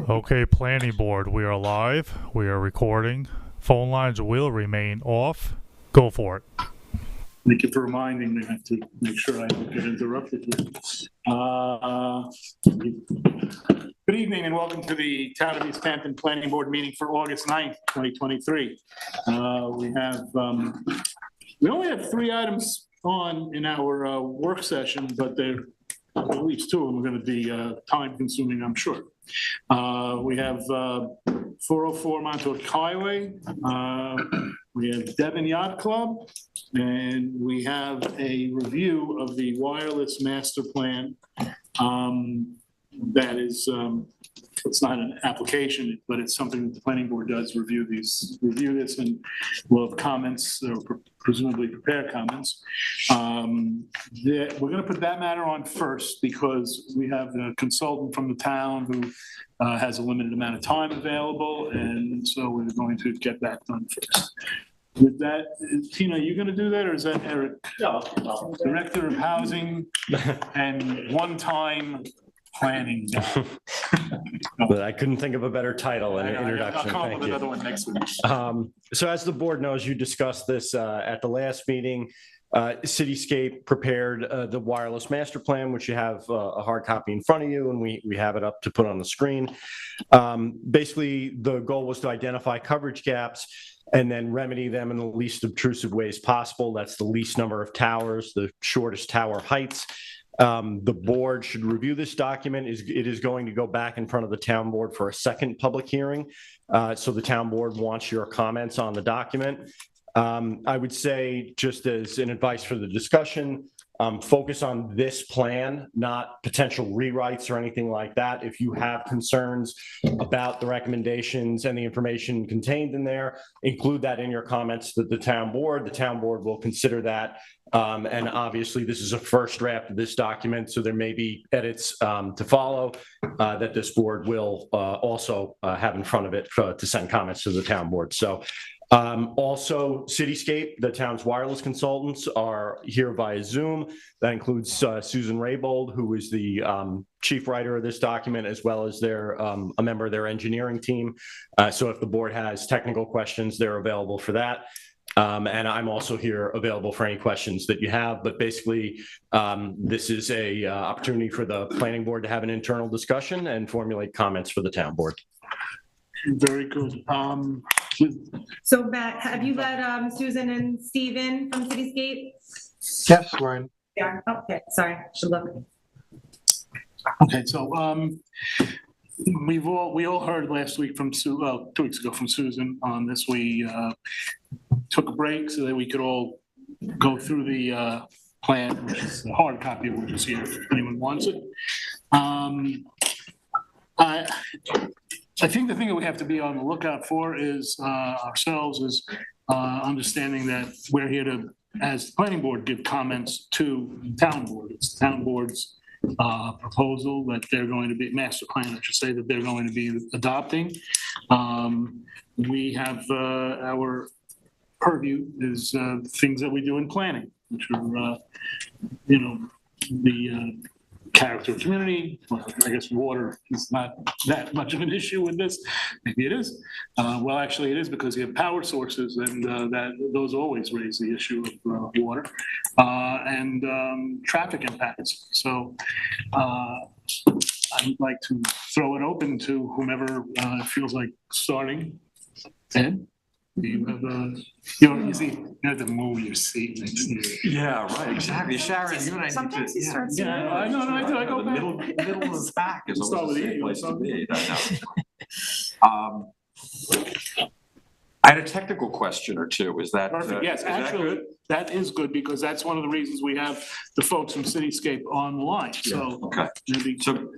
Okay, planning board, we are live. We are recording. Phone lines will remain off. Go for it. Thank you for reminding me. I have to make sure I don't get interrupted here. Good evening and welcome to the Town of East Hampton Planning Board meeting for August 9th, 2023. We only have 3 items on in our work session, but at least 2 of them are going to be time consuming, I'm sure. We have 404 Montauk Highway, we have Devon Yacht Club, and we have a review of the wireless master plan. That is, it's not an application, but it's something that the planning board does review this, and will have comments, or presumably prepare comments. We're going to put that matter on first because we have a consultant from the town who has a limited amount of time available, and so we're going to get that done first. With that, Tina, are you going to do that, or is that Eric? No. Director of Housing and one-time planning guy. But I couldn't think of a better title and introduction. I'll come up with another one next week. So as the board knows, you discussed this at the last meeting. Cityscape prepared the wireless master plan, which you have a hard copy in front of you, and we have it up to put on the screen. Basically, the goal was to identify coverage gaps and then remedy them in the least obtrusive ways possible. That's the least number of towers, the shortest tower heights. The board should review this document. It is going to go back in front of the town board for a second public hearing. So the town board wants your comments on the document. I would say, just as an advice for the discussion, focus on this plan, not potential rewrites or anything like that. If you have concerns about the recommendations and the information contained in there, include that in your comments to the town board. The town board will consider that. And obviously, this is a first draft of this document, so there may be edits to follow that this board will also have in front of it to send comments to the town board. So also, Cityscape, the town's wireless consultants, are here via Zoom. That includes Susan Raybold, who is the chief writer of this document, as well as a member of their engineering team. So if the board has technical questions, they're available for that. And I'm also here available for any questions that you have. But basically, this is a opportunity for the planning board to have an internal discussion and formulate comments for the town board. Very good. So Matt, have you let Susan and Stephen from Cityscape? Yes, Lauren. Yeah. Okay. Sorry. Should look. Okay. So we all heard last week from 2 weeks ago from Susan on this. We took a break so that we could all go through the plan, which is a hard copy of which is here if anyone wants it. I think the thing that we have to be on the lookout for is ourselves is understanding that we're here to, as the planning board, give comments to the town board. It's the town board's proposal that they're going to be, master plan, I should say, that they're going to be adopting. We have our purview is things that we do in planning, which are, the character of community. Well, I guess water is not that much of an issue with this. Maybe it is. Well, actually it is, because you have power sources, and those always raise the issue of water and traffic impacts. So I would like to throw it open to whomever feels like starting. Ed? Do you have you have to move your seat next to you. Yeah, right, exactly. Sharon, you and I Sometimes he starts. Yeah, I know, I do. I go the back. middle of the pack is Start always with a safe you. place to be. I had a technical question or two. Is that Perfect. Yes, actually, that is good, because that's one of the reasons we have the folks from Cityscape online. So, okay. Maybe. So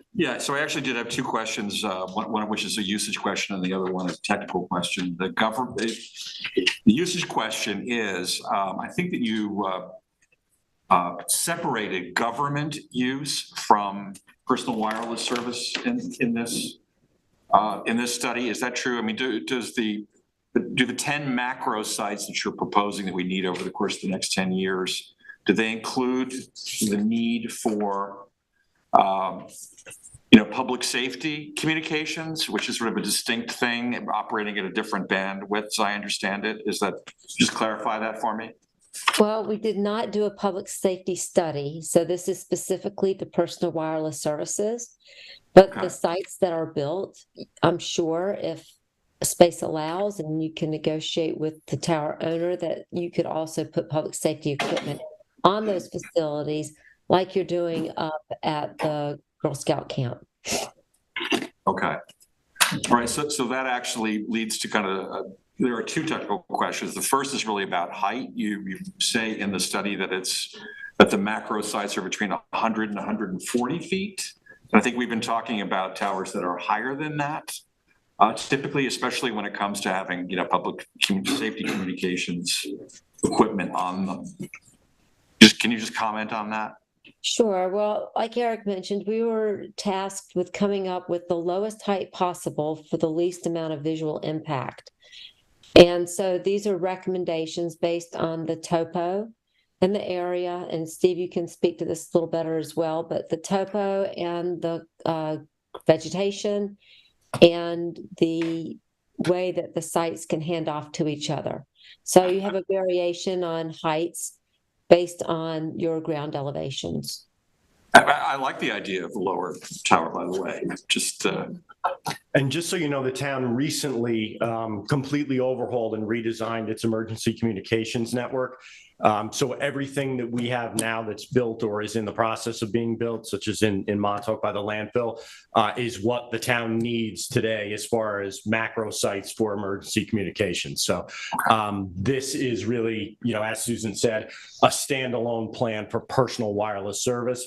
I actually did have 2 questions. One of which is a usage question, and the other one is a technical question. The usage question is, I think that you separated government use from personal wireless service in this study. Is that true? I mean, do the 10 macro sites that you're proposing that we need over the course of the next 10 years, do they include the need for public safety communications, which is sort of a distinct thing, operating at a different bandwidth, as I understand it. Just clarify that for me? Well, we did not do a public safety study, so this is specifically to personal wireless services. But Okay. the sites that are built, I'm sure if space allows and you can negotiate with the tower owner, that you could also put public safety equipment on those facilities like you're doing up at the Girl Scout camp. Okay. All right. So that actually leads to kind of, there are two technical questions. The first is really about height. You say in the study that that the macro sites are between 100 and 140 feet. And I think we've been talking about towers that are higher than that, typically, especially when it comes to having, public safety communications equipment on them. Can you just comment on that? Sure. Well, like Eric mentioned, we were tasked with coming up with the lowest height possible for the least amount of visual impact. And so these are recommendations based on the topo and the area. And Steve, you can speak to this a little better as well, but the topo and the vegetation and the way that the sites can hand off to each other. So you have a variation on heights based on your ground elevations. I like the idea of the lower tower, by the way. And just so you know, the town recently completely overhauled and redesigned its emergency communications network. So everything that we have now that's built or is in the process of being built, such as in Montauk by the landfill, is what the town needs today as far as macro sites for emergency communications. So this is really, as Susan said, a standalone plan for personal wireless service.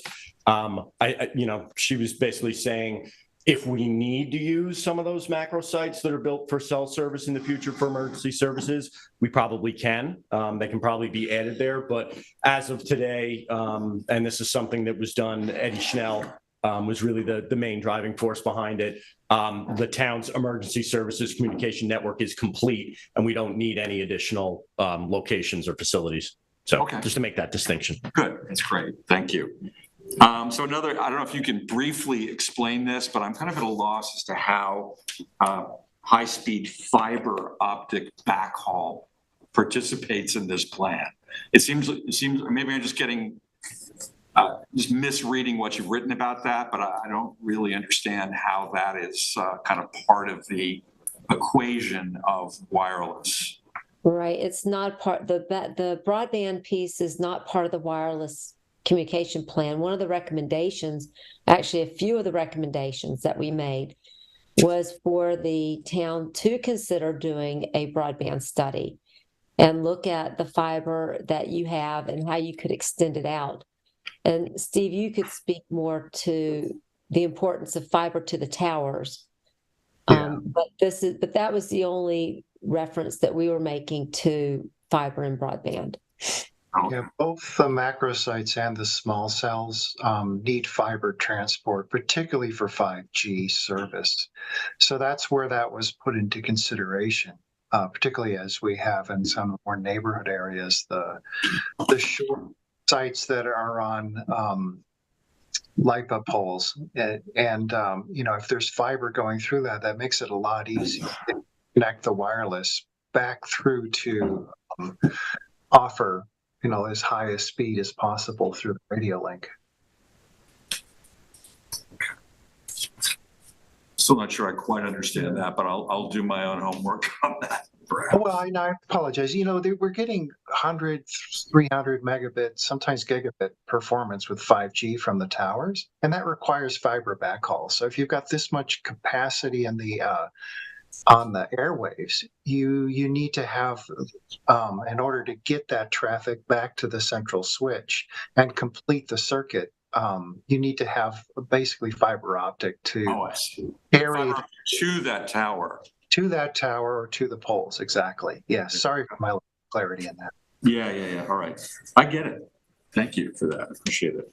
She was basically saying, if we need to use some of those macro sites that are built for cell service in the future for emergency services, we probably can. They can probably be added there. But as of today, and this is something that was done, Eddie Schnell was really the main driving force behind it. The town's emergency services communication network is complete, and we don't need any additional locations or facilities. So just to make that distinction. Good. That's great. Thank you. So I don't know if you can briefly explain this, but I'm kind of at a loss as to how high-speed fiber optic backhaul participates in this plan. It seems maybe I'm just misreading what you've written about that, but I don't really understand how that is kind of part of the equation of wireless. Right. It's not part, the broadband piece is not part of the wireless communication plan. One of the recommendations, actually a few of the recommendations that we made, was for the town to consider doing a broadband study and look at the fiber that you have and how you could extend it out. And Steve, you could speak more to the importance of fiber to the towers. Yeah. But that was the only reference that we were making to fiber and broadband. Yeah, both the macro sites and the small cells need fiber transport, particularly for 5G service. So that's where that was put into consideration, particularly as we have in some more neighborhood areas, the short sites that are on LIPA poles. And if there's fiber going through that makes it a lot easier to connect the wireless back through to offer as high a speed as possible through the radio link. Still not sure I quite understand that, but I'll do my own homework on that. Perhaps. Well, I apologize. We're getting 100, 300 megabit, sometimes gigabit performance with 5G from the towers, and that requires fiber backhaul. So if you've got this much capacity in the on the airwaves, you need to have, in order to get that traffic back to the central switch and complete the circuit, you need to have basically fiber optic to carry to that tower. To that tower or to the poles, exactly. Yes, sorry for my clarity in that. Yeah. All right. I get it. Thank you for that. Appreciate it.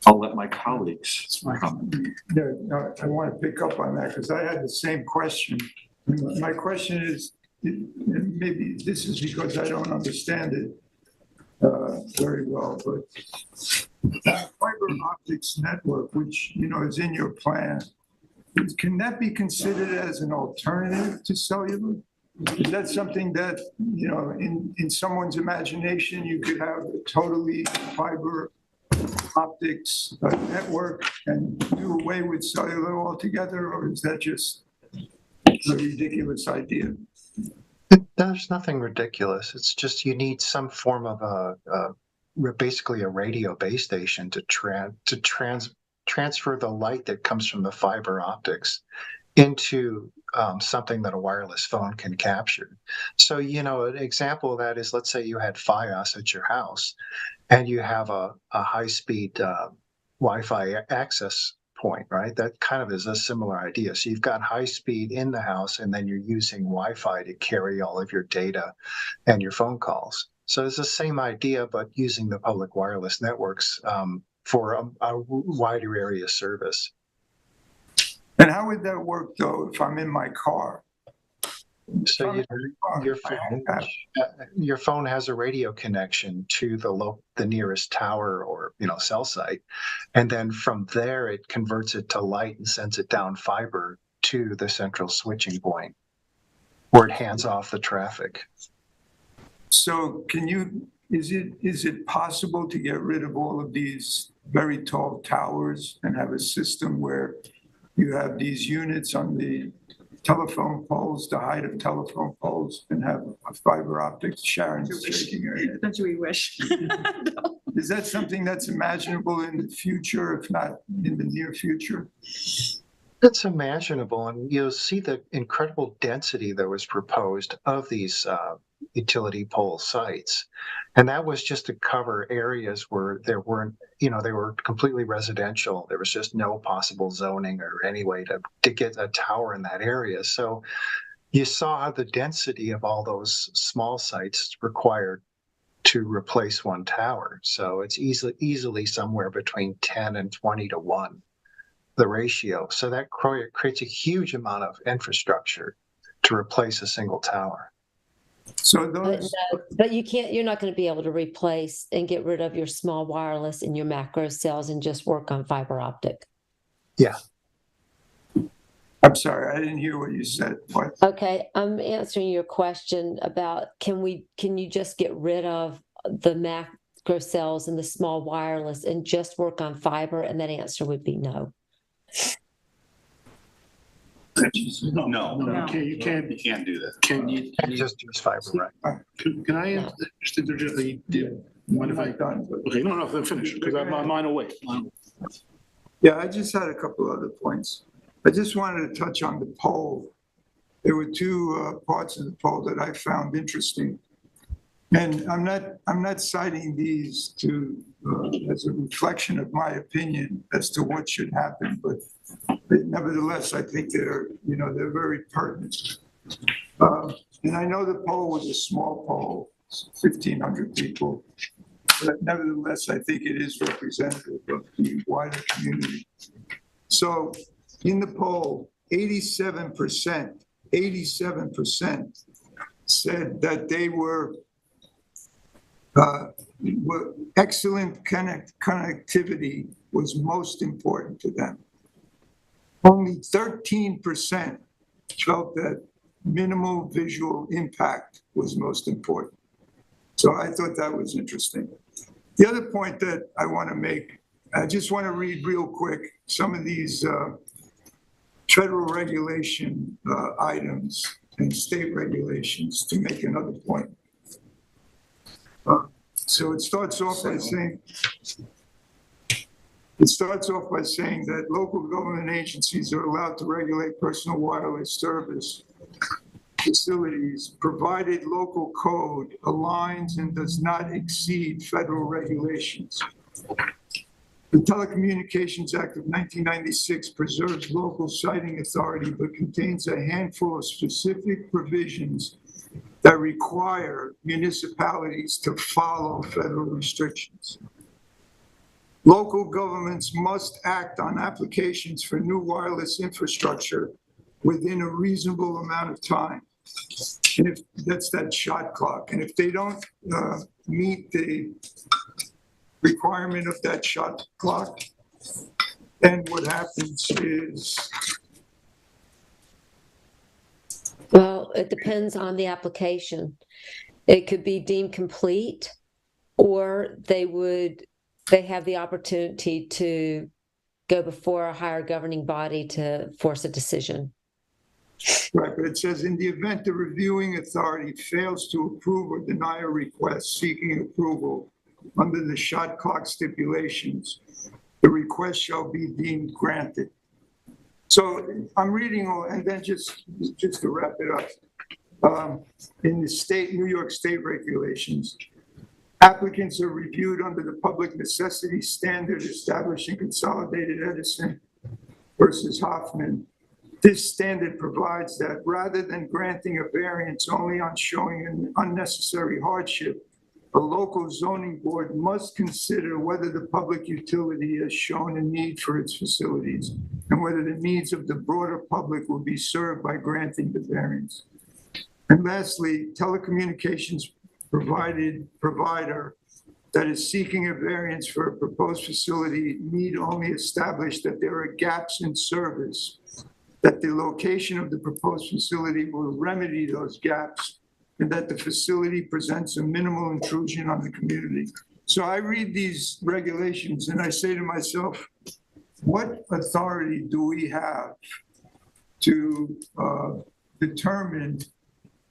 I'll let my colleagues comment. Yeah, no, I want to pick up on that because I had the same question. My question is, maybe this is because I don't understand it very well, but fiber optics network, which, is in your plan, can that be considered as an alternative to cellular? Is that something that, in someone's imagination, you could have a totally fiber optics network and do away with cellular altogether, or is that just a ridiculous idea? There's nothing ridiculous. It's just you need some form of basically a radio base station to transfer the light that comes from the fiber optics into something that a wireless phone can capture. So, an example of that is, let's say you had Fios at your house and you have a high-speed Wi-Fi access point, right? That kind of is a similar idea. So you've got high speed in the house, and then you're using Wi-Fi to carry all of your data and your phone calls. So it's the same idea, but using the public wireless networks for a wider area service. And how would that work, though, if I'm in my car? So your phone has a radio connection to the nearest tower or cell site, and then from there it converts it to light and sends it down fiber to the central switching point, where it hands off the traffic. So is it possible to get rid of all of these very tall towers and have a system where you have these units on the telephone poles, the height of telephone poles, and have a fiber optics? Sharon's shaking her head. Don't you wish? Is that something that's imaginable in the future, if not in the near future? It's imaginable, and you'll see the incredible density that was proposed of these utility pole sites. And that was just to cover areas where there weren't, they were completely residential. There was just no possible zoning or any way to get a tower in that area. So you saw the density of all those small sites required to replace one tower. So it's easily somewhere between 10 and 20 to 1, the ratio. So that creates a huge amount of infrastructure to replace a single tower. So those, but you're not going to be able to replace and get rid of your small wireless and your macro cells and just work on fiber optic. Yeah. I'm sorry, I didn't hear what you said. What? Okay, I'm answering your question about can you just get rid of the macro cells and the small wireless and just work on fiber? And that answer would be no. No, you can't do that. Can you? And just use fiber, right? Can I just interject? Mind if I? Okay, no, finish, because I'm on mine away. Yeah, I just had a couple other points. I just wanted to touch on the poll. There were two parts of the poll that I found interesting. And I'm not citing these to as a reflection of my opinion as to what should happen, but nevertheless, I think they're very pertinent. And I know the poll was a small poll, 1,500 people, but nevertheless, I think it is representative of the wider community. So in the poll, 87% said that they were excellent connectivity was most important to them. Only 13% felt that minimal visual impact was most important. So I thought that was interesting. The other point that I want to make, I just want to read real quick some of these federal regulation items and state regulations to make another point. So it starts off by saying that local government agencies are allowed to regulate personal wireless service facilities, provided local code aligns and does not exceed federal regulations. The Telecommunications Act of 1996 preserves local siting authority, but contains a handful of specific provisions that require municipalities to follow federal restrictions. Local governments must act on applications for new wireless infrastructure within a reasonable amount of time. And if that's that shot clock, and if they don't meet the requirement of that shot clock, then what happens is, Well, it depends on the application. It could be deemed complete, or they have the opportunity to go before a higher governing body to force a decision. right, but it says, in the event the reviewing authority fails to approve or deny a request seeking approval under the shot clock stipulations, the request shall be deemed granted. So I'm reading all, and then just to wrap it up, in the New York State regulations, applicants are reviewed under the public necessity standard established in Consolidated Edison versus Hoffman. This standard provides that rather than granting a variance only on showing an unnecessary hardship, a local zoning board must consider whether the public utility has shown a need for its facilities and whether the needs of the broader public will be served by granting the variance. And lastly, telecommunications provider that is seeking a variance for a proposed facility need only establish that there are gaps in service, that the location of the proposed facility will remedy those gaps, and that the facility presents a minimal intrusion on the community. So I read these regulations and I say to myself, what authority do we have to determine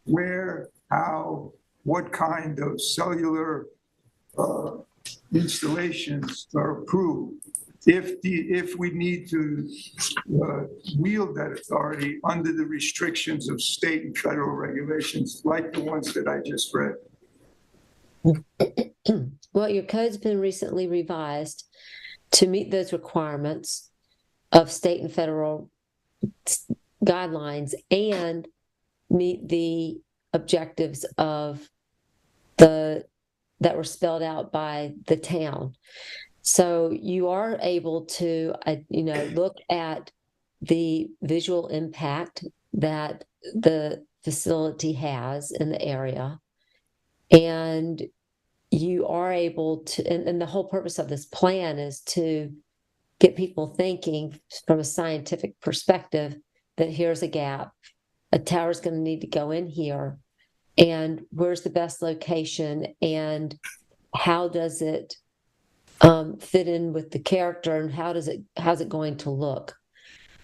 where, how, what kind of cellular installations are approved if we need to wield that authority under the restrictions of state and federal regulations like the ones that I just read? Well, your code's been recently revised to meet those requirements of state and federal guidelines and meet the objectives of that were spelled out by the town. So you are able to, look at the visual impact that the facility has in the area. And you are able to, and the whole purpose of this plan is to get people thinking from a scientific perspective that here's a gap. A tower's going to need to go in here. And where's the best location? And how does it fit in with the character, and how's it going to look?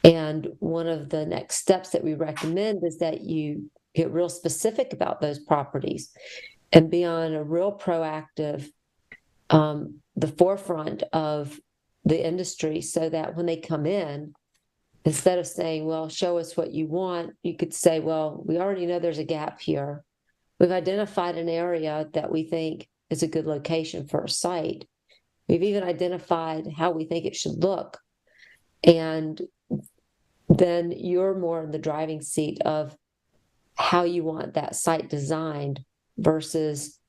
And one of the next steps that we recommend is that you get real specific about those properties and be on a real proactive, the forefront of the industry, so that when they come in, instead of saying, well, show us what you want, you could say, well, we already know there's a gap here. We've identified an area that we think is a good location for a site. We've even identified how we think it should look. And then you're more in the driving seat of how you want that site designed versus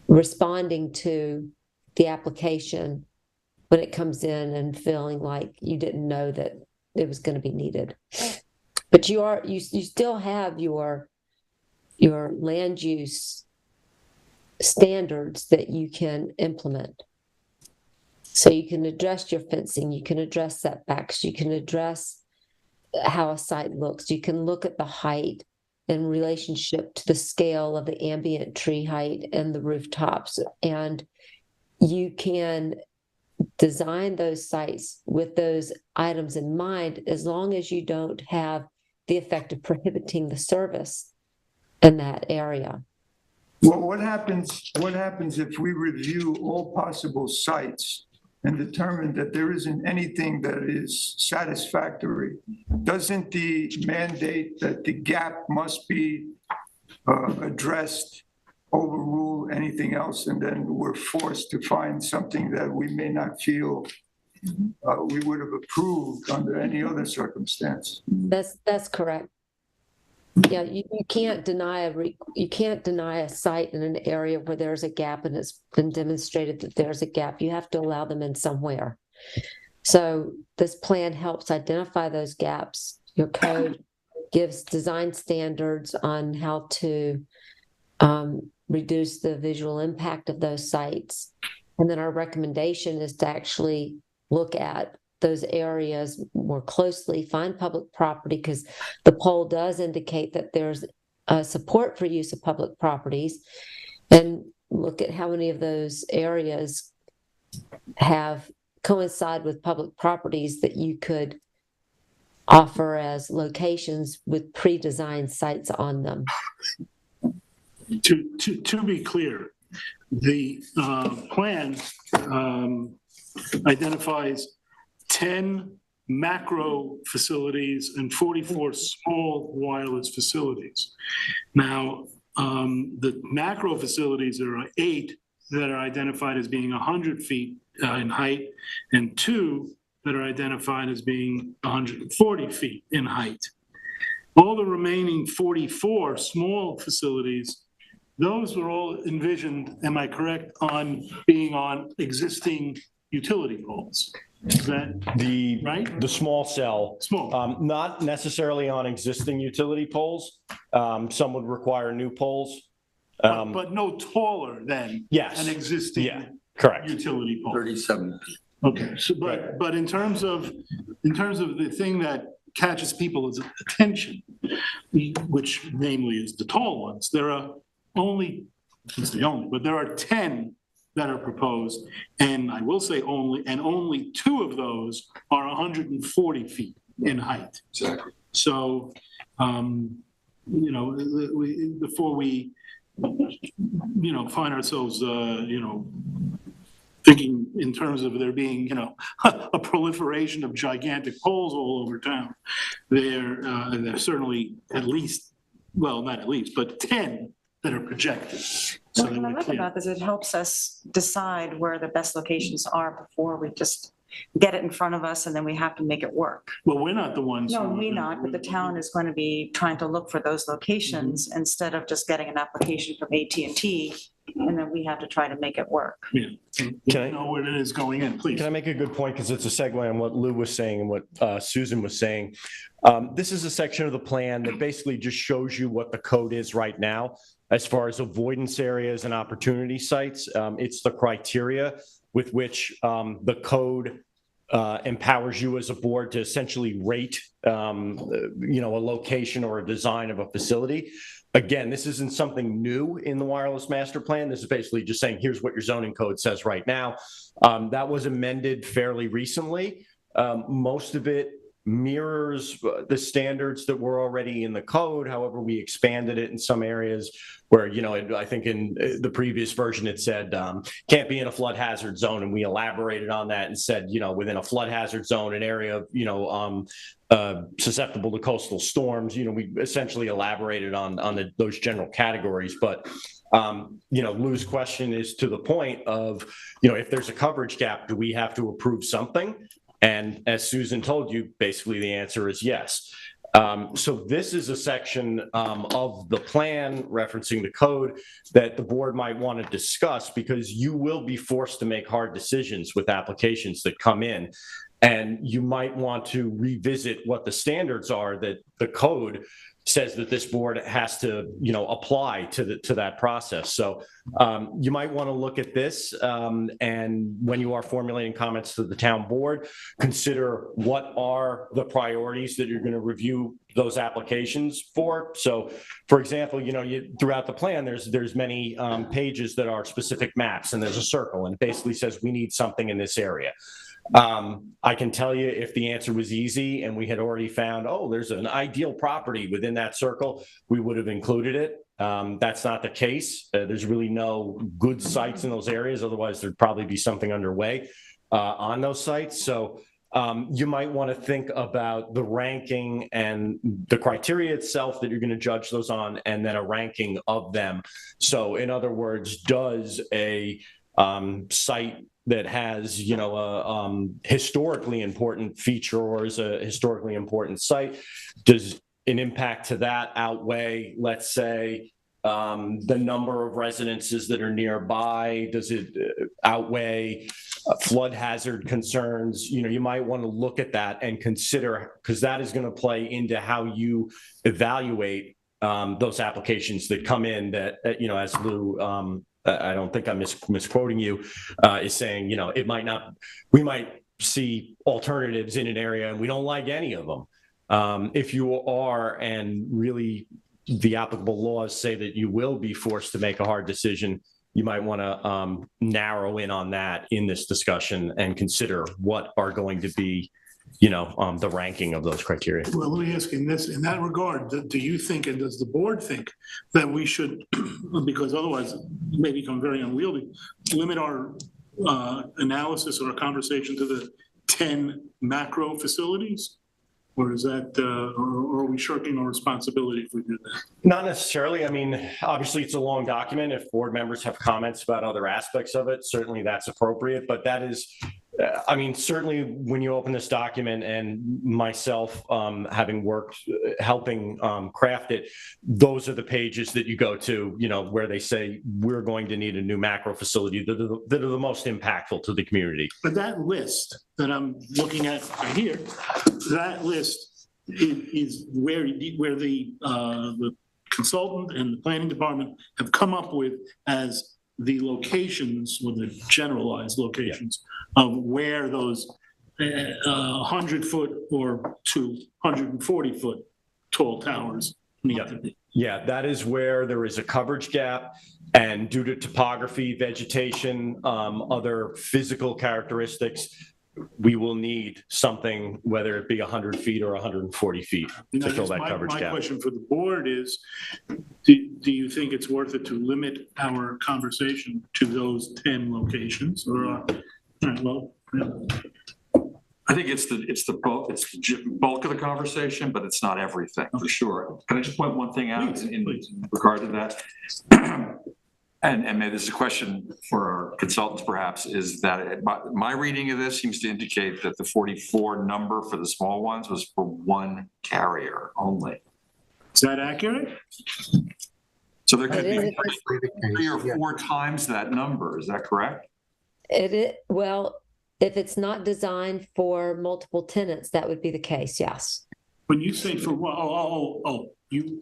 responding to the application when it comes in and feeling like you didn't know that it was going to be needed. But you still have your land use standards that you can implement. So you can address your fencing, you can address setbacks, you can address how a site looks, you can look at the height in relationship to the scale of the ambient tree height and the rooftops. And you can design those sites with those items in mind, as long as you don't have the effect of prohibiting the service in that area. Well, what happens if we review all possible sites and determine that there isn't anything that is satisfactory? Doesn't the mandate that the gap must be addressed overrule anything else, and then we're forced to find something that we may not feel we would have approved under any other circumstance? That's correct. Yeah, you can't deny a site in an area where there's a gap and it's been demonstrated that there's a gap. You have to allow them in somewhere. So this plan helps identify those gaps. Your code gives design standards on how to reduce the visual impact of those sites. And then our recommendation is to actually look at those areas more closely, find public property, because the poll does indicate that there's support for use of public properties, and look at how many of those areas have coincide with public properties that you could offer as locations with pre-designed sites on them. To be clear, the plan identifies 10 macro facilities and 44 small wireless facilities. Now, the macro facilities, there are 8 that are identified as being 100 feet in height, and 2 that are identified as being 140 feet in height. All the remaining 44 small facilities, those were all envisioned, am I correct, on being on existing utility poles? Is that right? The small cell, Small. not necessarily on existing utility poles. Some would require new poles. But no taller than Yes. an existing Correct. utility pole. 37 feet. Okay, so but in terms of the thing that catches people's attention, which namely is the tall ones, there are only, it's the only, but there are 10 that are proposed, and I will say only 2 of those are 140 feet in height. Exactly. So, before we, find ourselves, thinking in terms of there being, a proliferation of gigantic poles all over town, there's certainly at least, well, not at least, but 10 that are projected. So What I like about this, it helps us decide where the best locations are before we just get it in front of us and then we have to make it work. Well, we're not the ones. No, who- we not, but the town is going to be trying to look for those locations instead of just getting an application from AT&T, and then we have to try to make it work. Yeah. Can I- Know where it is going in, please. Can I make a good point? Because it's a segue on what Lou was saying and what Susan was saying. This is a section of the plan that basically just shows you what the code is right now as far as avoidance areas and opportunity sites. It's the criteria with which the code empowers you as a board to essentially rate, a location or a design of a facility. Again, this isn't something new in the wireless master plan. This is basically just saying, here's what your zoning code says right now. That was amended fairly recently. Most of it mirrors the standards that were already in the code. However, we expanded it in some areas where, I think in the previous version, it said can't be in a flood hazard zone. And we elaborated on that and said, within a flood hazard zone, an area, susceptible to coastal storms, we essentially elaborated on those general categories. But Lou's question is to the point of, if there's a coverage gap, do we have to approve something? And as Susan told you, basically the answer is yes. So this is a section of the plan referencing the code that the board might want to discuss, because you will be forced to make hard decisions with applications that come in. And you might want to revisit what the standards are that the code says that this board has to, apply to that process. So you might want to look at this, and when you are formulating comments to the town board, consider what are the priorities that you're going to review those applications for. So, for example, throughout the plan, there's many pages that are specific maps, and there's a circle, and it basically says we need something in this area. I can tell you, if the answer was easy and we had already found, there's an ideal property within that circle, we would have included it. That's not the case. There's really no good sites in those areas. Otherwise, there'd probably be something underway on those sites. So you might want to think about the ranking and the criteria itself that you're going to judge those on, and then a ranking of them. So in other words, does a site that has, a historically important feature or is a historically important site, does an impact to that outweigh, let's say, the number of residences that are nearby? Does it outweigh flood hazard concerns? You might want to look at that and consider, because that is going to play into how you evaluate those applications that come in that, as Lou I don't think I'm misquoting you, is saying, we might see alternatives in an area and we don't like any of them. If you are, and really the applicable laws say that you will be forced to make a hard decision, you might want to narrow in on that in this discussion and consider what are going to be, the ranking of those criteria. Well, let me ask you this, in that regard, do you think, and does the board think, that we should, because otherwise it may become very unwieldy, limit our analysis or our conversation to the 10 macro facilities? Or is that, or are we shirking our responsibility if we do that? Not necessarily. I mean, obviously it's a long document. If board members have comments about other aspects of it, certainly that's appropriate, but that is, certainly when you open this document, and myself having worked, helping craft it, those are the pages that you go to, where they say we're going to need a new macro facility that are the most impactful to the community. But that list that I'm looking at right here, that list is where the consultant and the planning department have come up with as the locations, or the generalized locations of where those 100-foot or 240-foot tall towers need to be. Yeah, that is where there is a coverage gap, and due to topography, vegetation, other physical characteristics, we will need something, whether it be 100 feet or 140 feet to fill that coverage My gap. question for the board is, do you think it's worth it to limit our conversation to those 10 locations, or, all right, well, yeah. I think it's the bulk of the conversation, but it's not everything, for sure. Can I just point one thing out in regard to that? And maybe this is a question for our consultants perhaps, is that my reading of this seems to indicate that the 44 number for the small ones was for one carrier only. Is that accurate? So there could be 3 or 4 times that number, is that correct? Well, if it's not designed for multiple tenants, that would be the case, yes. When you say for,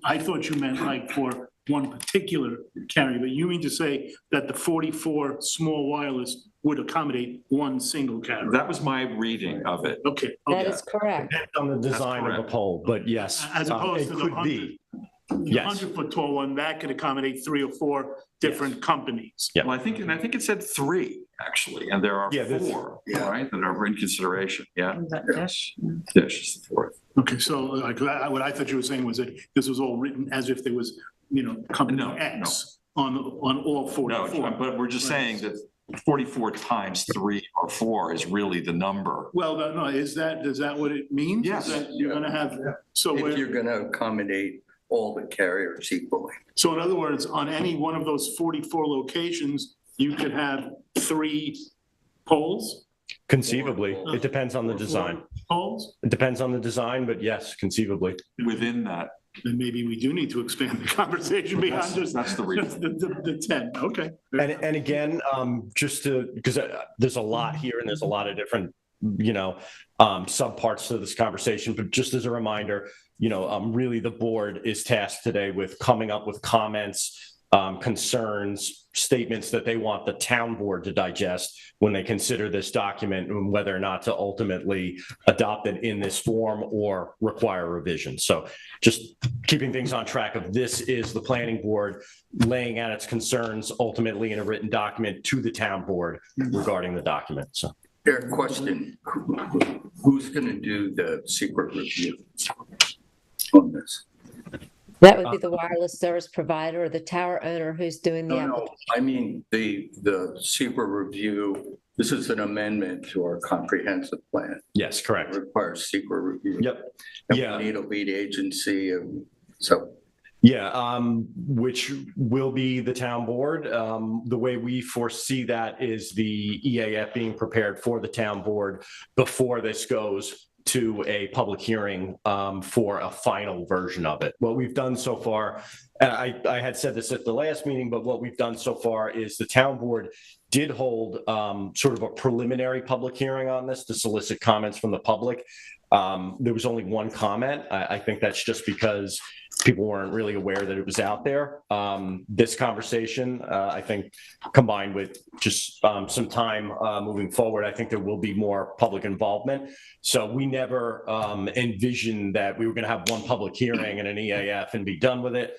I thought you meant like for one particular carrier, but you mean to say that the 44 small wireless would accommodate one single carrier? That was my reading of it. Okay. That is correct. Depends on the design of the pole, but yes, As opposed it to the could be. The Yes. 100-foot tall one, that could accommodate 3 or 4 different companies. Yeah. Well, I think it said 3 actually, and there are 4, right, that are in consideration. Yeah. Is that Dish? Dish is the 4th. Okay, so like, what I thought you were saying was that this was all written as if there was, company X on all 44. No, but we're just saying that 44 times 3 or 4 is really the number. Well, no, is that what it means? Yes. Is that you're gonna have, so If you're going to accommodate all the carriers equally. so in other words, on any one of those 44 locations, you could have 3 poles? Conceivably, it depends on the design. Poles? It depends on the design, but yes, conceivably. Within that. Then maybe we do need to expand the conversation beyond just That's the reason. just the 10, okay. And again, because there's a lot here and there's a lot of different, subparts to this conversation, but just as a reminder, really the board is tasked today with coming up with comments, concerns, statements that they want the town board to digest when they consider this document and whether or not to ultimately adopt it in this form or require revision. So just keeping things on track of this is the planning board laying out its concerns ultimately in a written document to the town board regarding the document. So. Eric, question, who's going to do the secret review on this? That would be the wireless service provider or the tower owner who's doing the application. I mean, the secret review, this is an amendment to our comprehensive plan. Yes, correct. It requires secret review. Yep. And Yeah. we need a lead agency, and so. Yeah, which will be the town board. The way we foresee that is the EAF being prepared for the town board before this goes to a public hearing for a final version of it. What we've done so far, and I had said this at the last meeting, but what we've done so far is the town board did hold sort of a preliminary public hearing on this to solicit comments from the public. There was only one comment. I think that's just because people weren't really aware that it was out there. This conversation, I think, combined with just some time moving forward, I think there will be more public involvement. So we never envisioned that we were going to have one public hearing and an EAF and be done with it.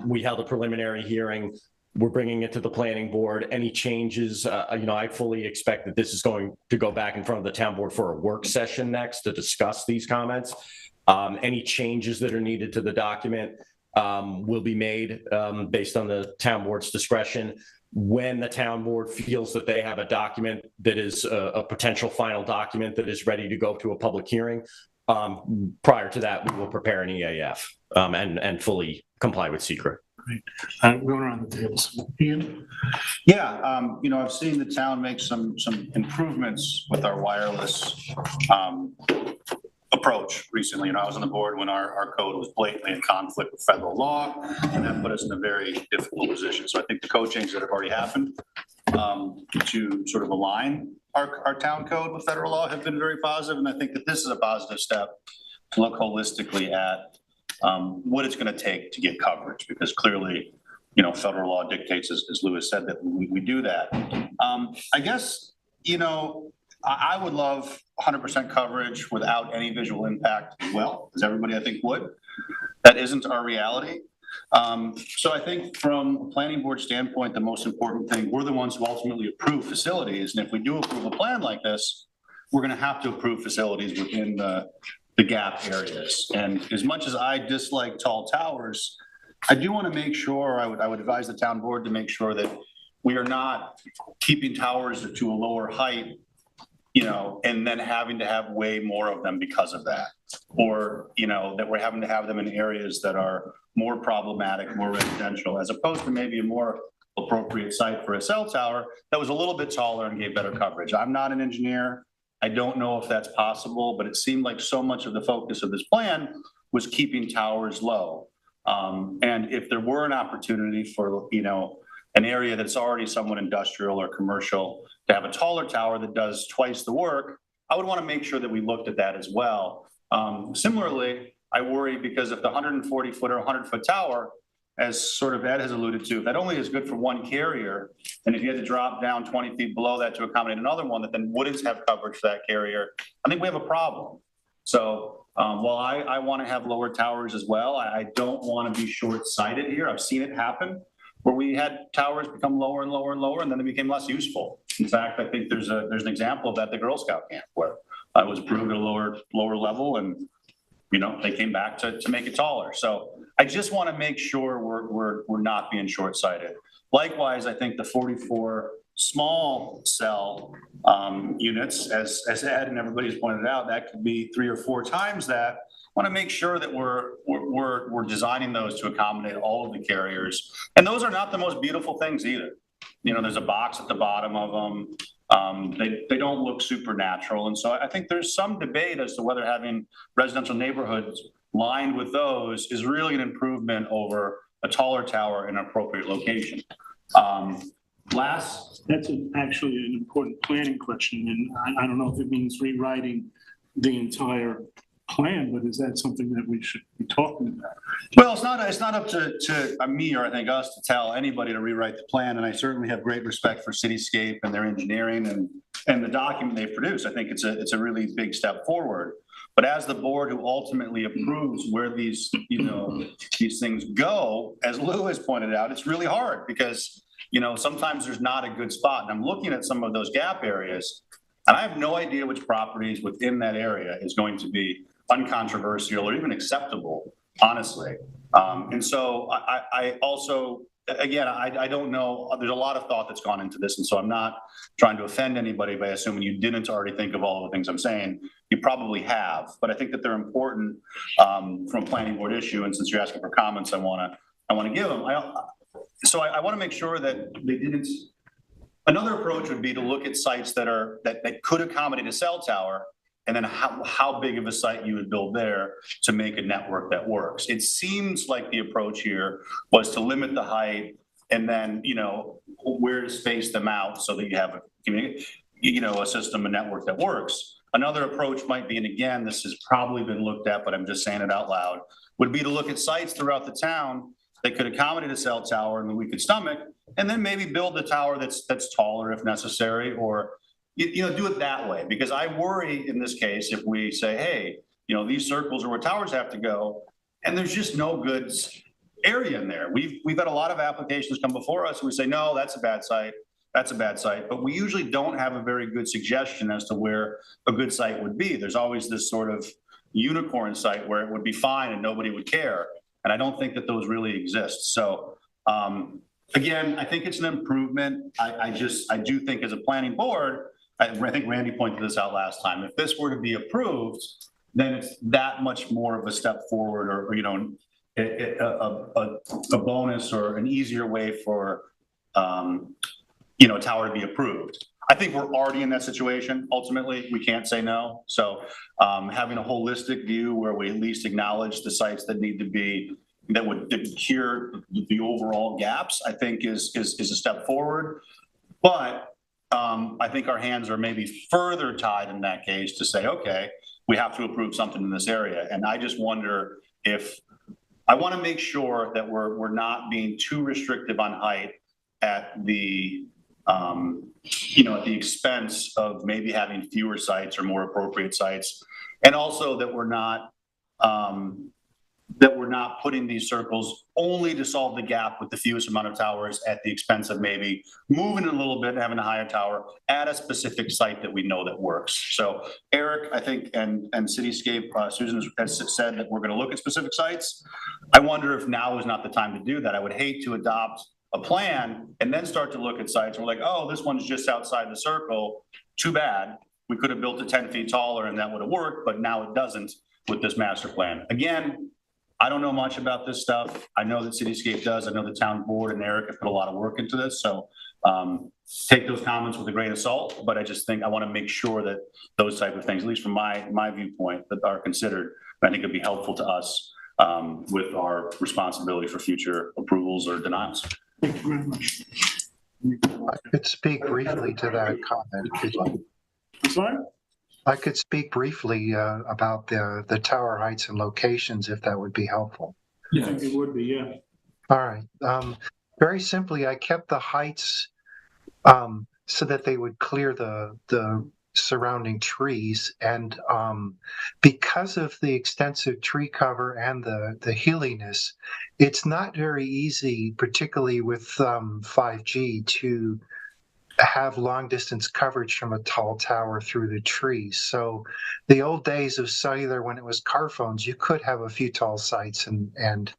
We held a preliminary hearing. We're bringing it to the planning board. Any changes, I fully expect that this is going to go back in front of the town board for a work session next to discuss these comments. Any changes that are needed to the document will be made based on the town board's discretion. When the town board feels that they have a document that is a potential final document that is ready to go to a public hearing, prior to that, we will prepare an EAF and fully comply with secret. Great. Going around the table. So, Ian? Yeah, I've seen the town make some improvements with our wireless approach recently. I was on the board when our code was blatantly in conflict with federal law, and that put us in a very difficult position. So I think the code changes that have already happened to sort of align our town code with federal law have been very positive, and I think that this is a positive step to look holistically at what it's going to take to get coverage, because clearly, federal law dictates, as Louis said, that we do that. I guess, I would love 100% coverage without any visual impact as well, as everybody I think would. That isn't our reality. So I think from a planning board standpoint, the most important thing, we're the ones who ultimately approve facilities. And if we do approve a plan like this, we're going to have to approve facilities within the gap areas. And as much as I dislike tall towers, I do want to make sure, I would advise the town board to make sure that we are not keeping towers to a lower height, and then having to have way more of them because of that. Or, that we're having to have them in areas that are more problematic, more residential, as opposed to maybe a more appropriate site for a cell tower that was a little bit taller and gave better coverage. I'm not an engineer. I don't know if that's possible, but it seemed like so much of the focus of this plan was keeping towers low. And if there were an opportunity for, an area that's already somewhat industrial or commercial to have a taller tower that does twice the work, I would want to make sure that we looked at that as well. Similarly, I worry because if the 140-foot or 100-foot tower, as sort of Ed has alluded to, that only is good for one carrier, and if you had to drop down 20 feet below that to accommodate another one that then wouldn't have coverage for that carrier, I think we have a problem. So while I want to have lower towers as well, I don't want to be short-sighted here. I've seen it happen where we had towers become lower and lower and lower, and then they became less useful. In fact, I think there's an example of that at the Girl Scout camp where I was approved at a lower level, and they came back to make it taller. So I just want to make sure we're not being short-sighted. Likewise, I think the 44 small cell units, as Ed and everybody's pointed out, that could be 3 or 4 times that. I want to make sure that we're designing those to accommodate all of the carriers. And those are not the most beautiful things either. There's a box at the bottom of them. They don't look supernatural. And so I think there's some debate as to whether having residential neighborhoods lined with those is really an improvement over a taller tower in an appropriate location. That's actually an important planning question, and I don't know if it means rewriting the entire plan, but is that something that we should be talking about? Well, it's not up to me or I think us to tell anybody to rewrite the plan, and I certainly have great respect for Cityscape and their engineering and the document they've produced. I think it's a really big step forward. But as the board who ultimately approves where these things go, as Lou has pointed out, it's really hard because sometimes there's not a good spot. And I'm looking at some of those gap areas, and I have no idea which properties within that area is going to be uncontroversial or even acceptable, honestly. And so I also, again, I don't know. There's a lot of thought that's gone into this. And so I'm not trying to offend anybody by assuming you didn't already think of all the things I'm saying. You probably have, but I think that they're important from a planning board issue. And since you're asking for comments, I want to give them. So I want to make sure that they didn't. Another approach would be to look at sites that could accommodate a cell tower, and then how big of a site you would build there to make a network that works. It seems like the approach here was to limit the height and then, where to space them out so that you have a system, a network that works. Another approach might be, and again, this has probably been looked at, but I'm just saying it out loud, would be to look at sites throughout the town that could accommodate a cell tower and that we could stomach, and then maybe build a tower that's taller if necessary, or do it that way. Because I worry in this case, if we say, hey, these circles are where towers have to go, and there's just no good area in there. We've had a lot of applications come before us, and we say, no, that's a bad site. That's a bad site. But we usually don't have a very good suggestion as to where a good site would be. There's always this sort of unicorn site where it would be fine and nobody would care. And I don't think that those really exist. So again, I think it's an improvement. I do think as a planning board, I think Randy pointed this out last time, if this were to be approved, then it's that much more of a step forward, or a bonus or an easier way for a tower to be approved. I think we're already in that situation. Ultimately, we can't say no. So having a holistic view where we at least acknowledge the sites that need to be, that would cure the overall gaps, I think is a step forward. But I think our hands are maybe further tied in that case to say, okay, we have to approve something in this area. And I just wonder if, I want to make sure that we're not being too restrictive on height at the at the expense of maybe having fewer sites or more appropriate sites, and also that we're not putting these circles only to solve the gap with the fewest amount of towers at the expense of maybe moving a little bit and having a higher tower at a specific site that we know that works. So Eric, I think, and Cityscape, Susan has said that we're going to look at specific sites. I wonder if now is not the time to do that. I would hate to adopt a plan and then start to look at sites and we're like, oh, this one's just outside the circle. Too bad. We could have built it 10 feet taller and that would have worked, but now it doesn't with this master plan. Again, I don't know much about this stuff. I know that Cityscape does. I know the town board and Eric have put a lot of work into this. So take those comments with a grain of salt, but I just think I want to make sure that those type of things, at least from my viewpoint, that are considered. I think it'd be helpful to us with our responsibility for future approvals or denials. Thank you very much. I could speak briefly to that comment, if you'd like. I'm sorry? I could speak briefly about the tower heights and locations, if that would be helpful. Yeah, I think it would be, yeah. All right. Very simply, I kept the heights so that they would clear the surrounding trees. And because of the extensive tree cover and the hilliness, it's not very easy, particularly with 5G, to have long distance coverage from a tall tower through the trees. So the old days of cellular, when it was car phones, you could have a few tall sites and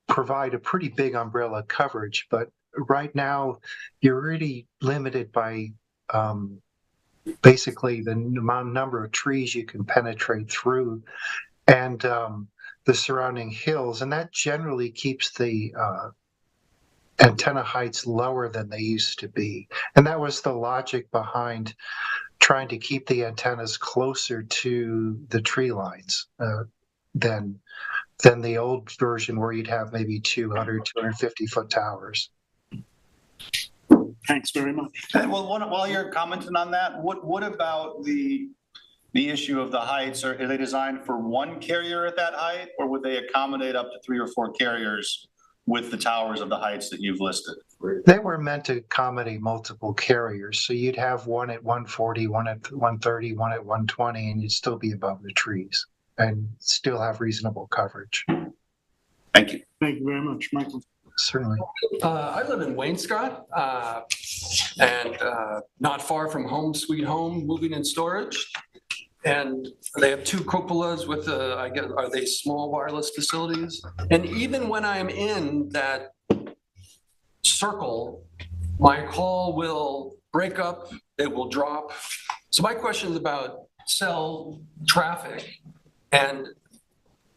provide a pretty big umbrella coverage. But right now, you're really limited by basically the number of trees you can penetrate through and the surrounding hills. And that generally keeps the antenna heights lower than they used to be. And that was the logic behind trying to keep the antennas closer to the tree lines than the old version where you'd have maybe 200, 250 foot towers. Thanks very much. And well, while you're commenting on that, what about the issue of the heights? Are they designed for one carrier at that height, or would they accommodate up to 3 or 4 carriers with the towers of the heights that you've listed? They were meant to accommodate multiple carriers. So you'd have one at 140, one at 130, one at 120, and you'd still be above the trees and still have reasonable coverage. Thank you. Thank you very much, Michael. Certainly. I live in Waynescott, and not far from Home Sweet Home Moving and Storage. And they have 2 cupolas with, I guess, are they small wireless facilities? And even when I'm in that circle, my call will break up, it will drop. So my question is about cell traffic. And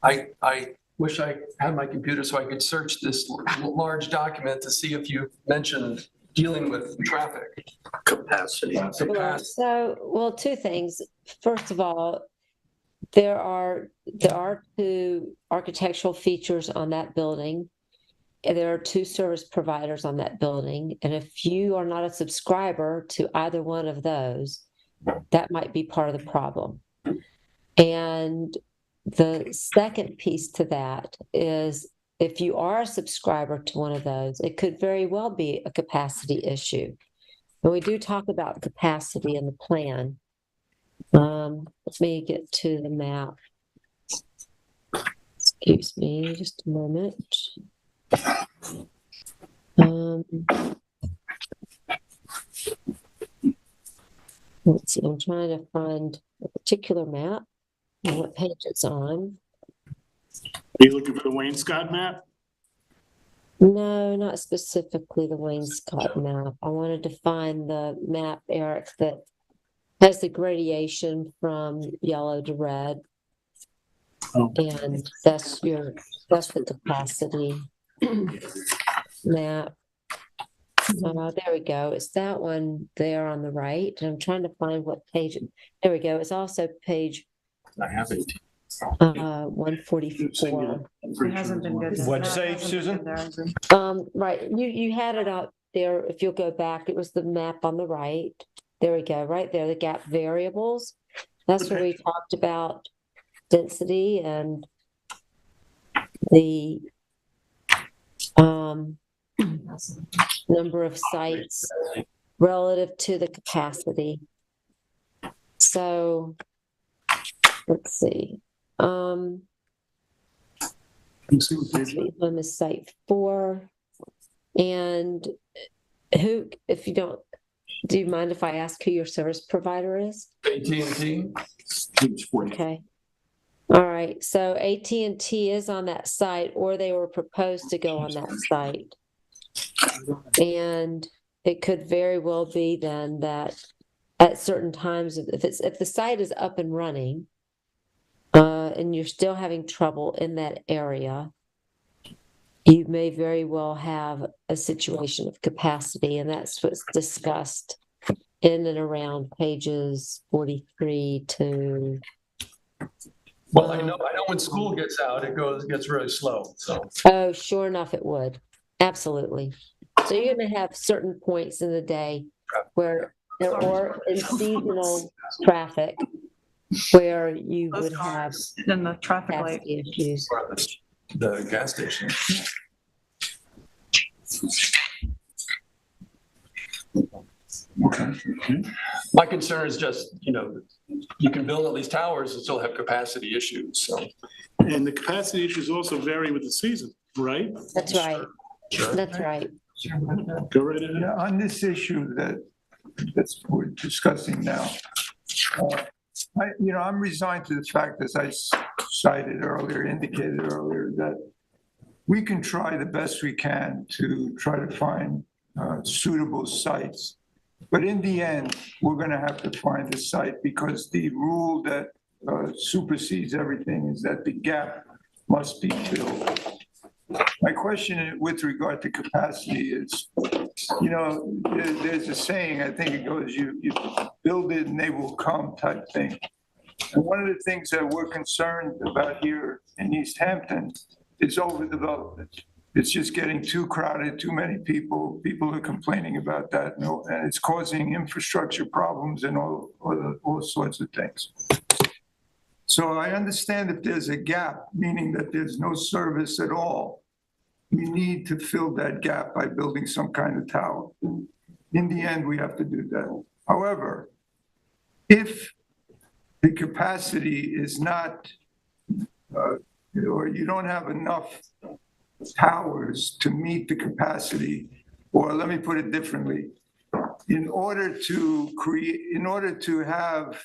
I wish I had my computer so I could search this large document to see if you mentioned dealing with traffic. Capacity. Well, 2 things. First of all, there are 2 architectural features on that building. There are 2 service providers on that building. And if you are not a subscriber to either one of those, that might be part of the problem. And the second piece to that is if you are a subscriber to one of those, it could very well be a capacity issue. And we do talk about capacity in the plan. Let me get to the map. Excuse me, just a moment. Let's see, I'm trying to find a particular map and what page it's on. Are you looking for the Wayne Scott map? No, not specifically the Wayne Scott map. I wanted to find the map, Eric, that has the gradation from yellow to red. Oh. And that's the capacity map. There we go. It's that one there on the right. And I'm trying to find what page. There we go. It's also page I have it. 144. It hasn't been good. What'd you No, say, it hasn't been Susan? good there, I agree. Right. You had it up there. If you'll go back, it was the map on the right. There we go. Right there, the gap variables. That's where we talked about density and the number of sites relative to the capacity. So let's see. On is site 4. And who, if you don't, do you mind if I ask who your service provider is? AT&T. Okay. All right. So AT&T is on that site, or they were proposed to go on that site. And it could very well be then that at certain times, if the site is up and running, and you're still having trouble in that area, you may very well have a situation of capacity, and that's what's discussed in and around pages 43 to. Well, I know when school gets out, gets really slow, so. Oh, sure enough, it would. Absolutely. So you're going to have certain points in the day where there are in seasonal traffic where you would have Then the traffic light. capacity issues. The gas station. My concern is just, you can build all these towers and still have capacity issues, so. And the capacity issues also vary with the season, right? That's right. That's right. Go right ahead. Yeah, on this issue that's we're discussing now, I'm resigned to the fact, as I indicated earlier, that we can try the best we can to try to find suitable sites. But in the end, we're going to have to find a site, because the rule that supersedes everything is that the gap must be filled. My question with regard to capacity is, there's a saying, I think it goes, you build it and they will come type thing. And one of the things that we're concerned about here in East Hampton is overdevelopment. It's just getting too crowded, too many people. People are complaining about that, and it's causing infrastructure problems and all sorts of things. So I understand if there's a gap, meaning that there's no service at all, we need to fill that gap by building some kind of tower. In the end, we have to do that. However, if the capacity is not, or you don't have enough towers to meet the capacity, or let me put it differently, in order to have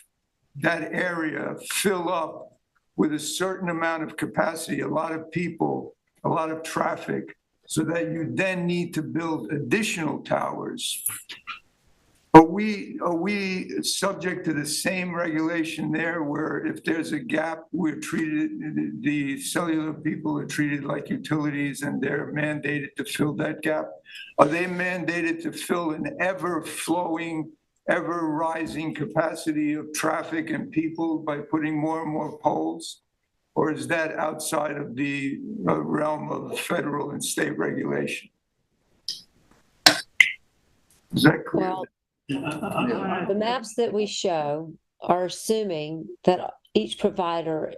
that area fill up with a certain amount of capacity, a lot of people, a lot of traffic, so that you then need to build additional towers. Are we subject to the same regulation there, where if there's a gap, the cellular people are treated like utilities and they're mandated to fill that gap? Are they mandated to fill an ever-flowing, ever-rising capacity of traffic and people by putting more and more poles? Or is that outside of the realm of federal and state regulation? Is that clear? Well, the maps that we show are assuming that each provider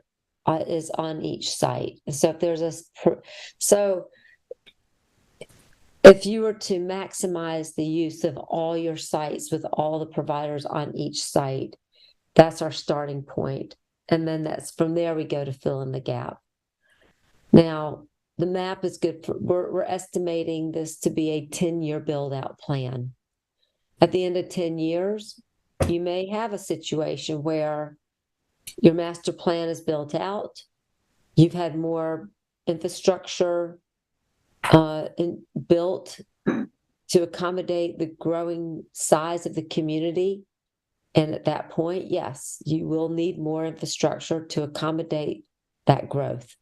is on each site. So if there's so if you were to maximize the use of all your sites with all the providers on each site, that's our starting point. And then that's from there we go to fill in the gap. Now, the map is good for, we're estimating this to be a 10-year build out plan. At the end of 10 years, you may have a situation where your master plan is built out, you've had more infrastructure built to accommodate the growing size of the community. And at that point, yes, you will need more infrastructure to accommodate that growth.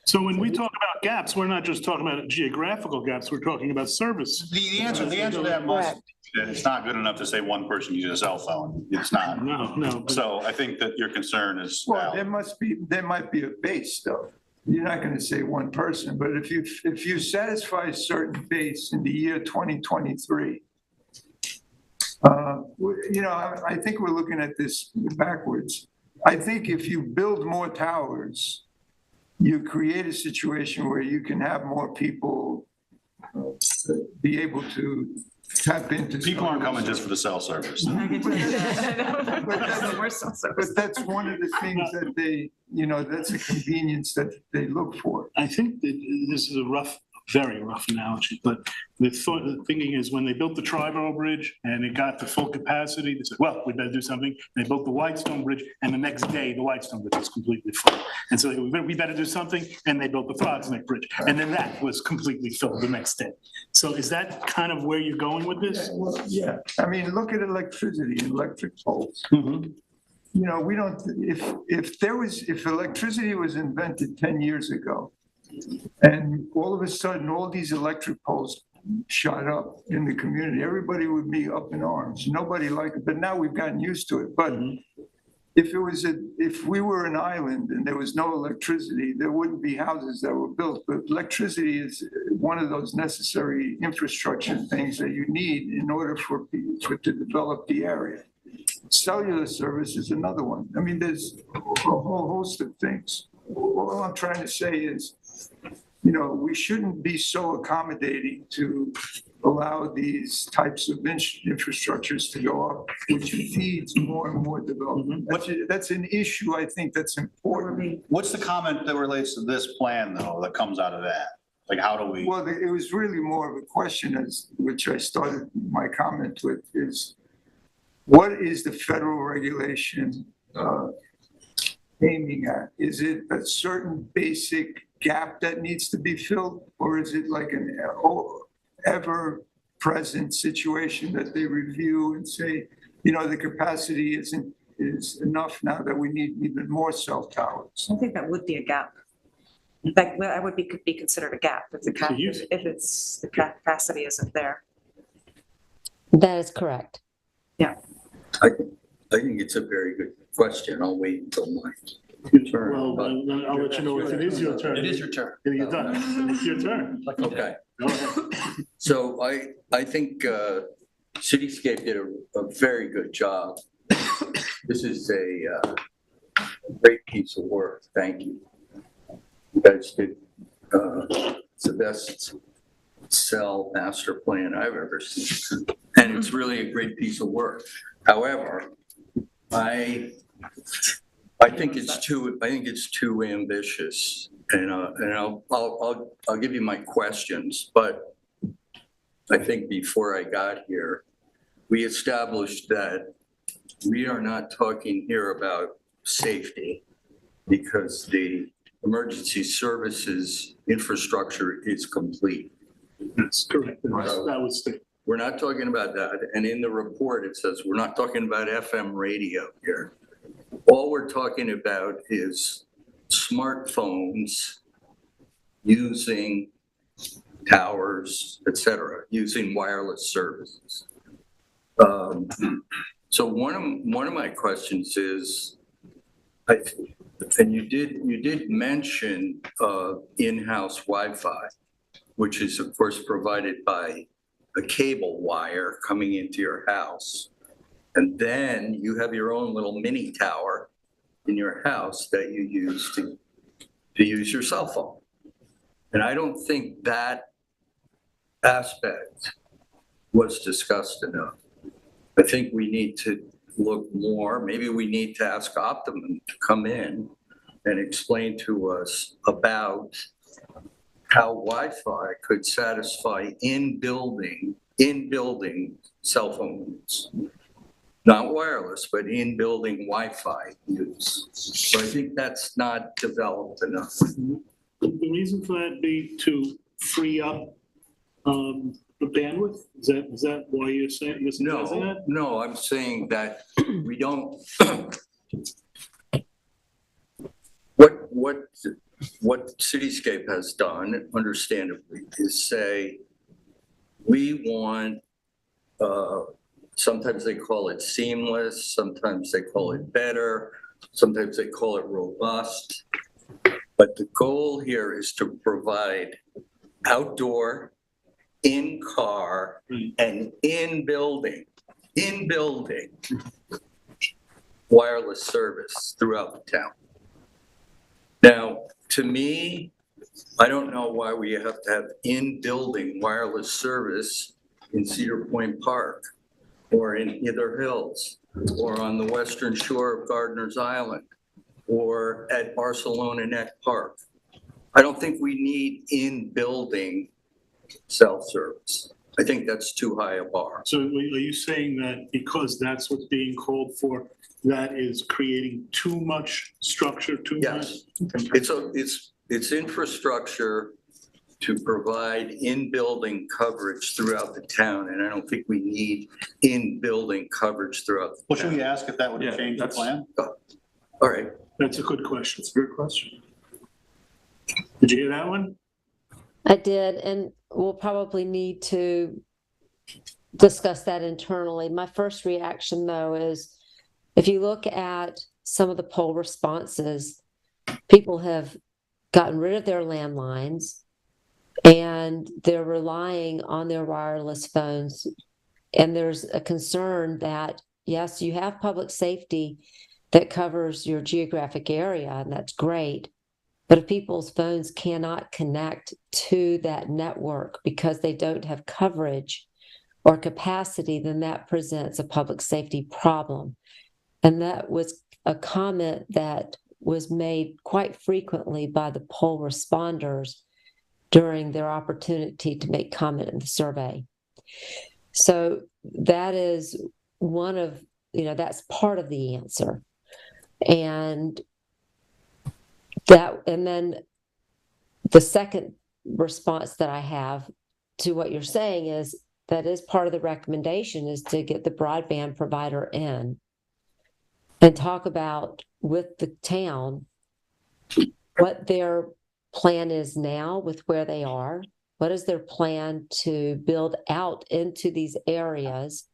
So when we talk about gaps, we're not just talking about geographical gaps, we're talking about service. The answer to that must be that it's not good enough to say one person uses a cell phone. It's not. No. So I think that your concern is Well, valid. there might be a base though. You're not going to say one person, but if you satisfy a certain base in the year 2023, I think we're looking at this backwards. I think if you build more towers, you create a situation where you can have more people be able to tap into. People aren't coming just for the cell service. But that's one of the things that they, that's a convenience that they look for. I think that this is a very rough analogy, but the thinking is when they built the Triborough Bridge and it got to full capacity, they said, well, we better do something. They built the Whitestone Bridge, and the next day, the Whitestone Bridge was completely full. And so we better do something, and they built the Throgs Neck Bridge. And then that was completely filled the next day. So is that kind of where you're going with this? Yeah. I mean, look at electricity and electric poles. Mm-hmm. We don't, if electricity was invented 10 years ago, and all of a sudden, all these electric poles shot up in the community, everybody would be up in arms. Nobody liked it, but now we've gotten used to it. But if we were an island and there was no electricity, there wouldn't be houses that were built. But electricity is one of those necessary infrastructure things that you need in order for to develop the area. Cellular service is another one. I mean, there's a whole host of things. All I'm trying to say is, we shouldn't be so accommodating to allow these types of infrastructures to go up, which feeds more and more development. That's an issue, I think, that's important. What's the comment that relates to this plan, though, that comes out of that? Like, how do we? Well, it was really more of a question, which I started my comment with, is what is the federal regulation aiming at? Is it a certain basic gap that needs to be filled, or is it like an ever-present situation that they review and say, the capacity is enough now that we need even more cell towers? I think that would be a gap. That would be considered a gap if the capacity isn't there. That is correct. Yeah. I think it's a very good question. I'll wait until my turn. Well, I'll let you know if it is your turn. It is your turn. You're done. It's your turn. Okay. Go ahead. So I think Cityscape did a very good job. This is a great piece of work. Thank you. You guys did it's the best cell master plan I've ever seen, and it's really a great piece of work. However, I think it's too ambitious, and I'll give you my questions. But I think before I got here, we established that we are not talking here about safety, because the emergency services infrastructure is complete. That's correct. That was the. We're not talking about that. And in the report, it says we're not talking about FM radio here. All we're talking about is smartphones using towers, et cetera, using wireless services. So one of my questions is, and you did mention in-house Wi-Fi, which is of course provided by a cable wire coming into your house. And then you have your own little mini tower in your house that you use to use your cell phone. And I don't think that aspect was discussed enough. I think we need to look more, maybe we need to ask Optimum to come in and explain to us about how Wi-Fi could satisfy in-building cell phone use. Not wireless, but in-building Wi-Fi use. So I think that's not developed enough. The reason for that be to free up the bandwidth? Is that why you're saying that? No, I'm saying that we don't. What Cityscape has done, understandably, is say we want. Sometimes they call it seamless. Sometimes they call it better. Sometimes they call it robust. But the goal here is to provide outdoor, in-car, and in-building wireless service throughout the town. Now, to me, I don't know why we have to have in-building wireless service in Cedar Point Park, or in Heather Hills, or on the western shore of Gardiner's Island, or at Barcelona Neck Park. I don't think we need in-building cell service. I think that's too high a bar. So are you saying that because that's what's being called for, that is creating too much structure, too much? Yes, it's infrastructure to provide in-building coverage throughout the town, and I don't think we need in-building coverage throughout the Well, town. should we ask if that would change the plan? All right. That's a good question. It's a good question. Did you hear that one? I did, and we'll probably need to discuss that internally. My first reaction, though, is if you look at some of the poll responses, people have gotten rid of their landlines and they're relying on their wireless phones. And there's a concern that, yes, you have public safety that covers your geographic area, and that's great. But if people's phones cannot connect to that network because they don't have coverage or capacity, then that presents a public safety problem. And that was a comment that was made quite frequently by the poll responders during their opportunity to make comment in the survey. So that is one of, that's part of the answer. And then the second response that I have to what you're saying is that is part of the recommendation is to get the broadband provider in and talk about with the town what their plan is now with where they are. What is their plan to build out into these areas?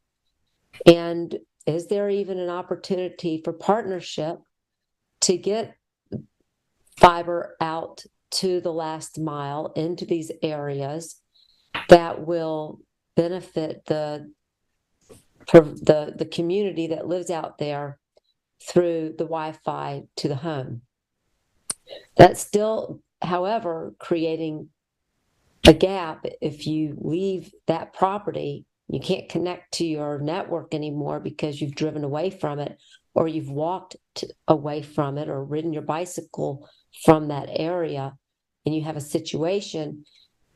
And is there even an opportunity for partnership to get fiber out to the last mile into these areas that will benefit the community that lives out there through the Wi-Fi to the home? That's still, however, creating a gap. If you leave that property, you can't connect to your network anymore because you've driven away from it, or you've walked away from it, or ridden your bicycle from that area, and you have a situation.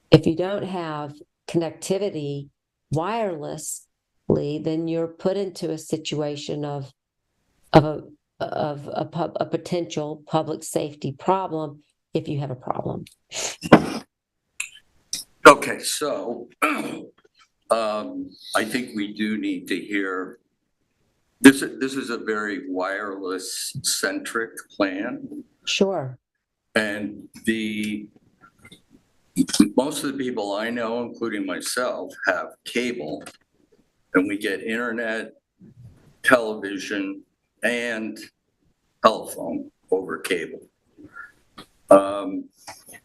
If you don't have connectivity wirelessly, then you're put into a situation of a potential public safety problem if you have a problem. Okay, so I think we do need to hear, this is a very wireless centric plan. Sure. And most of the people I know, including myself, have cable, and we get internet, television, and telephone over cable.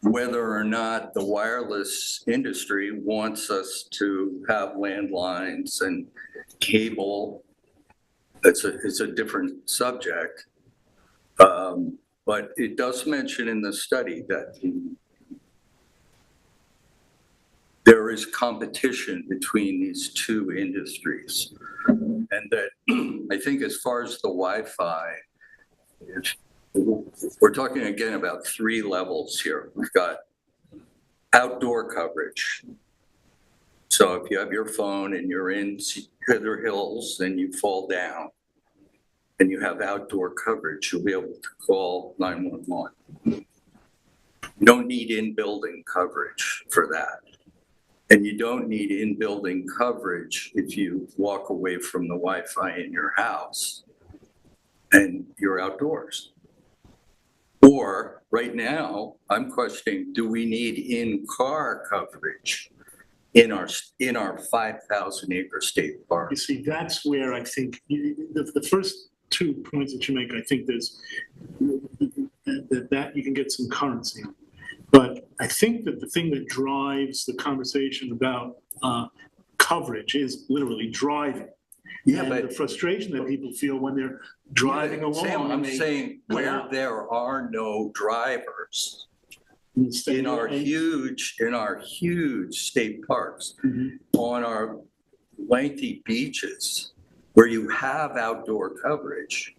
Whether or not the wireless industry wants us to have landlines and cable, it's a different subject. but it does mention in the study that there is competition between these two industries. And that I think as far as the Wi-Fi, we're talking again about 3 levels here. We've got outdoor coverage. So if you have your phone and you're in Heather Hills and you fall down and you have outdoor coverage, you'll be able to call 911. You don't need in-building coverage for that. And you don't need in-building coverage if you walk away from the Wi-Fi in your house and you're outdoors. Or right now, I'm questioning, do we need in-car coverage in our 5,000 acre state park? You see, that's where I think the first 2 points that you make, I think there's that you can get some currency on. But I think that the thing that drives the conversation about coverage is literally driving. Yeah, and but the frustration that people feel when they're driving along. Sam, I'm and they saying go where out. there are no drivers Instead in of- our huge state parks, Mhm. on our lengthy beaches where you have outdoor coverage,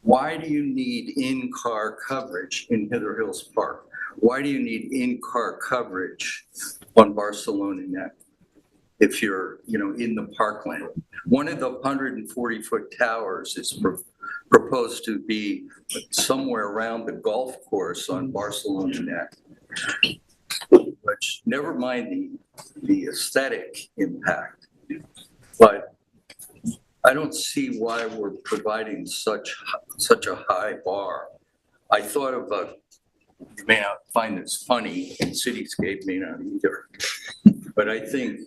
why do you need in-car coverage in Heather Hills Park? Why do you need in-car coverage on Barcelona Neck if you're, in the parkland? One of the 140-foot towers is proposed to be somewhere around the golf course on Barcelona Neck. Which, never mind the aesthetic impact, but I don't see why we're providing such a high bar. I thought of you may not find this funny, and Cityscape may not either, but I think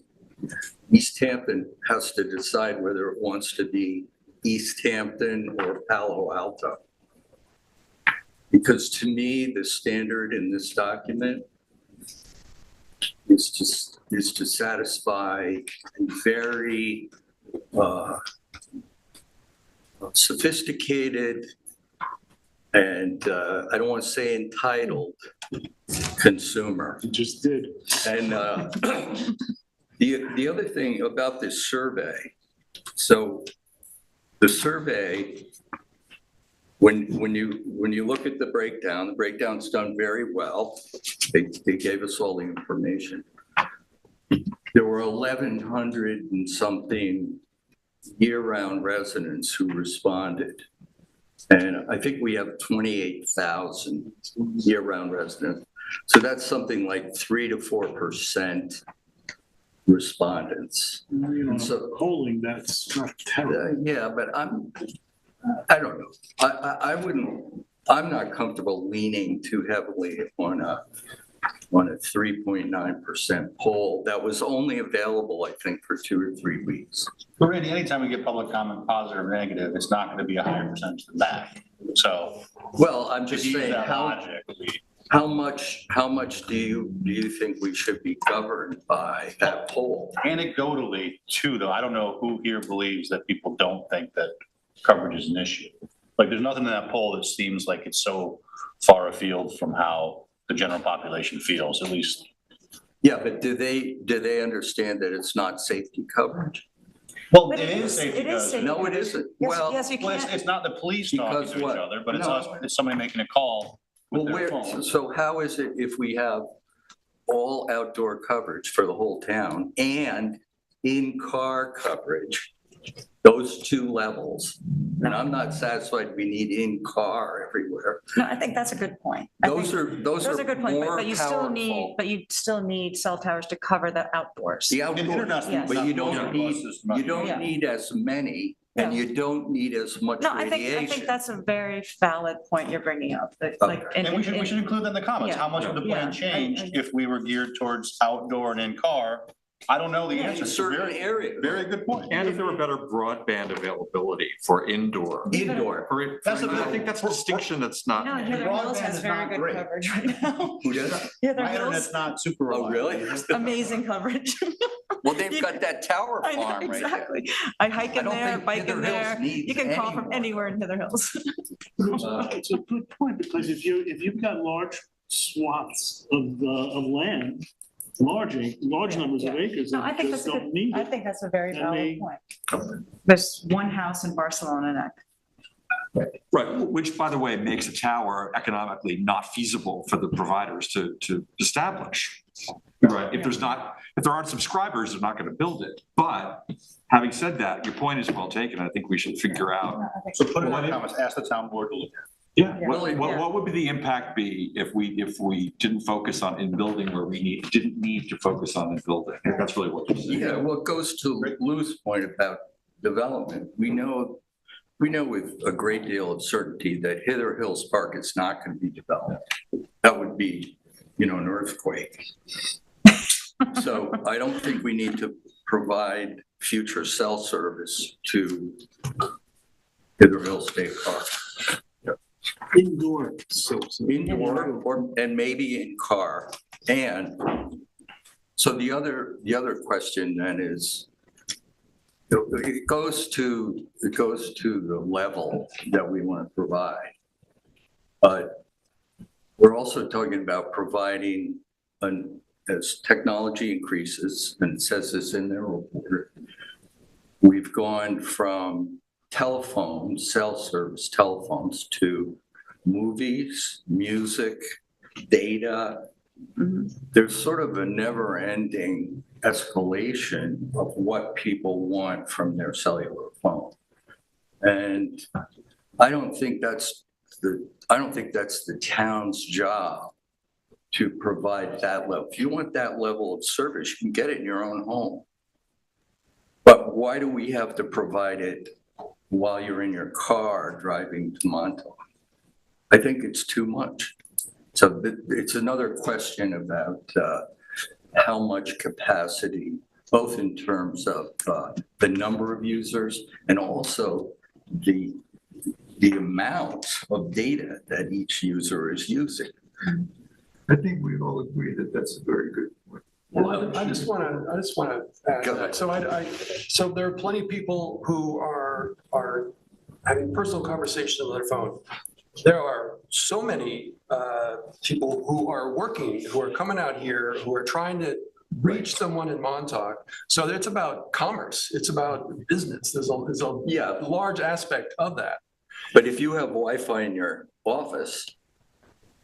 East Hampton has to decide whether it wants to be East Hampton or Palo Alto. Because to me, the standard in this document is to satisfy a very sophisticated and I don't want to say entitled consumer. You just did. And the other thing about this survey, so the survey, when you look at the breakdown's done very well. They gave us all the information. There were 1,100 and something year-round residents who responded. And I think we have 28,000 year-round residents. So that's something like 3 to 4% respondents. So Polling, that's not terrible. yeah, but I don't know. I wouldn't, I'm not comfortable leaning too heavily on a 3.9% poll that was only available, I think, for 2 or 3 weeks. But Randy, anytime we get public comment, positive or negative, it's not going to be a higher percentage than that. So, well, I'm to just use saying, that how logic, much do you think we should be governed by that poll? anecdotally too, though, I don't know who here believes that people don't think that coverage is an issue. Like, there's nothing in that poll that seems like it's so far afield from how the general population feels, at least. Yeah, but do they understand that it's not safety coverage? Well, But it is safety coverage. safety No, it coverage. isn't. Yes, Well, yes, you Well, can't. it's not the police talking Because to what? each other, but it's No. us, it's somebody making a call with well, their phone. so how is it if we have all outdoor coverage for the whole town and in-car coverage, those 2 levels? And I'm not satisfied we need in-car everywhere. No, I think that's a good point. Those are Those are good points, more but you still need, powerful. but you still need cell towers to cover the outdoors. The In outdoor, international, Yes. but you don't not need, buses, not- you don't Yeah. need as many, and Yeah. you don't need as much No, I think radiation. that's a very valid point you're bringing up, that like. Okay. And we should include that in the comments. Yeah. How much would the plan Yeah. change if we were geared towards outdoor and in-car I don't know the In answer. a certain Very, area. very good point. And if there were better broadband availability for indoor. Indoor. That's I think that's a distinction that's not. No, Heather Hills broadband has is very not good great. coverage right now. Who does? Heather My internet's Hills, not super Oh, reliable. really? amazing coverage. Well, they've got that tower I know, farm right there. exactly. I hike I in don't there, think bike in Heather Hills there. needs You can call any from more. anywhere in Heather Hills. It's a good point, because if you've got large swaths of land, large numbers of acres No, I that think just that's a don't good, need I it. think that's a very And valid they- point. There's one house in Barcelona that Right, which by the way, makes a tower economically not feasible for the providers to establish. Right, if there aren't subscribers, they're not gonna build it. But having said that, your point is well taken. I think we should figure out. So put it in the comments, ask the town board to look at Yeah, Yeah. what would be the impact be if we didn't focus on in building where we didn't need to focus on in building? I think that's really what you're saying. Yeah, well, it goes to Lou's point about development. We know with a great deal of certainty that Heather Hills Park is not going to be developed. That would be, an earthquake. So I don't think we need to provide future cell service to Heather Hills State Park. Indoor, so. And maybe in car. And so the other question then is, it goes to the level that we want to provide. But we're also talking about providing as technology increases, and it says this in their report, we've gone from telephones, cell service telephones, to movies, music, data. There's sort of a never-ending escalation of what people want from their cellular phone. And I don't think that's the town's job to provide that level. If you want that level of service, you can get it in your own home. But why do we have to provide it while you're in your car driving to Montauk? I think it's too much. So it's another question about how much capacity, both in terms of the number of users and also the amount of data that each user is using. I think we all agree that that's a very good point. Well, I just want to add, Go ahead. so there are plenty of people who are having personal conversations on their phone. There are so many people who are working, who are coming out here, who are trying to reach someone in Montauk. So it's about commerce. It's about business. There's a large aspect of that. But if you have Wi-Fi in your office,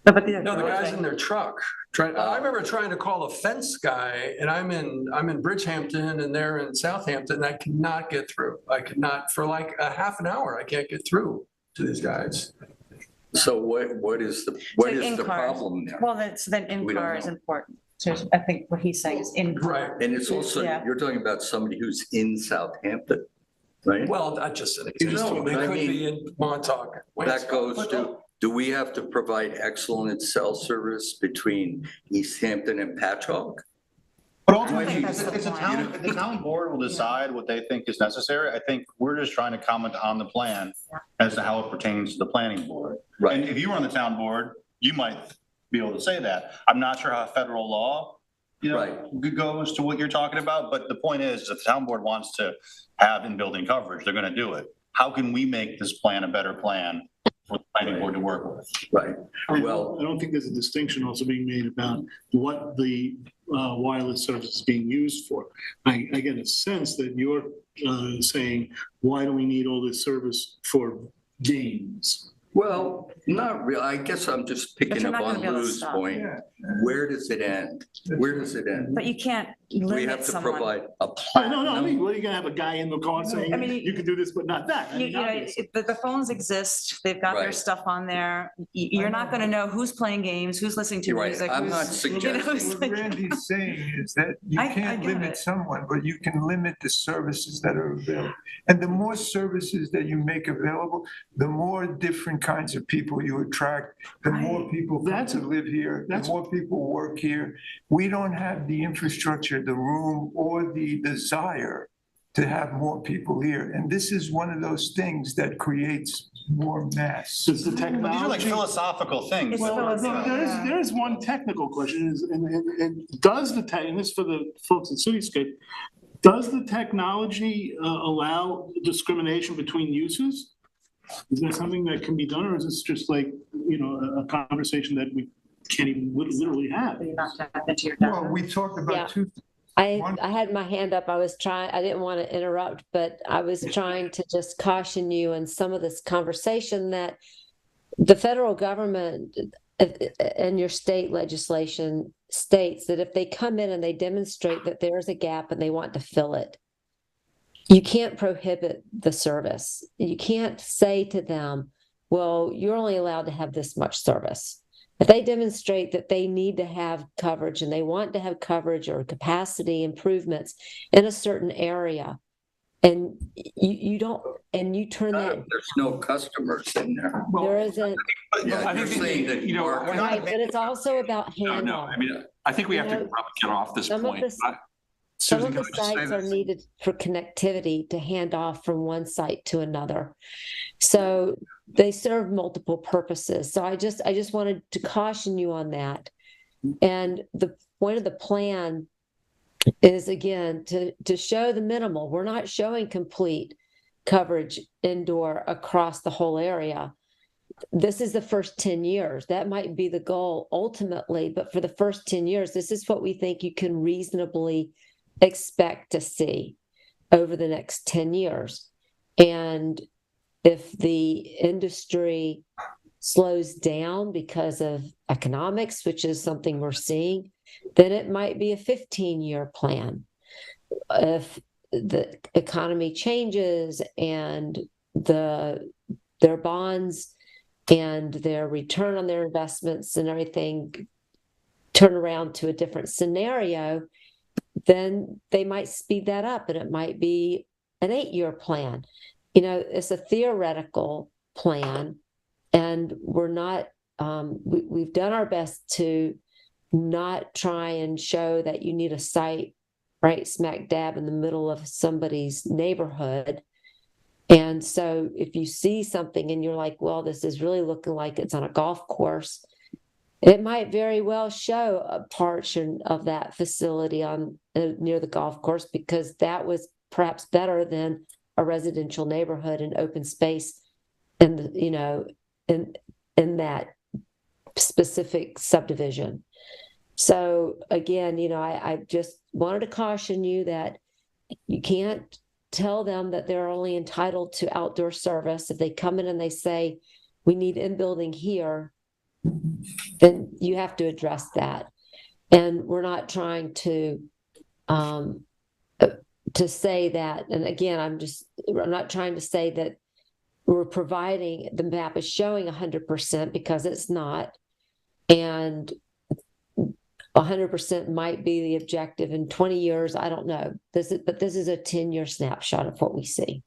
No, the guy's in their truck. I remember trying to call a fence guy, and I'm in Bridgehampton, and they're in Southampton, and I could not get through. I could not, for like a half an hour, I can't get through to these guys. so what is the problem there? Well, then We don't in-car is know. important. So I think what he's saying is in-car. Right. And it's also, Yeah. you're talking about somebody who's in Southampton, right? Well, that's just an example. No, They I could mean, be in Montauk. That goes to, do we have to provide excellent cell service between East Hampton and Patchogue? But I think ultimately, that's the if the town board will decide what they think is necessary, I think we're just trying to comment on the plan as to how it pertains to the planning board. Right. And if you were on the town board, you might be able to say that. I'm not sure how federal law, goes to what you're talking about, but the point is, if the town board wants to have in-building coverage, they're gonna do it. How can we make this plan a better plan for the planning board to work with? Right. I Well, don't think there's a distinction also being made about what the wireless service is being used for. I get a sense that you're saying, why do we need all this service for games? well, not really. I guess I'm just picking you're up not gonna on be able to Lou's stop. point. Where does it end? Where does it end? But you can't We limit have to someone. provide a No, I mean, platinum. what are you gonna have a guy in the car saying, I mean, you can do this, but not that? I mean, obviously. The phones exist, they've got their Right. stuff on there. You're not gonna know who's playing games, who's listening to You're right. music. I'm not who's- suggesting- it's What like- Randy's saying is that you I can't get limit it. someone, but you can limit the services that are available. And the more services that you make available, the more different kinds of people you attract, the more people come to live here, the that's- more people work here. We don't have the infrastructure, the room, or the desire to have more people here. And this is one of those things that creates more mass. Does the These are like technology? philosophical things. It's though. Well, no, there is one technical question, and does the tech, and this is for the folks at Cityscape, does the technology allow discrimination between uses? Is that something that can be done, or is this just like, a conversation that we can't even literally have? Do you not tap into your Well, data? we talked Yeah. about two. I had my hand up. I didn't want to interrupt, but I was trying to just caution you in some of this conversation that the federal government and your state legislation states that if they come in and they demonstrate that there's a gap and they want to fill it, you can't prohibit the service. You can't say to them, well, you're only allowed to have this much service. If they demonstrate that they need to have coverage and they want to have coverage or capacity improvements in a certain area, and you don't, and you turn that, There's no customers in there. there isn't, Yeah, I you're think, saying that you know, Mark- we're not- right, but it's also about No, handoff. I mean, I think we have to You know, probably get off this some of point. this- I- Some Susan, of the can I just say sites are this? needed for connectivity to hand off from one site to another. So they serve multiple purposes. So I just wanted to caution you on that. And the point of the plan is, again, to show the minimal. We're not showing complete coverage indoor across the whole area. This is the first 10 years. That might be the goal ultimately, but for the first 10 years, this is what we think you can reasonably expect to see over the next 10 years. And if the industry slows down because of economics, which is something we're seeing, then it might be a 15-year plan. If the economy changes and their bonds and their return on their investments and everything turn around to a different scenario, then they might speed that up and it might be an 8-year plan. It's a theoretical plan, and we're not, we've done our best to not try and show that you need a site right smack dab in the middle of somebody's neighborhood. And so if you see something and you're like, well, this is really looking like it's on a golf course, it might very well show a portion of that facility on near the golf course, because that was perhaps better than a residential neighborhood and open space in in that specific subdivision. So again, I just wanted to caution you that you can't tell them that they're only entitled to outdoor service. If they come in and they say, we need in-building here, then you have to address that. And we're not trying to say that, and again, I'm not trying to say that we're providing, the map is showing 100%, because it's not. And 100% might be the objective in 20 years. I don't know. But this is a 10-year snapshot of what we see.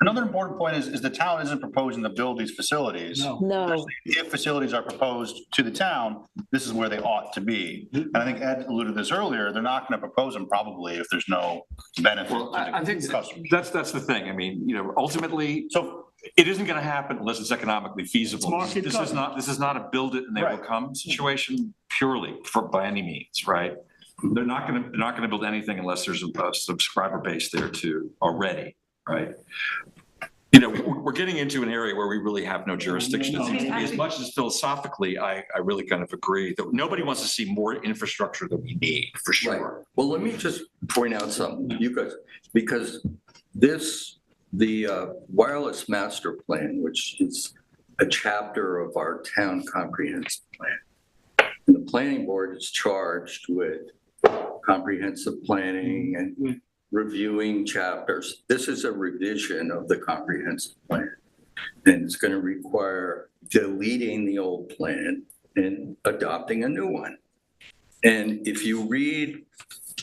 Another important point is the town isn't proposing to build these facilities. No. If facilities are proposed to the town, this is where they ought to be. And I think Ed alluded to this earlier, they're not going to propose them probably if there's no benefit Well, to I think the customers. that's the thing. I mean, ultimately, so it isn't going to happen unless it's economically feasible. market This is not a build it and they will Right. come situation purely by any means, right? They're not going to build anything unless there's a subscriber base there too already, right? We're getting into an area where we really have no jurisdiction. It seems to be, as much as philosophically, I really kind of agree that nobody wants to see more infrastructure than we need, for Right. sure. Well, let me just point out something, you guys, because the wireless master plan, which is a chapter of our town comprehensive plan. And the planning board is charged with comprehensive planning and reviewing chapters. This is a revision of the comprehensive plan. And it's going to require deleting the old plan and adopting a new one. And if you read,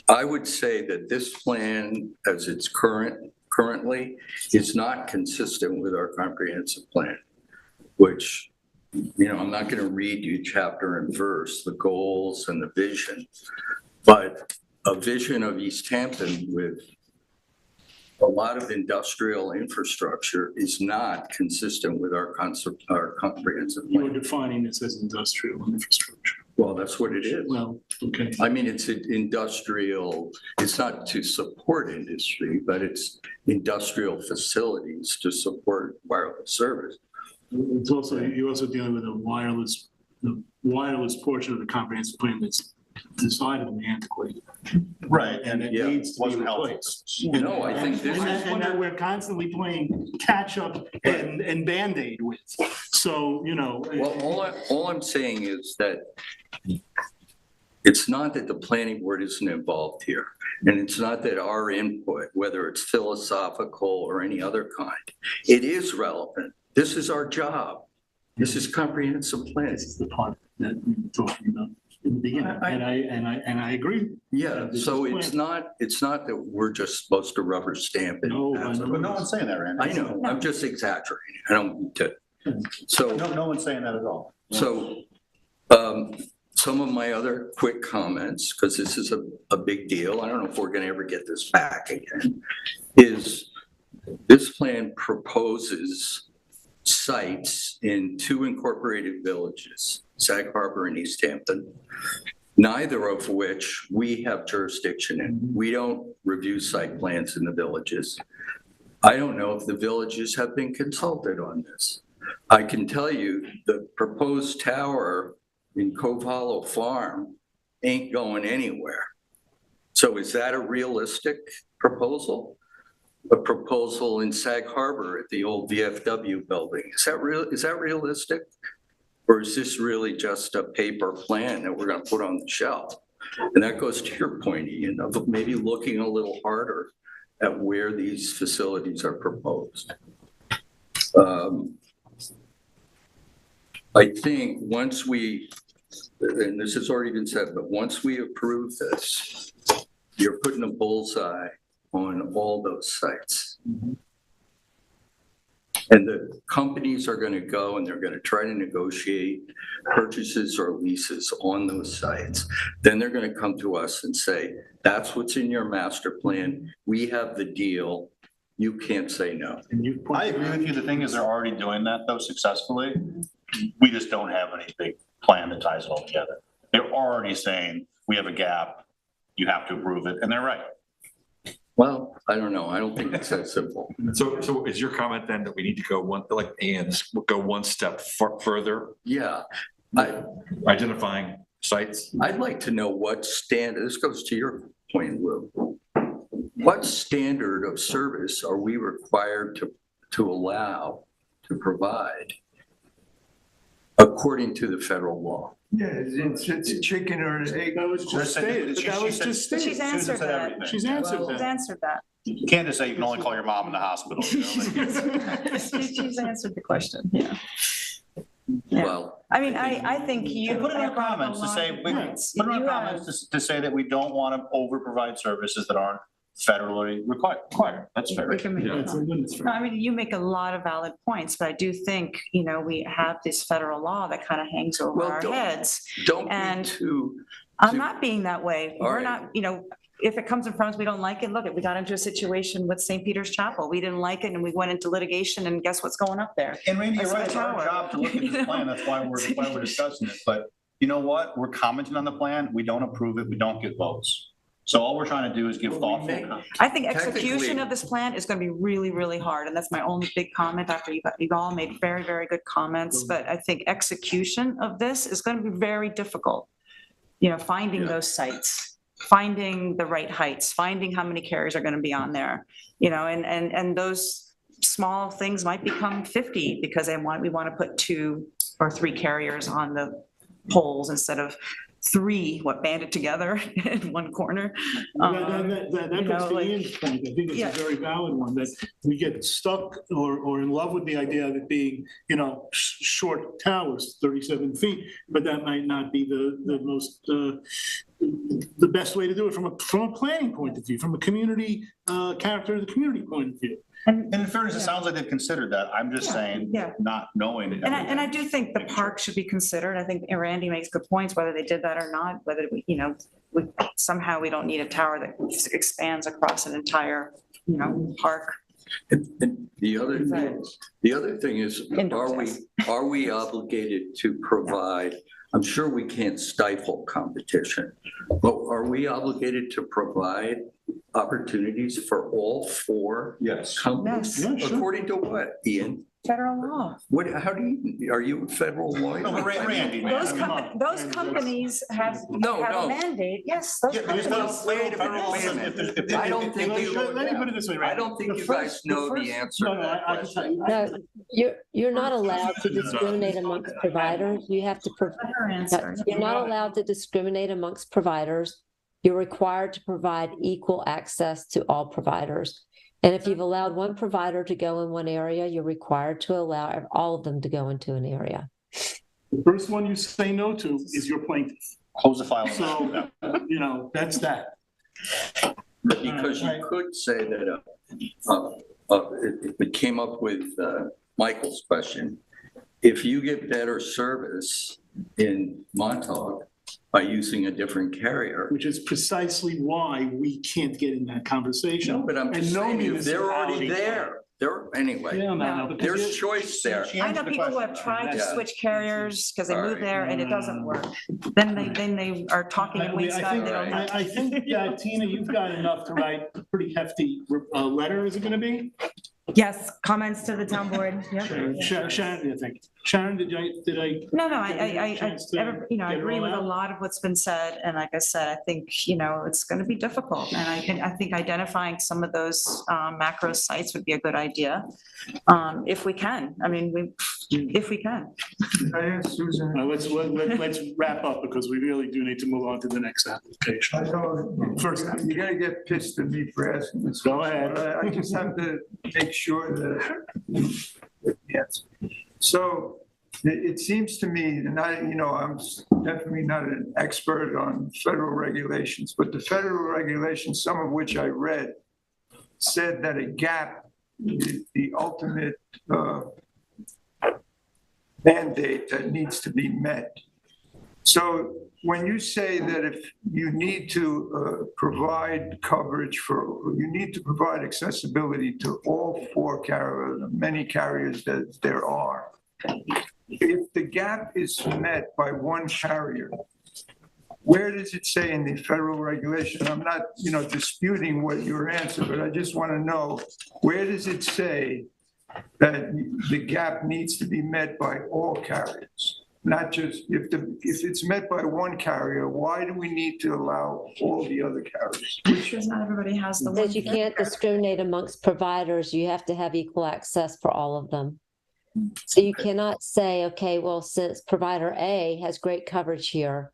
I would say that this plan as it's currently is not consistent with our comprehensive plan. which, I'm not going to read you chapter and verse, the goals and the vision, but a vision of East Hampton with a lot of industrial infrastructure is not consistent with our comprehensive You were plan. defining this as industrial infrastructure. Well, that's what it is. Well, okay. I mean, it's an industrial, it's not to support industry, but it's industrial facilities to support wireless service. It's also, you're also dealing with the wireless portion of the comprehensive plan that's decidedly antiquated. Right, And it Yeah. needs to be Wasn't helpful. replaced. No, I think this And is, that we're constantly playing catch up and Band-Aid with. So, well, all I'm saying is that it's not that the planning board isn't involved here. And it's not that our input, whether it's philosophical or any other kind, it is relevant. This is our job. This is comprehensive plan. this is the part that we were talking about in the beginning. And I agree. Yeah, so it's not that we're just supposed to rubber stamp it. No, But no one's saying that, Randy. I know, I'm just exaggerating. I don't mean to. So. No one's saying that at all. So, some of my other quick comments, because this is a big deal, I don't know if we're gonna ever get this back again, is this plan proposes sites in 2 incorporated villages, Sag Harbor and East Hampton, neither of which we have jurisdiction in. We don't review site plans in the villages. I don't know if the villages have been consulted on this. I can tell you the proposed tower in Cove Hollow Farm ain't going anywhere. So is that a realistic proposal? A proposal in Sag Harbor at the old VFW building, is that realistic? Or is this really just a paper plan that we're gonna put on the shelf? And that goes to your point, Ian, of maybe looking a little harder at where these facilities are proposed. I think once we, and this has already been said, but once we approve this, you're putting a bullseye on all those sites. And the companies are going to go and they're going to try to negotiate purchases or leases on those sites. Then they're going to come to us and say, that's what's in your master plan. We have the deal. You can't say no. I agree with you. The thing is, they're already doing that though successfully. We just don't have any big plan that ties it all together. They're already saying, we have a gap, you have to approve it, and they're right. Well, I don't know. I don't think it's that simple. so is your comment then that we need to go like Ian's, go one step further, Yeah. identifying sites? I'd like to know what standard, this goes to your point, Lou. What standard of service are we required to allow to provide according to the federal law? Yeah, it's a chicken or an egg. That was just stated. That was just stated. She's answered that. She's answered She's that. answered that. You can't just say you can only call your mom in the hospital. She's answered the question, yeah. Yeah. Well, I mean, I think you. And put in our brought up a comments to lot say, of put in points. our You have- comments to say that we don't want to over provide services that aren't federally required. That's fair. We can make Yeah, that. it's a limits for- No, I mean, you make a lot of valid points, but I do think, we have this federal law that kind of hangs over Well, our heads. don't be And too, I'm not being that way. All We're right. not, if it comes in front of us, we don't like it, look, we got into a situation with St. Peter's Chapel. We didn't like it and we went into litigation and guess what's going up there? And Randy, you're That's right, it's my our power. job to look at this plan, that's why we're discussing it, but you know what? We're commenting on the plan, we don't approve it, we don't get votes. So all we're trying to do is give thoughtful comments. I think execution Technically- of this plan is going to be really, really hard. And that's my only big comment after you've all made very, very good comments. But I think execution of this is going to be very difficult. Finding Yeah. those sites, finding the right heights, finding how many carriers are going to be on there, and those small things might become 50 because we want to put 2 or 3 carriers on the poles instead of 3, banded together in one corner. That goes to Ian's point. I think it's Yeah. a very valid one, that we get stuck or in love with the idea of it being, short towers, 37 feet, but that might not be the most the best way to do it from a planning point of view, from a community, character of the community point of view. And in fairness, it sounds like they've considered that. I'm just saying, Yeah. not knowing. And I do think the park should be considered. I think Randy makes good points, whether they did that or not, whether we, somehow we don't need a tower that expands across an entire, park. And the other thing is, are we obligated to provide, I'm sure we can't stifle competition, but are we obligated to provide opportunities for all four companies? Yes. Yeah, sure. According to what, Ian? Federal law. Are you a federal lawyer? No, but Randy, man, Those companies have a mandate. Yes. Those companies. Wait a minute. I don't think Let me put it this way, Randy. I don't think you guys know the answer to that I can tell question. you. No, you're not allowed to discriminate amongst providers. You have to, Better answer. you're not allowed to discriminate amongst providers. You're required to provide equal access to all providers. And if you've allowed one provider to go in one area, you're required to allow all of them to go into an area. The first one you say no to is your plaintiff. close the file. So, that's that. Because you could say that, it came up with Michael's question. If you get better service in Montauk by using a different carrier. Which is precisely why we can't get in that conversation. No, but I'm just saying, they're already there. Anyway, there's choice there. I know people who have tried to Yeah. switch carriers because they move there and it doesn't work. Then they are talking in Waynscott. I think that, Tina, you've got enough to write a pretty hefty letter, is it gonna be? Yes, comments to the town board. Yep. Sharon, I think. Sharon, did I? No, I Chance to I get it agree all with a out? lot of what's been said. And like I said, I think, it's going to be difficult. And I think identifying some of those macro sites would be a good idea. If we can, if we can. I asked Susan. Let's wrap up because we really do need to move on to the next application. I know, First, you gotta get pissed at me for asking this. Go ahead. I just have to make sure that, yes. So it seems to me, and I'm definitely not an expert on federal regulations, but the federal regulations, some of which I read, said that a gap is the ultimate mandate that needs to be met. So when you say that if you need to provide coverage you need to provide accessibility to all four carriers, many carriers that there are, if the gap is met by one carrier, where does it say in the federal regulation? I'm not, disputing what your answer, but I just want to know, where does it say that the gap needs to be met by all carriers? Not just, if it's met by one carrier, why do we need to allow all the other carriers? Because not everybody has the. Because you can't discriminate amongst providers. You have to have equal access for all of them. So you cannot say, okay, well, since provider A has great coverage here,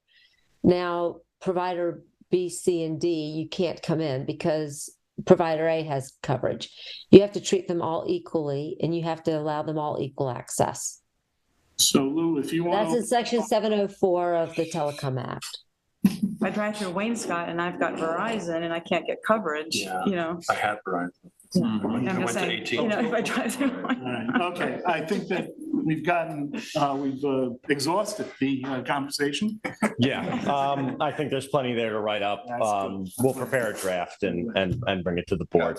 now provider B, C, and D, you can't come in because provider A has coverage. You have to treat them all equally and you have to allow them all equal access. So Lou, if you want. That's in section 704 of the Telecom Act. I drive through Waynscott and I've got Verizon and I can't get coverage, I had Verizon. I'm just saying, if I drive through. All right, okay, I think that we've exhausted the conversation. Yeah, I think there's plenty there to write up. We'll prepare a draft and bring it to the board.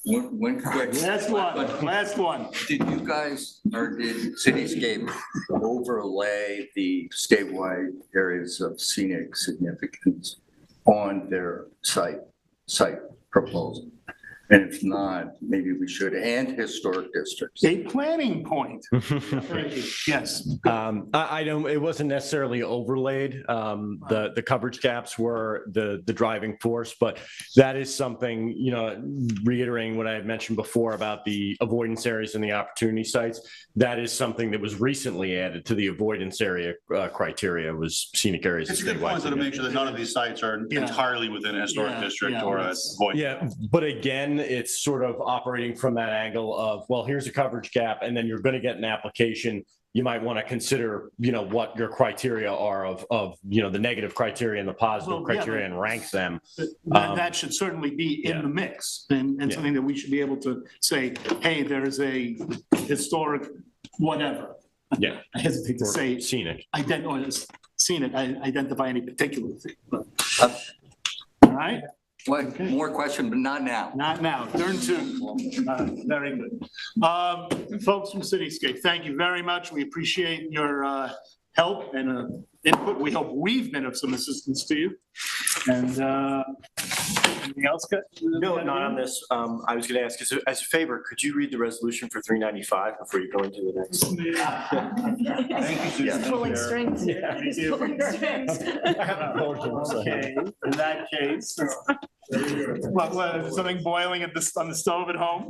One quick. Last one. Did you guys, or did Cityscape overlay the statewide areas of scenic significance on their site proposal? And if not, maybe we should, and historic districts. A planning point. Yes. I don't, it wasn't necessarily overlaid. The coverage gaps were the driving force, but that is something, reiterating what I had mentioned before about the avoidance areas and the opportunity sites. That is something that was recently added to the avoidance area criteria, was scenic areas. It's a good point to make sure that none of these sites are entirely within a historic district or a void. Yeah, but again, when it's sort of operating from that angle of, well, here's a coverage gap, and then you're going to get an application, you might want to consider, what your criteria are of, the negative criteria and the positive Well, yeah, criteria and rank them. That should certainly be in yeah. the mix and Yeah. something that we should be able to say, hey, there's a historic whatever. Yeah. I hesitate to Or say scenic. identify any particular thing, but. All right, What, more question, but not now. not now, turn to, very good. Folks from Cityscape, thank you very much. We appreciate your help and input. We hope we've been of some assistance to you. And anything else? No, not on this. I was going to ask, as a favor, could you read the resolution for 395 before you go into the next? Thank you, Susan. Pulling strings. Yeah. He's pulling strings. Okay, in that case. What, something boiling on the stove at home?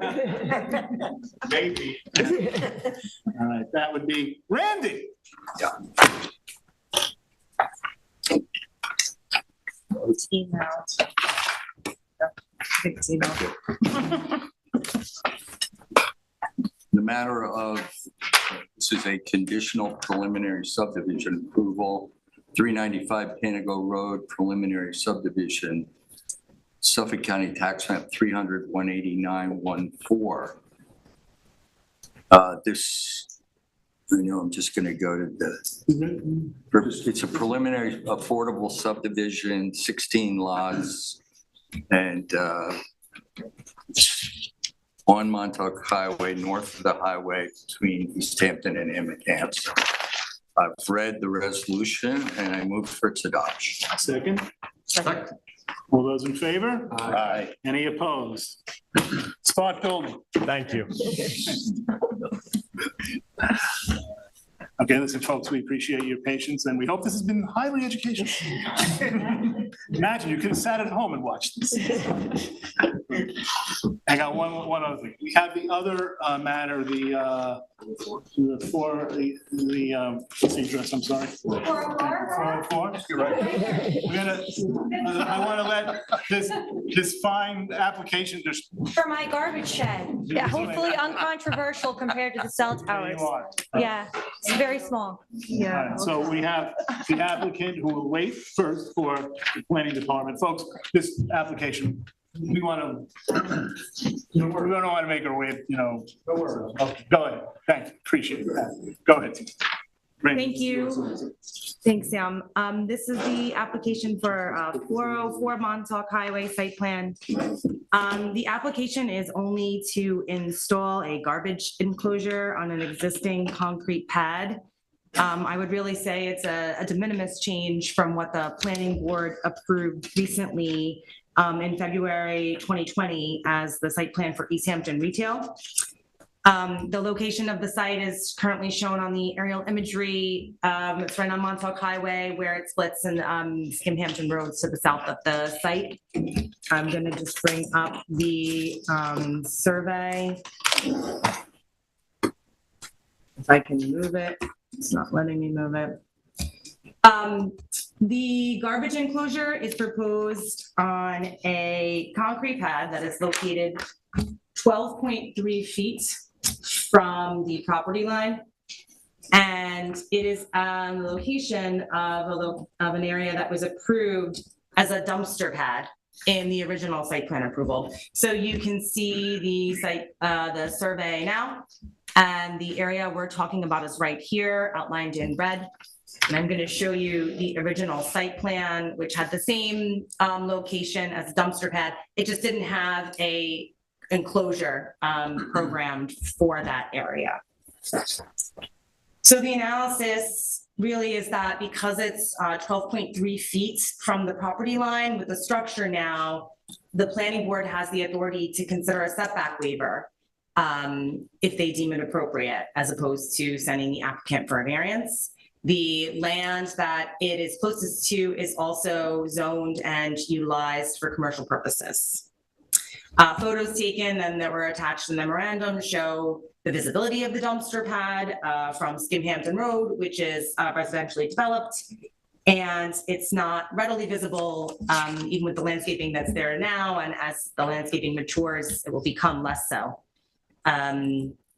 Maybe. All right, that would be Randy. It's emailed. It's emailed. The matter of, this is a conditional preliminary subdivision approval, 395 Panago Road preliminary subdivision, Suffolk County Tax Map 300-189-14. This, I know I'm just going to go to it's a preliminary affordable subdivision, 16 lots, and on Montauk Highway, north of the highway between East Hampton and Hampton. I've read the resolution and I move for its adoption. Second? All those in favor? Aye. Any opposed? Start building. Thank you. Okay, listen, folks, we appreciate your patience and we hope this has been highly educational. Imagine you could have sat at home and watched this. I got one other thing. We have the other matter, what's the address, I'm sorry. 404? You're right. I want to let this fine application just. For my garbage shed. Yeah, hopefully uncontroversial compared to the cell towers. Yeah, it's very small. All right, so we have the applicant who will wait first for the planning department. Folks, this application, we don't want to make her wait, Okay, go ahead. Thank you. Appreciate that. Go ahead. Thank you. Thanks, Sam. This is the application for 404 Montauk Highway site plan. The application is only to install a garbage enclosure on an existing concrete pad. I would really say it's a de minimis change from what the planning board approved recently in February 2020 as the site plan for East Hampton retail. The location of the site is currently shown on the aerial imagery. It's right on Montauk Highway where it splits and Hampton Roads to the south of the site. I'm going to just bring up the survey. If I can move it, it's not letting me move it. The garbage enclosure is proposed on a concrete pad that is located 12.3 feet from the property line. And it is on the location of an area that was approved as a dumpster pad in the original site plan approval. So you can see the site, the survey now, and the area we're talking about is right here, outlined in red. And I'm going to show you the original site plan, which had the same location as a dumpster pad. It just didn't have a enclosure programmed for that area. So the analysis really is that because it's 12.3 feet from the property line with the structure now, the planning board has the authority to consider a setback waiver if they deem it appropriate, as opposed to sending the applicant for a variance. The land that it is closest to is also zoned and utilized for commercial purposes. Photos taken and that were attached to the memorandum show the visibility of the dumpster pad from Hampton Road, which is residentially developed. And it's not readily visible, even with the landscaping that's there now, and as the landscaping matures, it will become less so.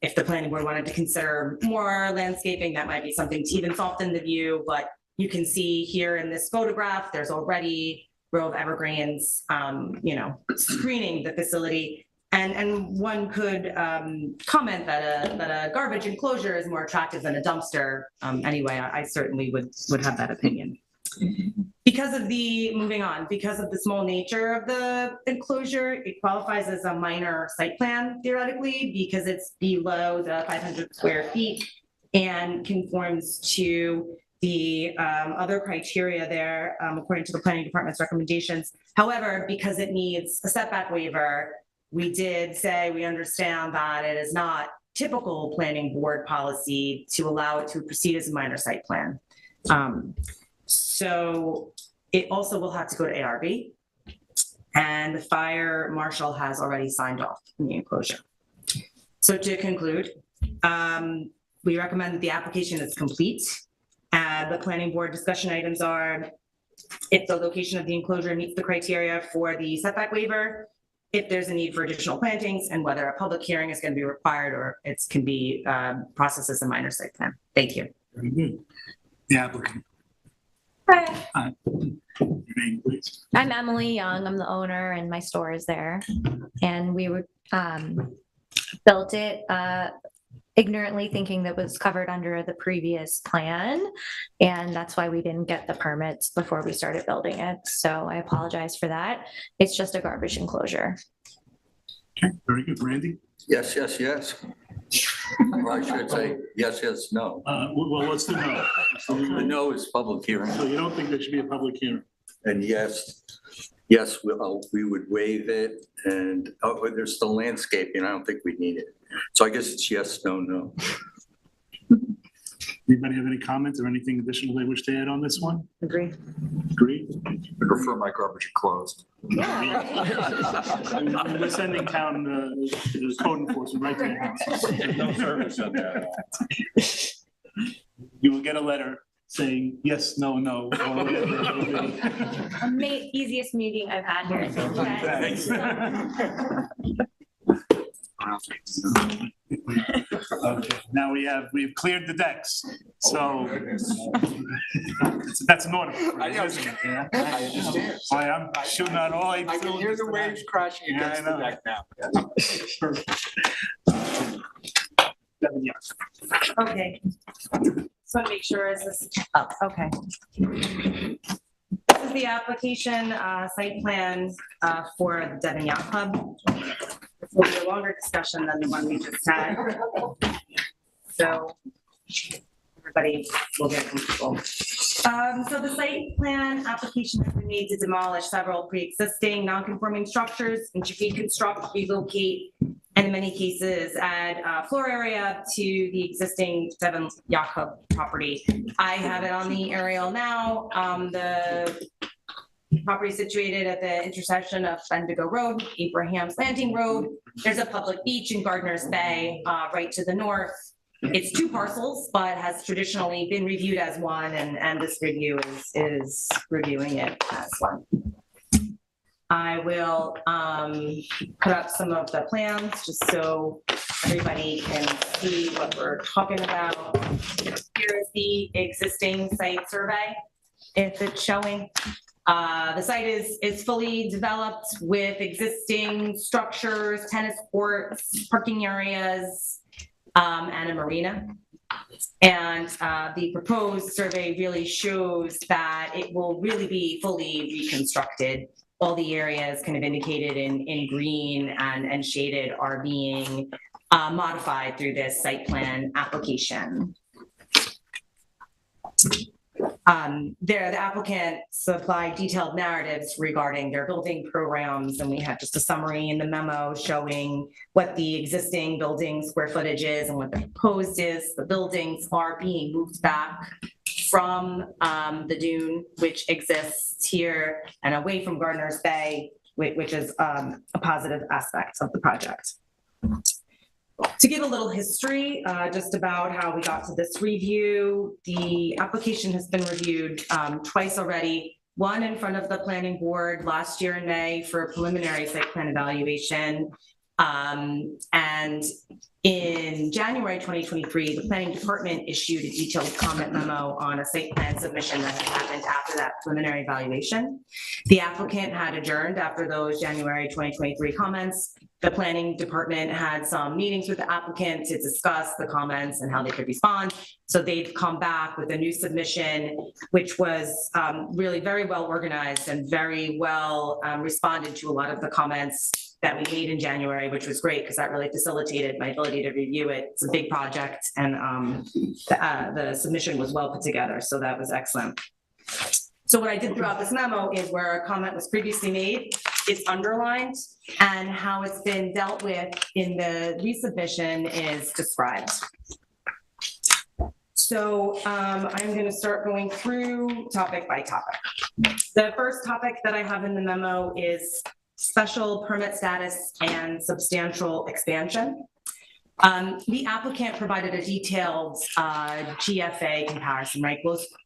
If the planning board wanted to consider more landscaping, that might be something to even soften the view, but you can see here in this photograph, there's already row of evergreens, screening the facility. And one could comment that a garbage enclosure is more attractive than a dumpster. Anyway, I certainly would have that opinion. Because of the small nature of the enclosure, it qualifies as a minor site plan theoretically, because it's below the 500 square feet and conforms to the other criteria there, according to the planning department's recommendations. However, because it needs a setback waiver, we did say we understand that it is not typical planning board policy to allow it to proceed as a minor site plan. So it also will have to go to ARB, and the fire marshal has already signed off on the enclosure. So to conclude, we recommend that the application is complete. The planning board discussion items are if the location of the enclosure meets the criteria for the setback waiver, if there's a need for additional plantings, and whether a public hearing is going to be required or it can be processed as a minor site plan. Thank you. Very good. The applicant. Hi, Your name, please. I'm Emily Young. I'm the owner and my store is there. And we built it ignorantly thinking that was covered under the previous plan. And that's why we didn't get the permits before we started building it. So I apologize for that. It's just a garbage enclosure. Okay, very good. Randy? Yes, yes, yes. Or I should say, yes, yes, no. Well, what's the no? The no is public hearing. So you don't think there should be a public hearing? And yes, we would waive it. And there's the landscaping. I don't think we need it. So I guess it's yes, no, no. Anybody have any comments or anything additional they wish to add on this one? Agree. Agree? I prefer my garbage enclosed. We're sending town code enforcement right to your house. No service in there. You will get a letter saying yes, no, no. Or whatever it will be. Easiest meeting I've had here. Thanks. Okay, now we've cleared the decks, so that's an order. I know. Isn't it? Yeah? I understand. I'm shooting out all eight. I can hear the waves crashing Yeah, against I the know. deck now. Seven yes. Okay. Just want to make sure is this up. Okay. This is the application site plan for the Devon Yacht Club. This will be a longer discussion than the one we just had. So everybody will get comfortable. So the site plan application has been made to demolish several pre-existing non-conforming structures and to reconstruct, relocate, and in many cases add floor area to the existing Devon Yacht Club property. I have it on the aerial now. The property situated at the intersection of Bendigo Road, Abraham's Landing Road. There's a public beach in Gardner's Bay right to the north. It's two parcels, but has traditionally been reviewed as one, and this review is reviewing it as one. I will put up some of the plans just so everybody can see what we're talking about. Here is the existing site survey, if it's showing. The site is fully developed with existing structures, tennis courts, parking areas, and a marina. And the proposed survey really shows that it will really be fully reconstructed. All the areas kind of indicated in green and shaded are being modified through this site plan application. The applicant supplied detailed narratives regarding their building programs, and we have just a summary in the memo showing what the existing building square footage is and what the proposed is. The buildings are being moved back from the dune, which exists here, and away from Gardner's Bay, which is a positive aspect of the project. To give a little history, just about how we got to this review, the application has been reviewed twice already. One in front of the planning board last year in May for a preliminary site plan evaluation. And in January 2023, the planning department issued a detailed comment memo on a site plan submission that had happened after that preliminary evaluation. The applicant had adjourned after those January 2023 comments. The planning department had some meetings with the applicant to discuss the comments and how they could respond. So they've come back with a new submission, which was really very well organized and very well responded to a lot of the comments that we made in January, which was great because that really facilitated my ability to review it. It's a big project, and the submission was well put together, so that was excellent. So what I did throughout this memo is where a comment was previously made, it's underlined, and how it's been dealt with in the resubmission is described. So I'm going to start going through topic by topic. The first topic that I have in the memo is special permit status and substantial expansion. The applicant provided a detailed GFA comparison, right?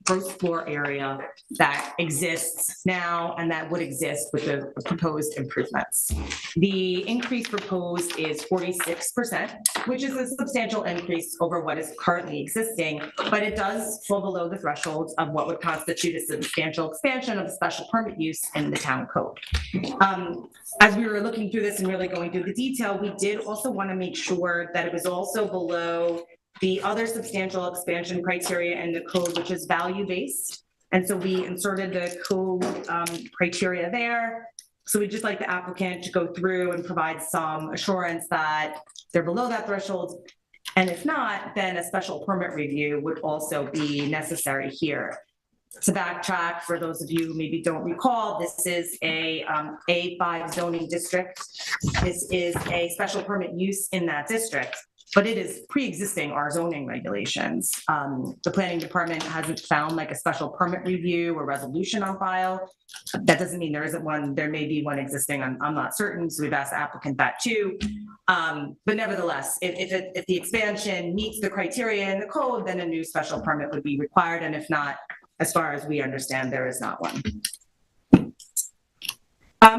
Gross floor area that exists now and that would exist with the proposed improvements. The increase proposed is 46%, which is a substantial increase over what is currently existing, but it does fall below the threshold of what would constitute a substantial expansion of the special permit use in the town code. As we were looking through this and really going through the detail, we did also want to make sure that it was also below the other substantial expansion criteria in the code, which is value-based. And so we inserted the code criteria there. So we'd just like the applicant to go through and provide some assurance that they're below that threshold. And if not, then a special permit review would also be necessary here. To backtrack, for those of you who maybe don't recall, this is a A5 zoning district. This is a special permit use in that district, but it is pre-existing our zoning regulations. The planning department hasn't found like a special permit review or resolution on file. That doesn't mean there isn't one. There may be one existing. I'm not certain, so we've asked the applicant that too. But nevertheless, if the expansion meets the criteria in the code, then a new special permit would be required, and if not, as far as we understand, there is not one.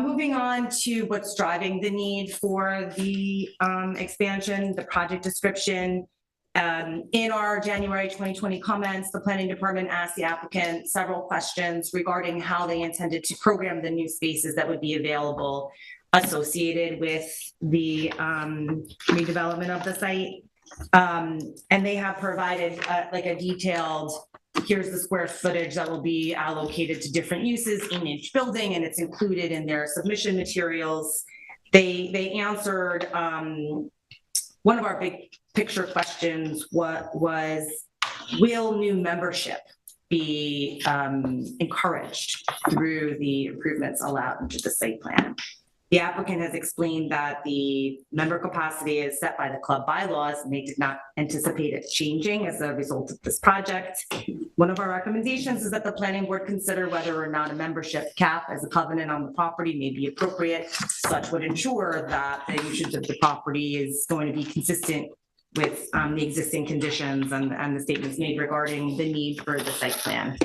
Moving on to what's driving the need for the expansion, the project description. In our January 2020 comments, the planning department asked the applicant several questions regarding how they intended to program the new spaces that would be available associated with the redevelopment of the site. And they have provided like a detailed, here's the square footage that will be allocated to different uses in each building, and it's included in their submission materials. They answered one of our big picture questions, what was, will new membership be encouraged through the improvements allowed into the site plan? The applicant has explained that the member capacity is set by the club bylaws, and they did not anticipate it changing as a result of this project. One of our recommendations is that the planning board consider whether or not a membership cap as a covenant on the property may be appropriate. Such would ensure that the usage of the property is going to be consistent with the existing conditions and the statements made regarding the need for the site plan.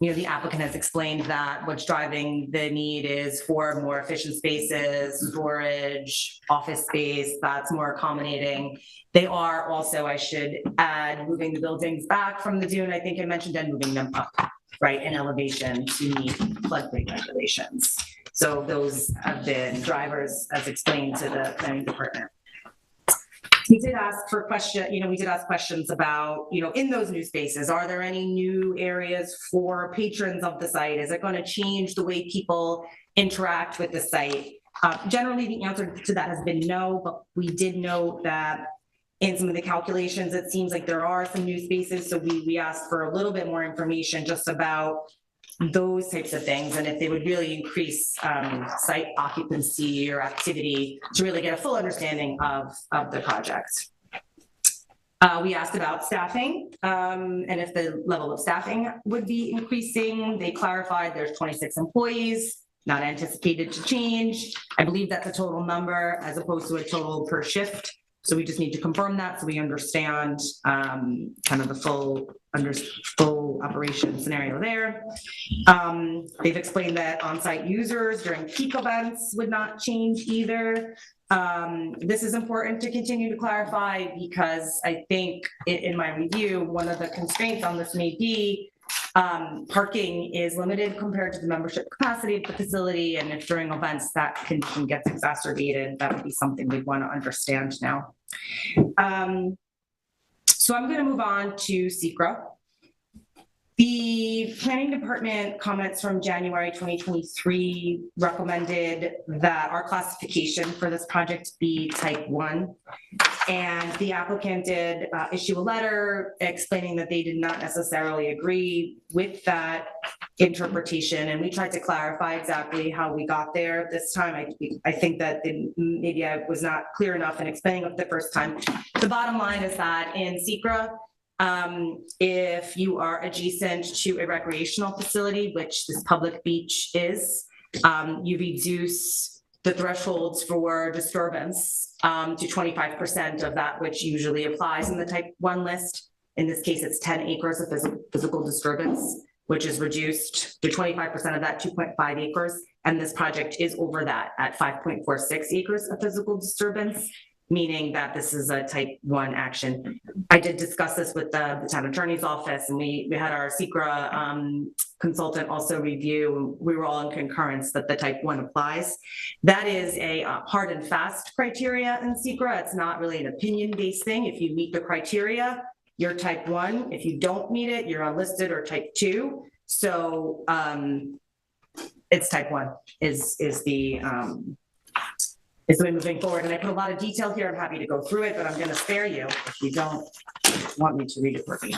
The applicant has explained that what's driving the need is for more efficient spaces, storage, office space that's more accommodating. They are also, I should add, moving the buildings back from the dune, I think I mentioned, and moving them up, right, in elevation to meet floodplain regulations. So those have been drivers as explained to the planning department. We did ask for questions about, in those new spaces, are there any new areas for patrons of the site? Is it going to change the way people interact with the site? Generally, the answer to that has been no, but we did note that in some of the calculations, it seems like there are some new spaces. So we asked for a little bit more information just about those types of things, and if they would really increase site occupancy or activity to really get a full understanding of the project. We asked about staffing and if the level of staffing would be increasing. They clarified there's 26 employees, not anticipated to change. I believe that's a total number as opposed to a total per shift. So we just need to confirm that so we understand kind of the full operation scenario there. They've explained that on-site users during peak events would not change either. This is important to continue to clarify because I think in my review, one of the constraints on this may be parking is limited compared to the membership capacity of the facility. And if during events that condition gets exacerbated, that would be something we'd want to understand now. So I'm going to move on to SECRA. The planning department comments from January 2023 recommended that our classification for this project be type 1. And the applicant did issue a letter explaining that they did not necessarily agree with that interpretation. And we tried to clarify exactly how we got there this time. I think that maybe I was not clear enough in explaining it the first time. The bottom line is that in SECRA, if you are adjacent to a recreational facility, which this public beach is, you reduce the thresholds for disturbance to 25% of that which usually applies in the type 1 list. In this case, it's 10 acres of physical disturbance, which is reduced to 25% of that 2.5 acres. And this project is over that at 5.46 acres of physical disturbance, meaning that this is a type 1 action. I did discuss this with the town attorney's office, and we had our SECRA consultant also review. We were all in concurrence that the type 1 applies. That is a hard and fast criteria in SECRA. It's not really an opinion-based thing. If you meet the criteria, you're type 1. If you don't meet it, you're unlisted or type 2. So it's type 1 is the way moving forward. And I put a lot of detail here. I'm happy to go through it, but I'm going to spare you if you don't want me to read it for you.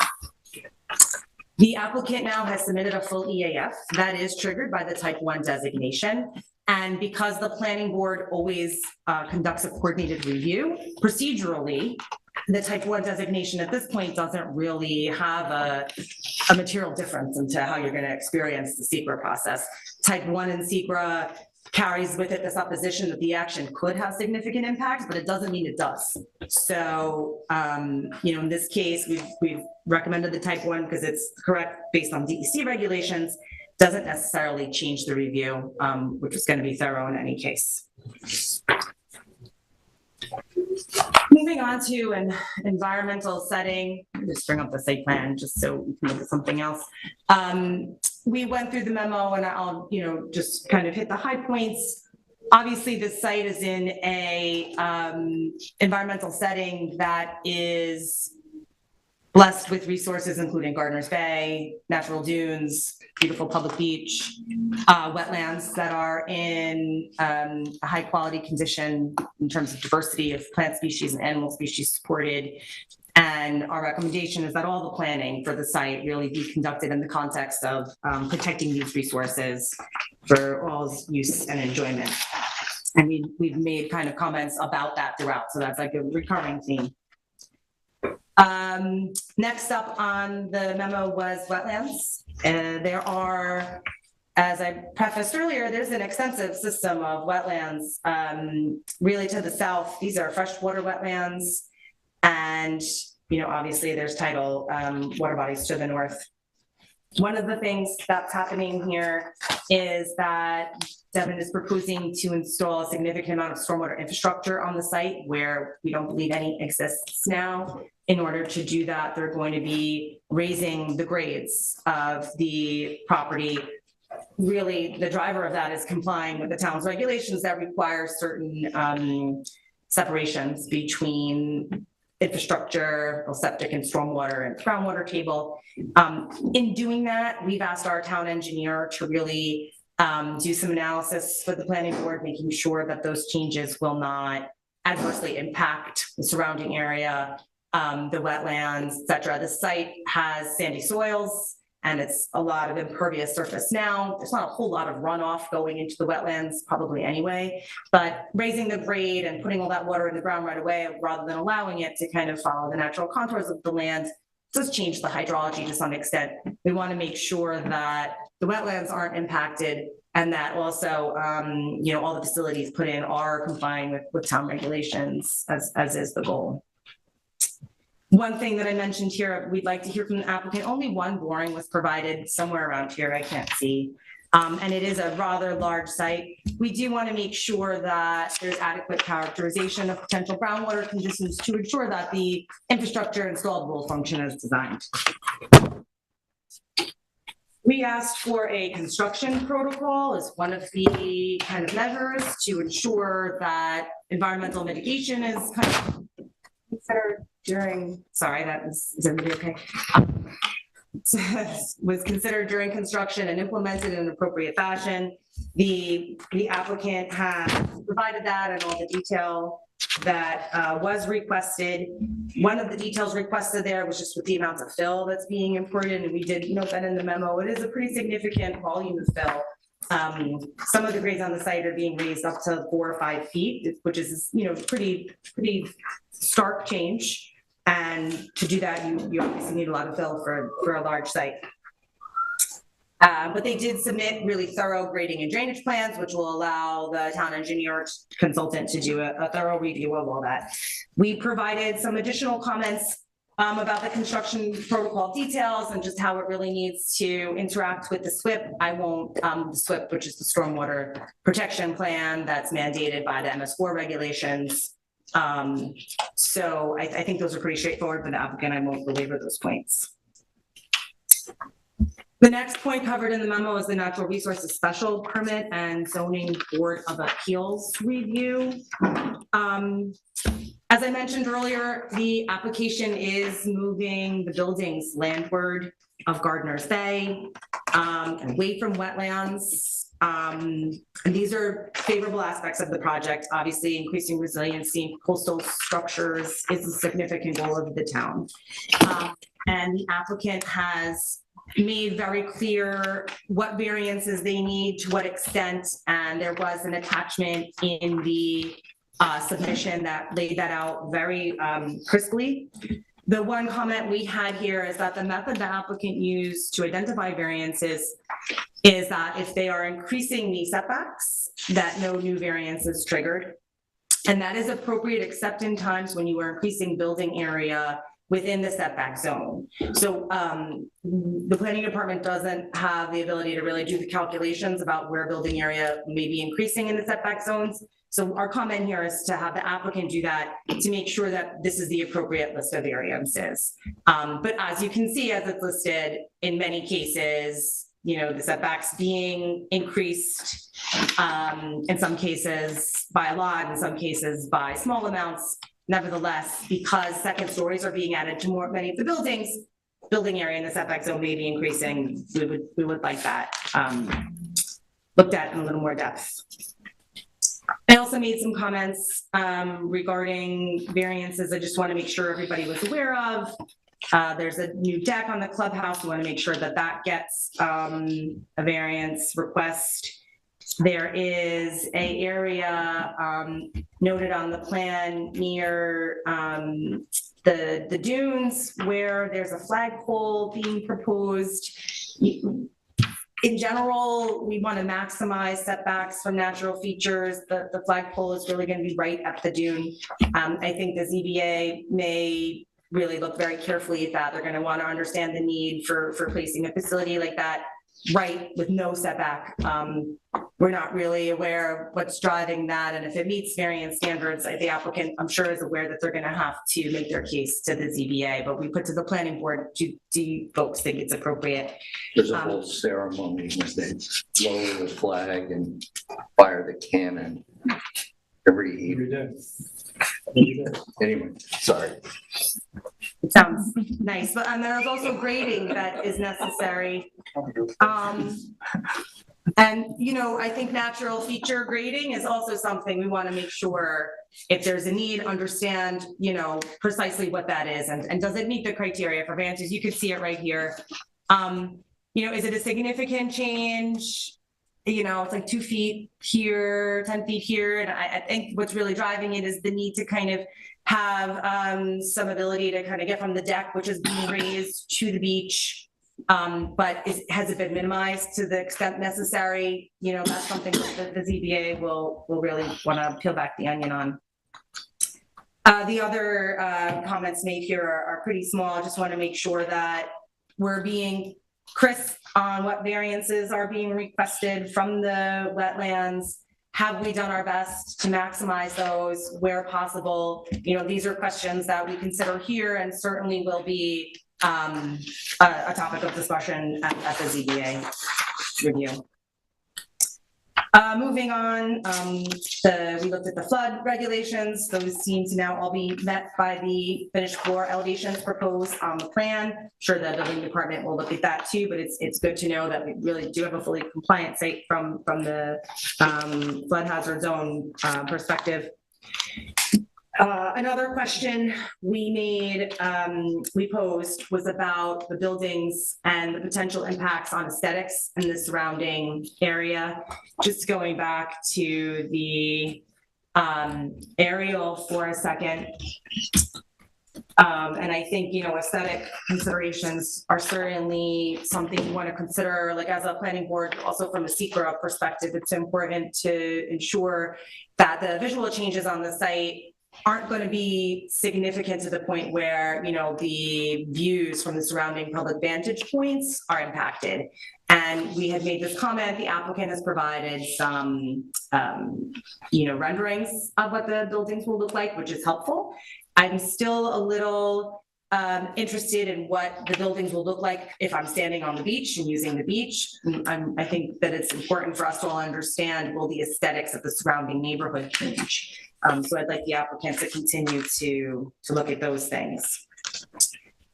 The applicant now has submitted a full EAF that is triggered by the type 1 designation. And because the planning board always conducts a coordinated review, procedurally, the type 1 designation at this point doesn't really have a material difference into how you're going to experience the SECRA process. Type 1 in SECRA carries with it the supposition that the action could have significant impacts, but it doesn't mean it does. So, in this case, we've recommended the type 1 because it's correct based on DEC regulations, doesn't necessarily change the review, which is going to be thorough in any case. Moving on to an environmental setting, just bring up the site plan just so we can look at something else. We went through the memo and I'll, just kind of hit the high points. Obviously, this site is in a environmental setting that is blessed with resources, including Gardner's Bay, natural dunes, beautiful public beach, wetlands that are in a high quality condition in terms of diversity of plant species and animal species supported. And our recommendation is that all the planning for the site really be conducted in the context of protecting these resources for all's use and enjoyment. And we've made kind of comments about that throughout, so that's like a recurring theme. Next up on the memo was wetlands. There are, as I prefaced earlier, there's an extensive system of wetlands really to the south. These are freshwater wetlands. And, obviously there's tidal water bodies to the north. One of the things that's happening here is that Devon is proposing to install a significant amount of stormwater infrastructure on the site where we don't believe any exists now. In order to do that, they're going to be raising the grades of the property. Really, the driver of that is complying with the town's regulations that require certain separations between infrastructure, septic and stormwater and groundwater table. In doing that, we've asked our town engineer to really do some analysis for the planning board, making sure that those changes will not adversely impact the surrounding area, the wetlands, et cetera. The site has sandy soils and it's a lot of impervious surface now. There's not a whole lot of runoff going into the wetlands probably anyway, but raising the grade and putting all that water in the ground right away rather than allowing it to kind of follow the natural contours of the land does change the hydrology to some extent. We want to make sure that the wetlands aren't impacted and that also, all the facilities put in are complying with town regulations as is the goal. One thing that I mentioned here, we'd like to hear from the applicant, only one boring was provided somewhere around here, I can't see. And it is a rather large site. We do want to make sure that there's adequate characterization of potential groundwater conditions to ensure that the infrastructure installed will function as designed. We asked for a construction protocol as one of the kind of measures to ensure that environmental mitigation is kind of considered during, sorry, is everybody okay? Was considered during construction and implemented in an appropriate fashion. The applicant has provided that and all the detail that was requested. One of the details requested there was just with the amount of fill that's being imported, and we did note that in the memo. It is a pretty significant volume of fill. Some of the grades on the site are being raised up to 4 or 5 feet, which is pretty stark change. And to do that, you obviously need a lot of fill for a large site. But they did submit really thorough grading and drainage plans, which will allow the town engineer consultant to do a thorough review of all that. We provided some additional comments about the construction protocol details and just how it really needs to interact with the SWIP. I won't, the SWIP, which is the Stormwater Protection Plan that's mandated by the MS4 regulations. So I think those are pretty straightforward for the applicant. I won't belabor those points. The next point covered in the memo is the Natural Resources Special Permit and Zoning Board of Appeals review. As I mentioned earlier, the application is moving the buildings landward of Gardeners Bay, away from wetlands. And these are favorable aspects of the project. Obviously, increasing resiliency in coastal structures is a significant goal of the town. And the applicant has made very clear what variances they need, to what extent, and there was an attachment in the submission that laid that out very crisply. The one comment we had here is that the method the applicant used to identify variances is that if they are increasing the setbacks, that no new variance is triggered. And that is appropriate except in times when you are increasing building area within the setback zone. So the planning department doesn't have the ability to really do the calculations about where building area may be increasing in the setback zones. So our comment here is to have the applicant do that to make sure that this is the appropriate list of variances. But as you can see, as it's listed, in many cases, the setbacks being increased, in some cases by a lot, in some cases by small amounts. Nevertheless, because second stories are being added to many of the buildings, building area in the setback zone may be increasing. We would like that looked at in a little more depth. I also made some comments regarding variances. I just want to make sure everybody was aware of. There's a new deck on the clubhouse. We want to make sure that that gets a variance request. There is an area noted on the plan near the dunes where there's a flagpole being proposed. In general, we want to maximize setbacks from natural features. The flagpole is really going to be right at the dune. I think the ZBA may really look very carefully at that. They're going to want to understand the need for placing a facility like that right with no setback. We're not really aware of what's driving that, and if it meets variance standards, the applicant, I'm sure, is aware that they're going to have to make their case to the ZBA, but we put to the planning board, do you folks think it's appropriate? There's a whole ceremony when they lower the flag and fire the cannon every day. Anyway, sorry. It sounds nice, but there's also grading that is necessary. And, I think natural feature grading is also something we want to make sure, if there's a need, understand, precisely what that is and does it meet the criteria for variances? You can see it right here. Is it a significant change? It's like 2 feet here, 10 feet here. And I think what's really driving it is the need to kind of have some ability to kind of get from the deck, which is being raised, to the beach, But has it been minimized to the extent necessary? You know, that's something that the ZBA will really want to peel back the onion on. The other comments made here are pretty small. I just want to make sure that we're being crisp on what variances are being requested from the wetlands. Have we done our best to maximize those where possible? You know, these are questions that we consider here and certainly will be a topic of discussion at the ZBA review. Moving on, we looked at the flood regulations. Those seem to now all be met by the finished floor elevations proposed on the plan. I'm sure the building department will look at that too, but it's good to know that we really do have a fully compliant site from the flood hazard zone perspective. Another question we posed was about the buildings and the potential impacts on aesthetics in the surrounding area. Just going back to the aerial for a second. And I think, you know, aesthetic considerations are certainly something you want to consider, like as a planning board, also from a SECRA perspective, it's important to ensure that the visual changes on the site aren't going to be significant to the point where, you know, the views from the surrounding public vantage points are impacted. And we had made this comment, the applicant has provided some, you know, renderings of what the buildings will look like, which is helpful. I'm still a little interested in what the buildings will look like if I'm standing on the beach and using the beach. I think that it's important for us to all understand, will the aesthetics of the surrounding neighborhood change? So I'd like the applicant to continue to look at those things.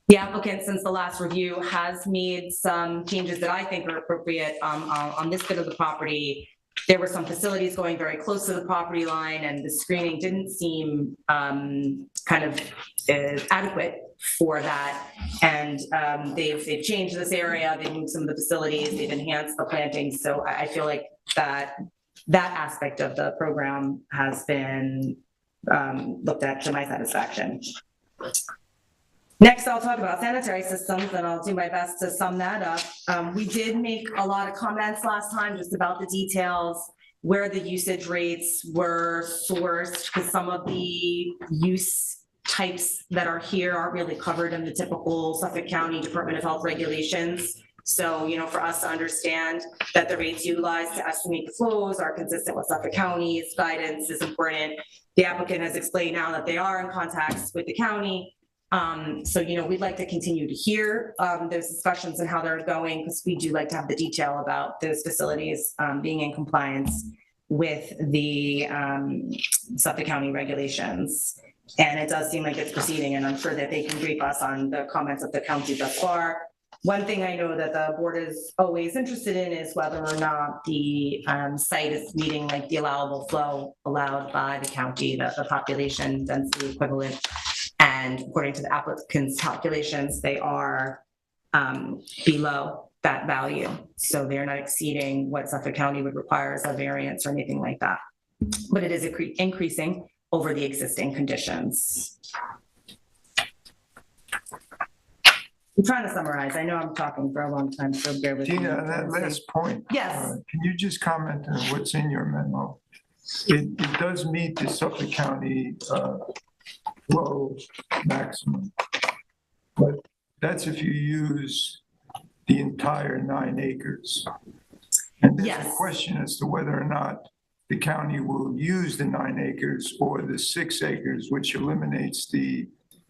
The applicant, since the last review, has made some changes that I think are appropriate on this bit of the property. There were some facilities going very close to the property line, and the screening didn't seem kind of adequate for that. And they've changed this area, they've moved some of the facilities, they've enhanced the plantings. So I feel like that aspect of the program has been looked at to my satisfaction. Next, I'll talk about sanitary systems, and I'll do my best to sum that up. We did make a lot of comments last time just about the details, where the usage rates were sourced, because some of the use types that are here aren't really covered in the typical Suffolk County Department of Health regulations. So, you know, for us to understand that the rates utilized to estimate the flows are consistent with Suffolk County's guidance is important. The applicant has explained now that they are in contact with the county. So, you know, we'd like to continue to hear those discussions and how they're going, because we do like to have the detail about those facilities being in compliance with the Suffolk County regulations. And it does seem like it's proceeding, and I'm sure that they can brief us on the comments of the county thus far. One thing I know that the board is always interested in is whether or not the site is meeting like the allowable flow allowed by the county, the population density equivalent. And according to the applicant's calculations, they are below that value. So they're not exceeding what Suffolk County would require as a variance or anything like that. But it is increasing over the existing conditions. I'm trying to summarize. I know I'm talking for a long time, so bear with me. Tina, that last point. Yes. Can you just comment on what's in your memo? It does meet the Suffolk County flow maximum, but that's if you use the entire 9 acres. And there's a question as to whether or not the county will use the 9 acres or the 6 acres, which eliminates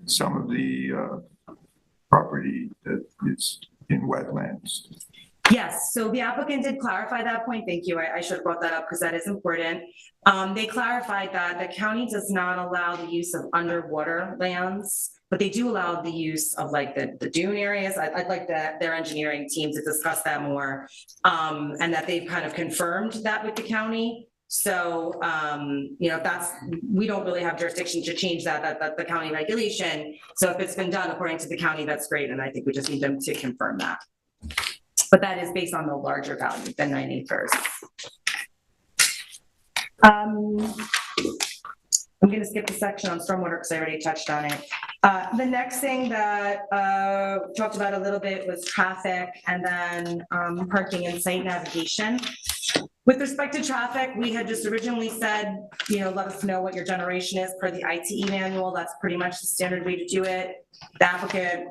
some of the property that is in wetlands. Yes, so the applicant did clarify that point. Thank you. I should have brought that up because that is important. They clarified that the county does not allow the use of underwater lands, but they do allow the use of like the dune areas. I'd like their engineering team to discuss that more, and that they've kind of confirmed that with the county. So, you know, we don't really have jurisdiction to change that's the county regulation. So if it's been done according to the county, that's great. And I think we just need them to confirm that. But that is based on the larger value than 9 acres. I'm going to skip the section on stormwater because I already touched on it. The next thing that talked about a little bit was traffic and then parking and site navigation. With respect to traffic, we had just originally said, let us know what your generation is per the ITE manual. That's pretty much the standard way to do it. The applicant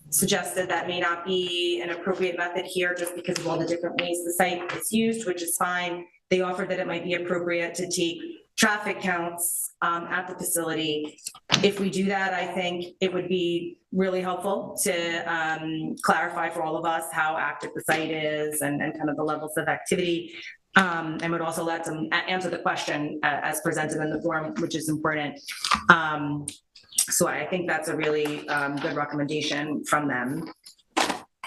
suggested that may not be an appropriate method here just because of all the different ways the site is used, which is fine. They offered that it might be appropriate to take traffic counts at the facility. If we do that, I think it would be really helpful to clarify for all of us how active the site is and kind of the levels of activity. And would also let them answer the question as presented in the form, which is important. So I think that's a really good recommendation from them.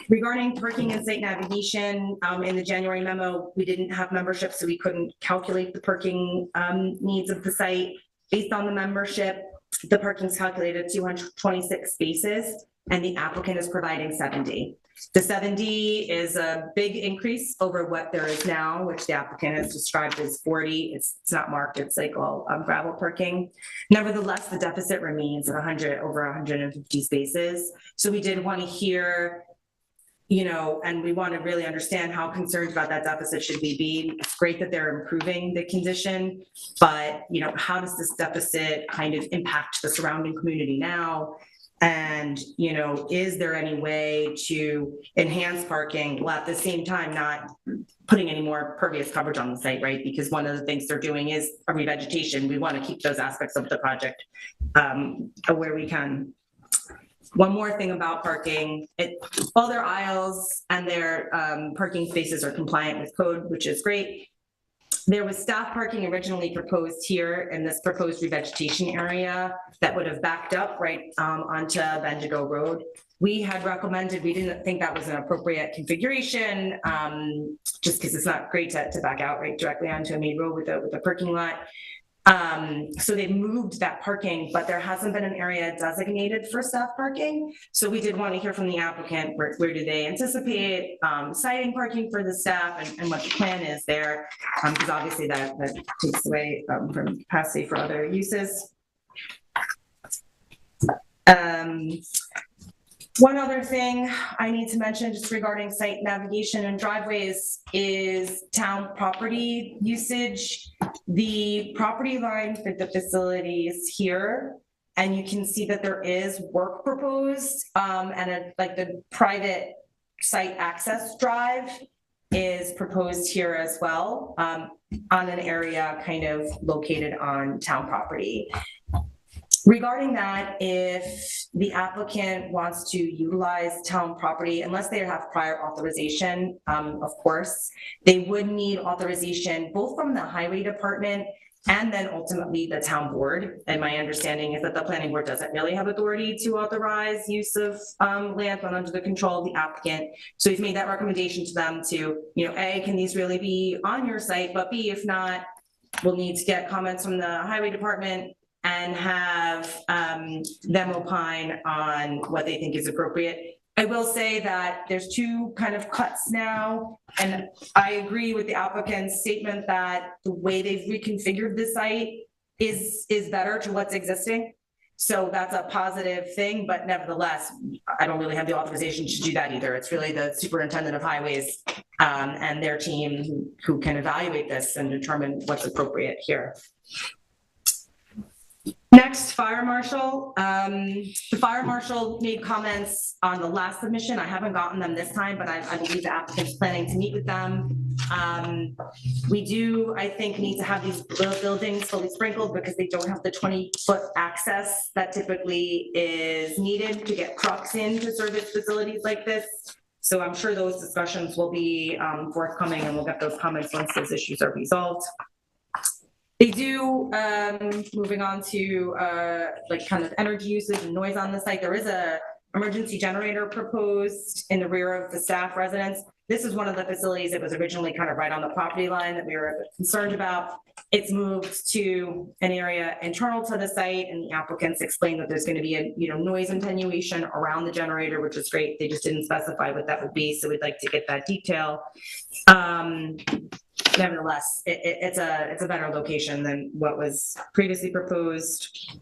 Regarding parking and site navigation, in the January memo, we didn't have membership, so we couldn't calculate the parking needs of the site. Based on the membership, the parking is calculated 226 spaces, and the applicant is providing 70. The 70 is a big increase over what there is now, which the applicant has described as 40. It's not marked, it's like all gravel parking. Nevertheless, the deficit remains at over 150 spaces. So we did want to hear, and we want to really understand how concerned about that deficit should we be. It's great that they're improving the condition, but how does this deficit kind of impact the surrounding community now? And, is there any way to enhance parking while at the same time not putting any more pervious coverage on the site, right? Because one of the things they're doing is a revegetation. We want to keep those aspects of the project where we can. One more thing about parking, all their aisles and their parking spaces are compliant with code, which is great. There was staff parking originally proposed here in this proposed revegetation area that would have backed up right onto Bendigo Road. We had recommended, we didn't think that was an appropriate configuration, just because it's not great to back out right directly onto a main road with a parking lot. So they moved that parking, but there hasn't been an area designated for staff parking. So we did want to hear from the applicant, where do they anticipate citing parking for the staff and what the plan is there, because obviously that takes away from capacity for other uses. One other thing I need to mention just regarding site navigation and driveways is town property usage. The property line for the facility is here, and you can see that there is work proposed, and like the private site access drive is proposed here as well, on an area kind of located on town property. Regarding that, if the applicant wants to utilize town property, unless they have prior authorization, of course, they would need authorization both from the highway department and then ultimately the town board. And my understanding is that the planning board doesn't really have authority to authorize use of land when under the control of the applicant. So we've made that recommendation to them to, A, can these really be on your site? But B, if not, we'll need to get comments from the highway department and have them opine on what they think is appropriate. I will say that there's two kind of cuts now, and I agree with the applicant's statement that the way they've reconfigured the site is better to what's existing. So that's a positive thing, but nevertheless, I don't really have the authorization to do that either. It's really the superintendent of highways and their team who can evaluate this and determine what's appropriate here. Next, fire marshal. The fire marshal made comments on the last submission. I haven't gotten them this time, but I believe the applicant's planning to meet with them. We do, I think, need to have these buildings fully sprinkled because they don't have the 20-foot access that typically is needed to get trucks in to service facilities like this. So I'm sure those discussions will be forthcoming, and we'll get those comments once those issues are resolved. They do, moving on to like kind of energy usage and noise on the site. There is a emergency generator proposed in the rear of the staff residence. This is one of the facilities that was originally kind of right on the property line that we were a bit concerned about. It's moved to an area internal to the site, and the applicants explained that there's going to be a noise attenuation around the generator, which is great. They just didn't specify what that would be, so we'd like to get that detail. Nevertheless, it's a better location than what was previously proposed.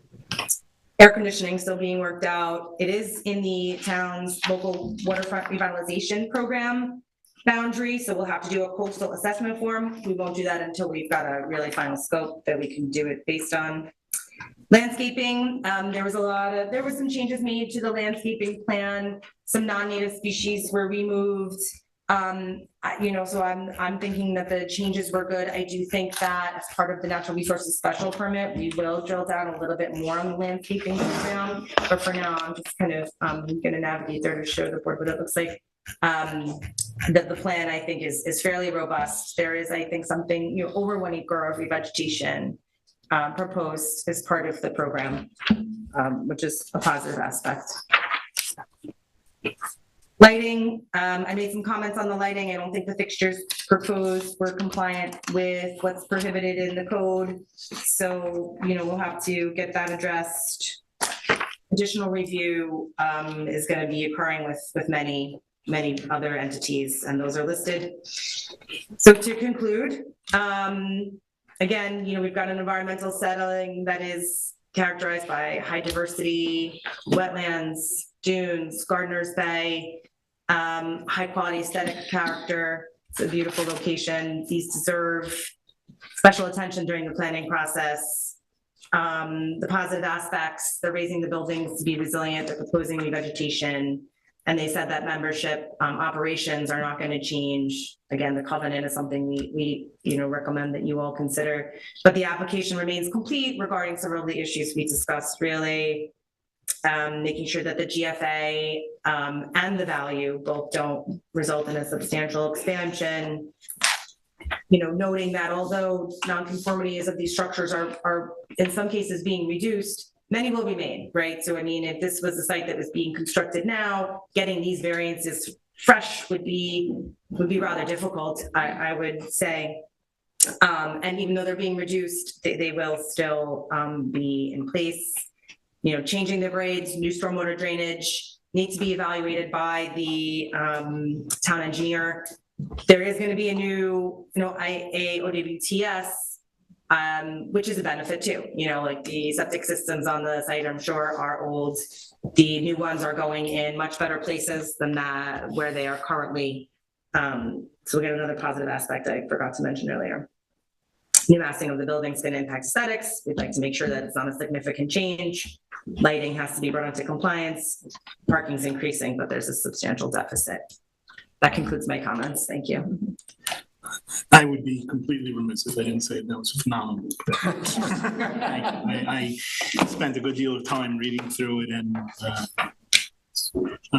Air conditioning still being worked out. It is in the town's local waterfront revitalization program boundary, so we'll have to do a coastal assessment form. We won't do that until we've got a really final scope that we can do it based on. Landscaping, there was some changes made to the landscaping plan. Some non-native species were removed. So I'm thinking that the changes were good. I do think that as part of the natural resources special permit, we will drill down a little bit more on the landscaping program. But for now, I'm just kind of gonna navigate there to show the board what it looks like. That the plan, I think, is fairly robust. There is, I think, something, over 1 acre of revegetation proposed as part of the program, which is a positive aspect. Lighting, I made some comments on the lighting. I don't think the fixtures proposed were compliant with what's prohibited in the code. So, we'll have to get that addressed. Additional review is going to be occurring with many other entities, and those are listed. So to conclude, again, we've got an environmental setting that is characterized by high diversity, wetlands, dunes, Gardener's Bay, high quality aesthetic character. It's a beautiful location. These deserve special attention during the planning process. The positive aspects, they're raising the buildings to be resilient, they're proposing revegetation, and they said that membership operations are not going to change. Again, the covenant is something we recommend that you all consider, but the application remains complete regarding several of the issues we discussed, really. Making sure that the GFA and the value both don't result in a substantial expansion. Noting that although nonconformities of these structures are in some cases being reduced, many will remain, right? So, if this was a site that was being constructed now, getting these variances fresh would be rather difficult, I would say. And even though they're being reduced, they will still be in place. Changing the grades, new stormwater drainage needs to be evaluated by the town engineer. There is going to be a new, IAOWTS, which is a benefit too. Like the septic systems on the site, I'm sure, are old. The new ones are going in much better places than that where they are currently. So we get another positive aspect I forgot to mention earlier. New massing of the building is going to impact aesthetics. We'd like to make sure that it's not a significant change. Lighting has to be brought into compliance. Parking's increasing, but there's a substantial deficit. That concludes my comments. Thank you. I would be completely remiss if I didn't say that was phenomenal. I spent a good deal of time reading through it, and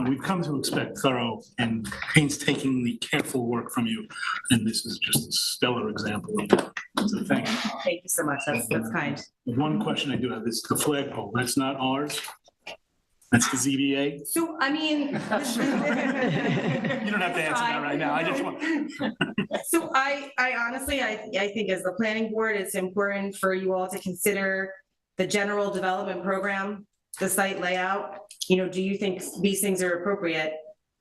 we've come to expect thorough and painstakingly careful work from you, and this is just a stellar example of that. So thank you. Thank you so much. That's kind. The one question I do have is the flagpole. That's not ours. That's the ZBA. So, You don't have to answer that right now. I just want. So I honestly, I think as the planning board, it's important for you all to consider the general development program, the site layout. Do you think these things are appropriate?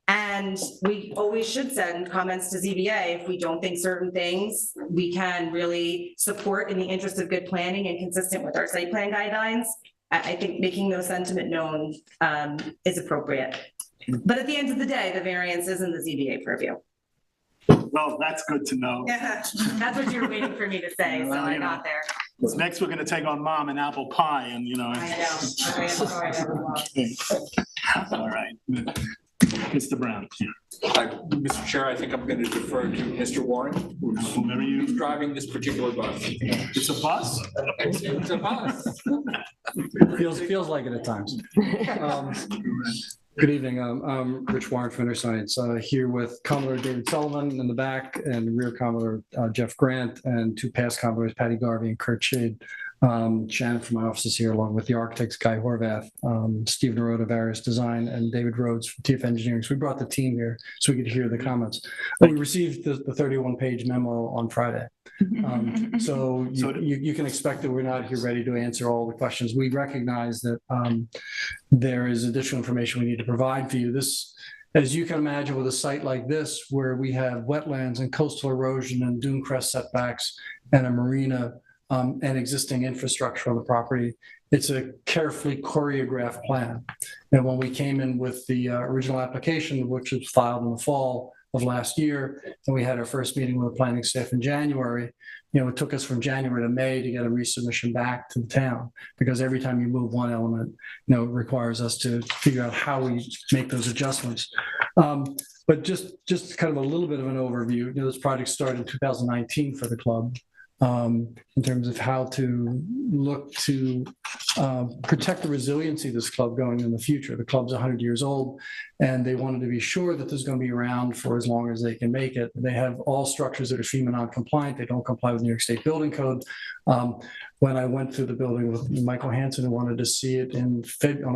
And we always should send comments to ZBA if we don't think certain things we can really support in the interest of good planning and consistent with our site plan guidelines. I think making those sentiment known is appropriate. But at the end of the day, the variance is in the ZBA purview. Well, that's good to know. Yeah, that's what you were waiting for me to say, so I got there. Next, we're going to take on Mom and apple pie, and I know. Okay, I'm sorry, everyone. All right. Mr. Brown. Mr. Chair, I think I'm going to defer to Mr. Warren, who's driving this particular bus. It's a bus? It's a bus. Feels like it at times. Good evening. I'm Rich Warren from InterScience, here with Commodore David Sullivan in the back and rear Commodore Jeff Grant and two past Commodores, Patty Garvey and Kurt Shade. Shannon from my office is here, along with the architects, Guy Horvath, Steve Narota of Various Design, and David Rhodes from TF Engineering. So we brought the team here so we could hear the comments. We received the 31-page memo on Friday. So you can expect that we're not here ready to answer all the questions. We recognize that there is additional information we need to provide for you. This, as you can imagine, with a site like this, where we have wetlands and coastal erosion and dune crest setbacks and a marina and existing infrastructure on the property. It's a carefully choreographed plan. And when we came in with the original application, which was filed in the fall of last year, and we had our first meeting with the planning staff in January, it took us from January to May to get a resubmission back to the town, because every time you move one element, it requires us to figure out how we make those adjustments. But just kind of a little bit of an overview, this project started in 2019 for the club. In terms of how to look to protect the resiliency of this club going in the future. The club's 100 years old, and they wanted to be sure that this is going to be around for as long as they can make it. They have all structures that are FEMA non-compliant. They don't comply with New York State Building Code. When I went through the building with Michael Hansen, who wanted to see it on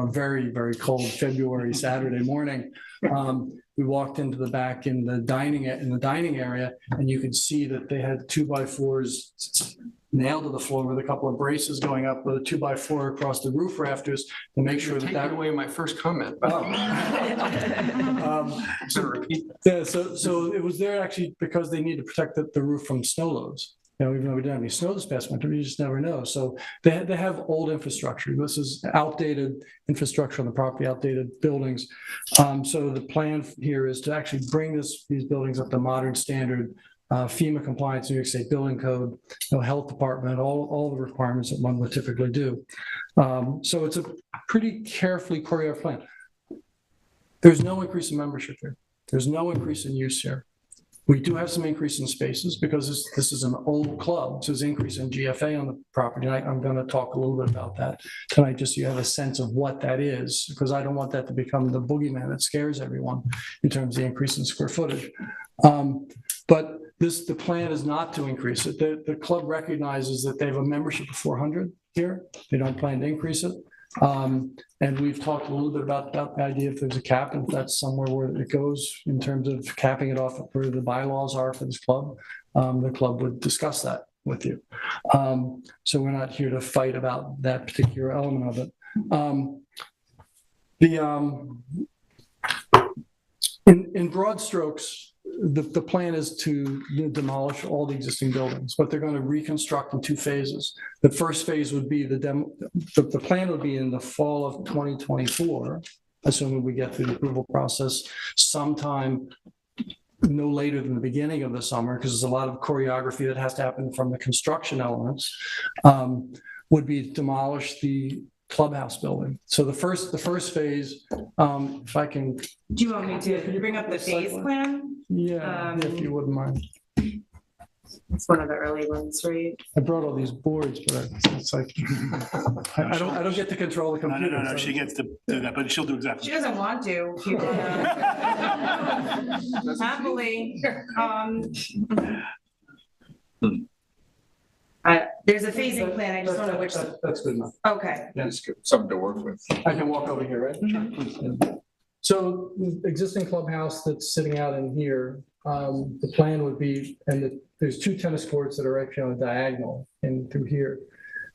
a very, very cold February Saturday morning, we walked into the back in the dining area, and you could see that they had 2x4s nailed to the floor with a couple of braces going up with a 2x4 across the roof rafters to make sure You're taking away my first comment. Yeah, so it was there actually because they need to protect the roof from snow loads. Even though we didn't have any snow this past winter, you just never know. So they have old infrastructure. This is outdated infrastructure on the property, outdated buildings. So the plan here is to actually bring these buildings up to modern standard, FEMA compliance, New York State Building Code, health department, all the requirements that one would typically do. So it's a pretty carefully choreographed plan. There's no increase in membership here. There's no increase in use here. We do have some increase in spaces because this is an old club. So there's increase in GFA on the property. And I'm going to talk a little bit about that tonight, just so you have a sense of what that is, because I don't want that to become the boogeyman that scares everyone in terms of the increase in square footage. But the plan is not to increase it. The club recognizes that they have a membership of 400 here. They don't plan to increase it. And we've talked a little bit about the idea if there's a cap, and if that's somewhere where it goes in terms of capping it off where the bylaws are for this club, the club would discuss that with you. So we're not here to fight about that particular element of it. In broad strokes, the plan is to demolish all the existing buildings, but they're going to reconstruct in two phases. The first phase would be the plan would be in the fall of 2024, assuming we get through the approval process sometime no later than the beginning of the summer, because there's a lot of choreography that has to happen from the construction elements, would be to demolish the clubhouse building. So the first phase, if I can. Do you want me to bring up the phase plan? Yeah, if you wouldn't mind. It's one of the early ones, right? I brought all these boards, but it's like I don't get to control the computer. No, she gets to do that, but she'll do exactly. She doesn't want to. She happily. There's a phasing plan. I just don't know which. That's good enough. Okay. That's good. Something to work with. I can walk over here, right? Mm-hmm. So the existing clubhouse that's sitting out in here, the plan would be, and there's two tennis courts that are actually on a diagonal in through here.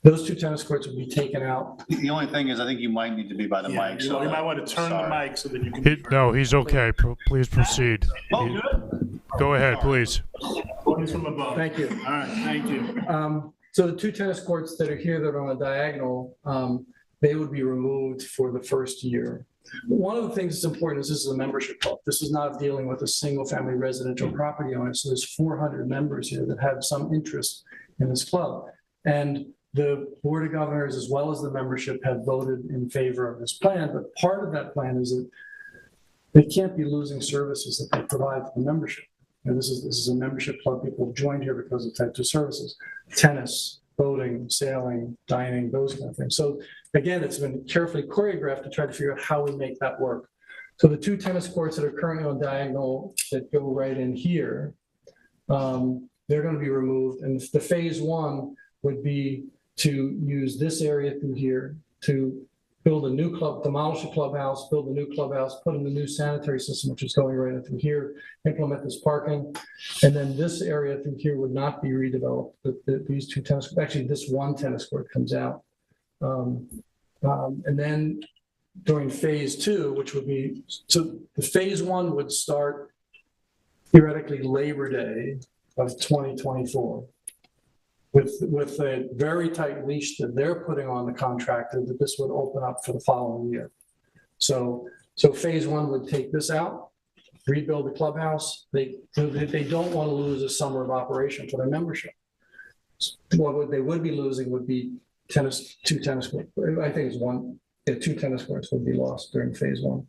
Those two tennis courts would be taken out. The only thing is, I think you might need to be by the mic. So you might want to turn the mic so that you can. No, he's okay. Please proceed. Oh, good. Go ahead, please. Voting from above. Thank you. All right, thank you. So the two tennis courts that are here that are on a diagonal, they would be removed for the first year. One of the things that's important is this is a membership club. This is not dealing with a single family residential property owner. So there's 400 members here that have some interest in this club. And the Board of Governors, as well as the membership, have voted in favor of this plan. But part of that plan is that they can't be losing services that they provide for the membership. And this is a membership club. People have joined here because of type 2 services: tennis, boating, sailing, dining, those kind of things. So again, it's been carefully choreographed to try to figure out how we make that work. So the two tennis courts that are currently on diagonal that go right in here, they're going to be removed. And the phase one would be to use this area through here to build a new club, demolish a clubhouse, build a new clubhouse, put in the new sanitary system, which is going right in through here, implement this parking. And then this area through here would not be redeveloped. These two tennis, actually this one tennis court comes out. And then during phase two, which would be, so the phase one would start theoretically Labor Day of 2024. with a very tight leash that they're putting on the contractor, that this would open up for the following year. So phase one would take this out, rebuild the clubhouse. They don't want to lose a summer of operation for their membership. What they would be losing would be two tennis courts. I think it's two tennis courts would be lost during phase one.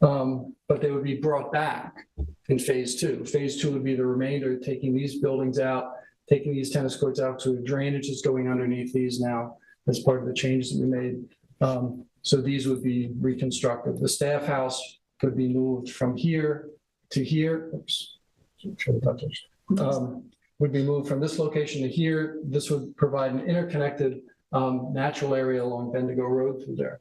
But they would be brought back in phase two. Phase two would be the remainder, taking these buildings out, taking these tennis courts out, so the drainage is going underneath these now as part of the changes that we made. So these would be reconstructed. The staff house could be moved from here to here. Oops. Would be moved from this location to here. This would provide an interconnected natural area along Bendigo Road through there.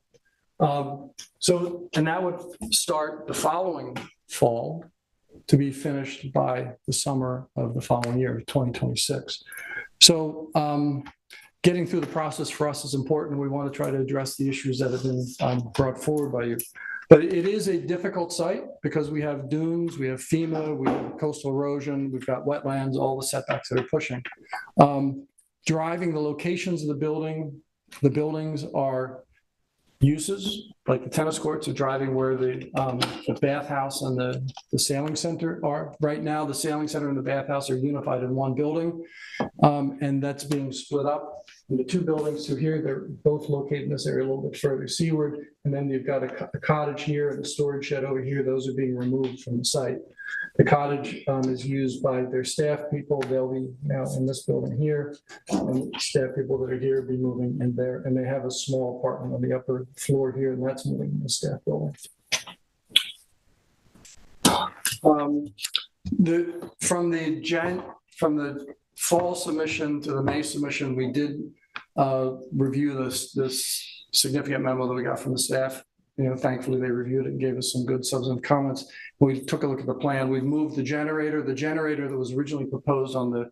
And that would start the following fall to be finished by the summer of the following year, 2026. So getting through the process for us is important. We want to try to address the issues that have been brought forward by you. But it is a difficult site because we have dunes, we have FEMA, we have coastal erosion, we've got wetlands, all the setbacks that are pushing. Driving the locations of the buildings are uses, like the tennis courts are driving where the bathhouse and the sailing center are. Right now, the sailing center and the bathhouse are unified in one building, and that's being split up into two buildings. So here, they're both located in this area a little bit further seaward, and then you've got a cottage here and a storage shed over here. Those are being removed from the site. The cottage is used by their staff people. They'll be now in this building here, and staff people that are here will be moving in there. And they have a small apartment on the upper floor here, and that's moving in the staff building. From the fall submission to the May submission, we did review this significant memo that we got from the staff. Thankfully they reviewed it and gave us some good substantive comments. We took a look at the plan. We've moved the generator that was originally proposed on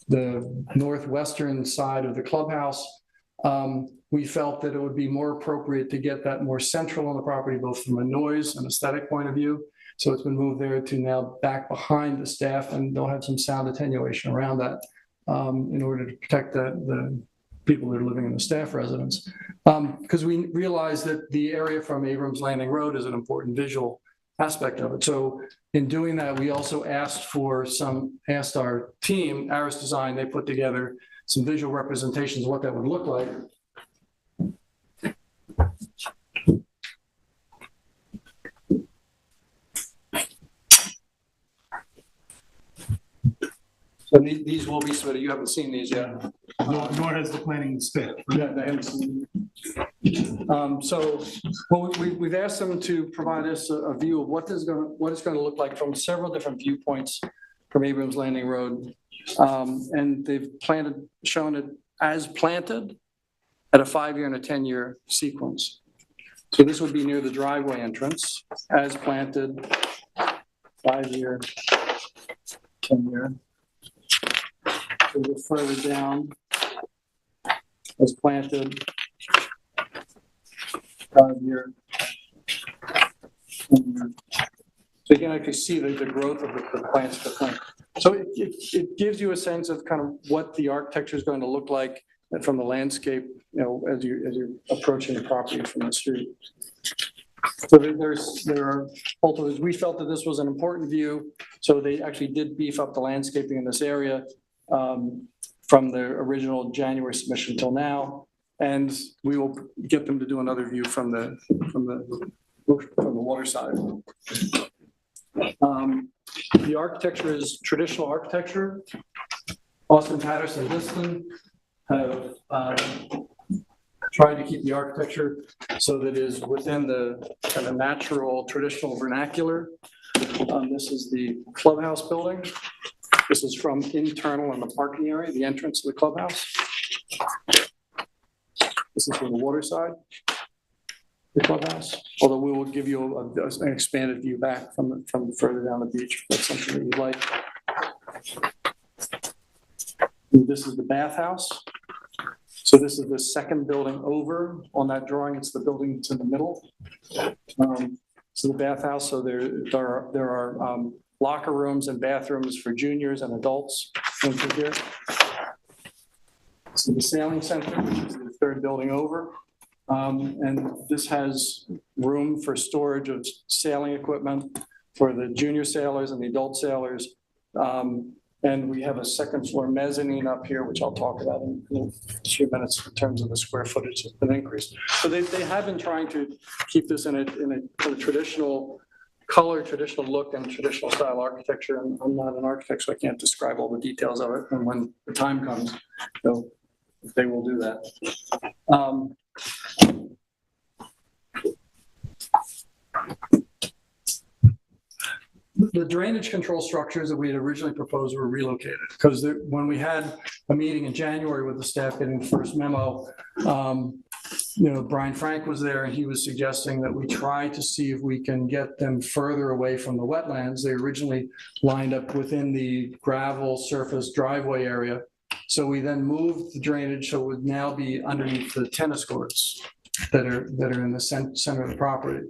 the northwestern side of the clubhouse. We felt that it would be more appropriate to get that more central on the property, both from a noise and aesthetic point of view. So it's been moved there to now back behind the staff, and they'll have some sound attenuation around that in order to protect the people that are living in the staff residence. Because we realize that the area from Abrams Landing Road is an important visual aspect of it. So in doing that, we also asked our team, Aris Design, they put together some visual representations of what that would look like. So these will be submitted. You haven't seen these yet. Nor has the planning staff. Yeah, they haven't seen them. So we've asked them to provide us a view of what it's going to look like from several different viewpoints from Abrams Landing Road. And they've shown it as planted at a 5-year and a 10-year sequence. So this would be near the driveway entrance, as planted, 5-year, 10-year. So we're further down, as planted, 5-year, 10-year. So you can actually see the growth of the plants. So it gives you a sense of kind of what the architecture is going to look like from the landscape, as you're approaching the property from the street. So there are multiple. We felt that this was an important view, so they actually did beef up the landscaping in this area from the original January submission till now, and we will get them to do another view from the water side. The architecture is traditional architecture. Austin Patterson Liston have tried to keep the architecture so that it is within the kind of natural traditional vernacular. This is the clubhouse building. This is from internal in the parking area, the entrance to the clubhouse. This is from the water side, the clubhouse. Although we will give you an expanded view back from further down the beach, if that's something that you'd like. And this is the bathhouse. So this is the second building over on that drawing. It's the building that's in the middle. So the bathhouse. So there are locker rooms and bathrooms for juniors and adults into here. So the sailing center, which is the third building over. And this has room for storage of sailing equipment for the junior sailors and the adult sailors. And we have a second floor mezzanine up here, which I'll talk about in a few minutes in terms of the square footage has been increased. So they have been trying to keep this in a traditional color, traditional look, and traditional style architecture. And I'm not an architect, so I can't describe all the details of it. And when the time comes, they will do that. The drainage control structures that we had originally proposed were relocated because when we had a meeting in January with the staff getting the first memo, Brian Frank was there and he was suggesting that we try to see if we can get them further away from the wetlands. They originally lined up within the gravel surface driveway area. So we then moved the drainage so it would now be underneath the tennis courts that are in the center of the property.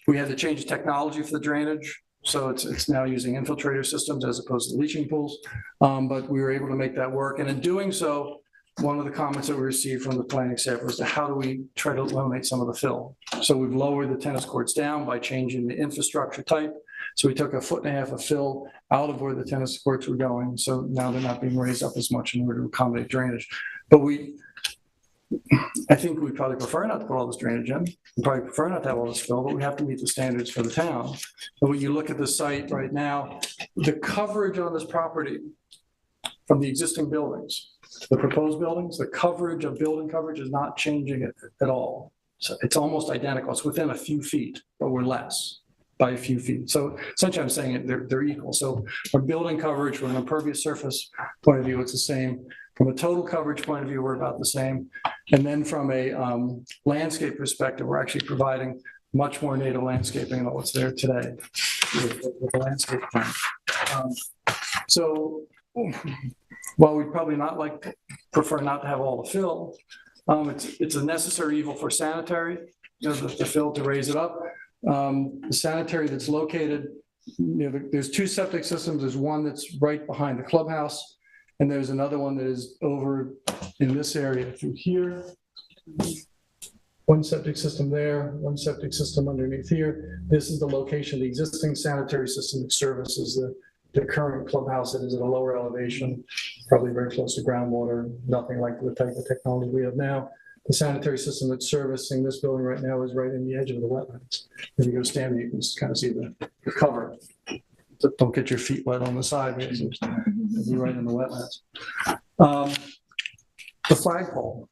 We had to change the technology for the drainage. So it's now using infiltrator systems as opposed to leaching pools. But we were able to make that work. And in doing so, one of the comments that we received from the planning staff was how do we try to eliminate some of the fill? So we've lowered the tennis courts down by changing the infrastructure type. So we took 1.5 feet of fill out of where the tennis courts were going. So now they're not being raised up as much in order to accommodate drainage. But I think we'd probably prefer not to put all this drainage in. We'd probably prefer not to have all this fill, but we have to meet the standards for the town. But when you look at the site right now, the coverage on this property from the existing buildings, the proposed buildings, the coverage of building coverage is not changing it at all. So it's almost identical. It's within a few feet, but we're less by a few feet. So essentially I'm saying they're equal. So from building coverage, from an impervious surface point of view, it's the same. From a total coverage point of view, we're about the same. And then from a landscape perspective, we're actually providing much more native landscaping than what's there today with the landscape plan. So while we'd probably prefer not to have all the fill, it's a necessary evil for sanitary, the fill to raise it up. The sanitary that's located, there's two septic systems. There's one that's right behind the clubhouse. And there's another one that is over in this area through here. One septic system there, one septic system underneath here. This is the location of the existing sanitary system that services the current clubhouse that is at a lower elevation, probably very close to groundwater, nothing like the type of technology we have now. The sanitary system that's servicing this building right now is right in the edge of the wetlands. If you go stand there, you can just kind of see the cover. Don't get your feet wet on the side, because you're right in the wetlands. The flagpole.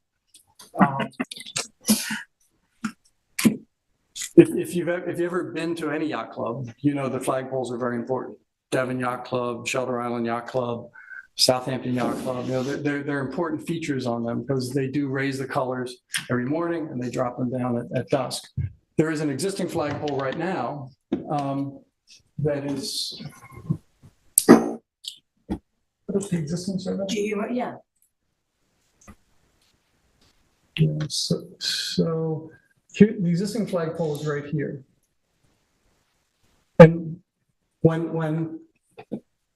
If you've ever been to any yacht club, the flagpoles are very important. Devon Yacht Club, Shelter Island Yacht Club, Southampton Yacht Club, they're important features on them because they do raise the colors every morning and they drop them down at dusk. There is an existing flagpole right now that is, what's the existing survey? Yeah. Yeah, so here, the existing flagpole is right here. And when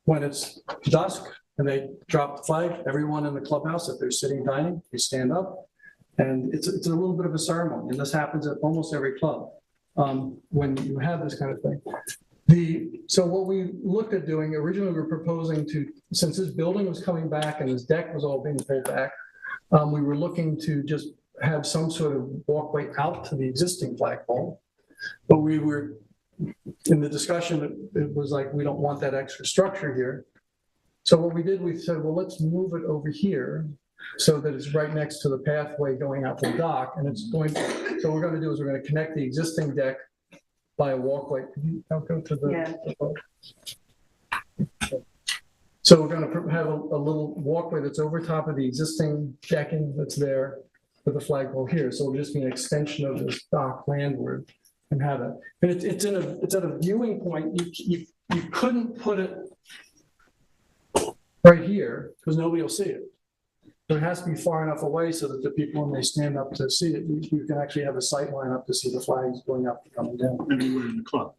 it's dusk and they drop the flag, everyone in the clubhouse, if they're sitting dining, they stand up. And it's a little bit of a ceremony. And this happens at almost every club when you have this kind of thing. So what we looked at doing, originally we were proposing to, since this building was coming back and this deck was all being pulled back, we were looking to just have some sort of walkway out to the existing flagpole. But we were, in the discussion, it was like, we don't want that extra structure here. So what we did, we said, well, let's move it over here so that it's right next to the pathway going out to the dock. And it's going to, so what we're going to do is we're going to connect the existing deck by a walkway. I'll go to the. So we're going to have a little walkway that's over top of the existing decking that's there with the flagpole here. So it'll just be an extension of this dock landward and have it. And it's at a viewing point. You couldn't put it right here because nobody will see it. So it has to be far enough away so that the people, when they stand up to see it, you can actually have a sight line up to see the flags going up and coming down. Everywhere in the club.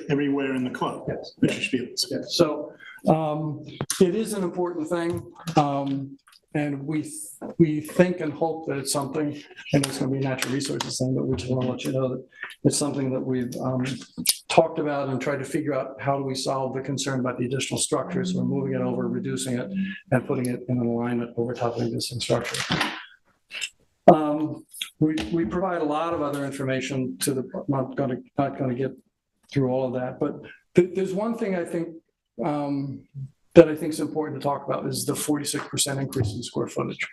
Everywhere in the club. Yes. Which you should be able to see. Yes. So It is an important thing. And we think and hope that it's something, and it's going to be a natural resources thing, but we just want to let you know that it's something that we've talked about and tried to figure out how do we solve the concern about the additional structures. We're moving it over, reducing it, and putting it in an alignment over top of the existing structure. We provide a lot of other information to the, not going to get through all of that, but there's one thing I think that I think is important to talk about is the 46% increase in square footage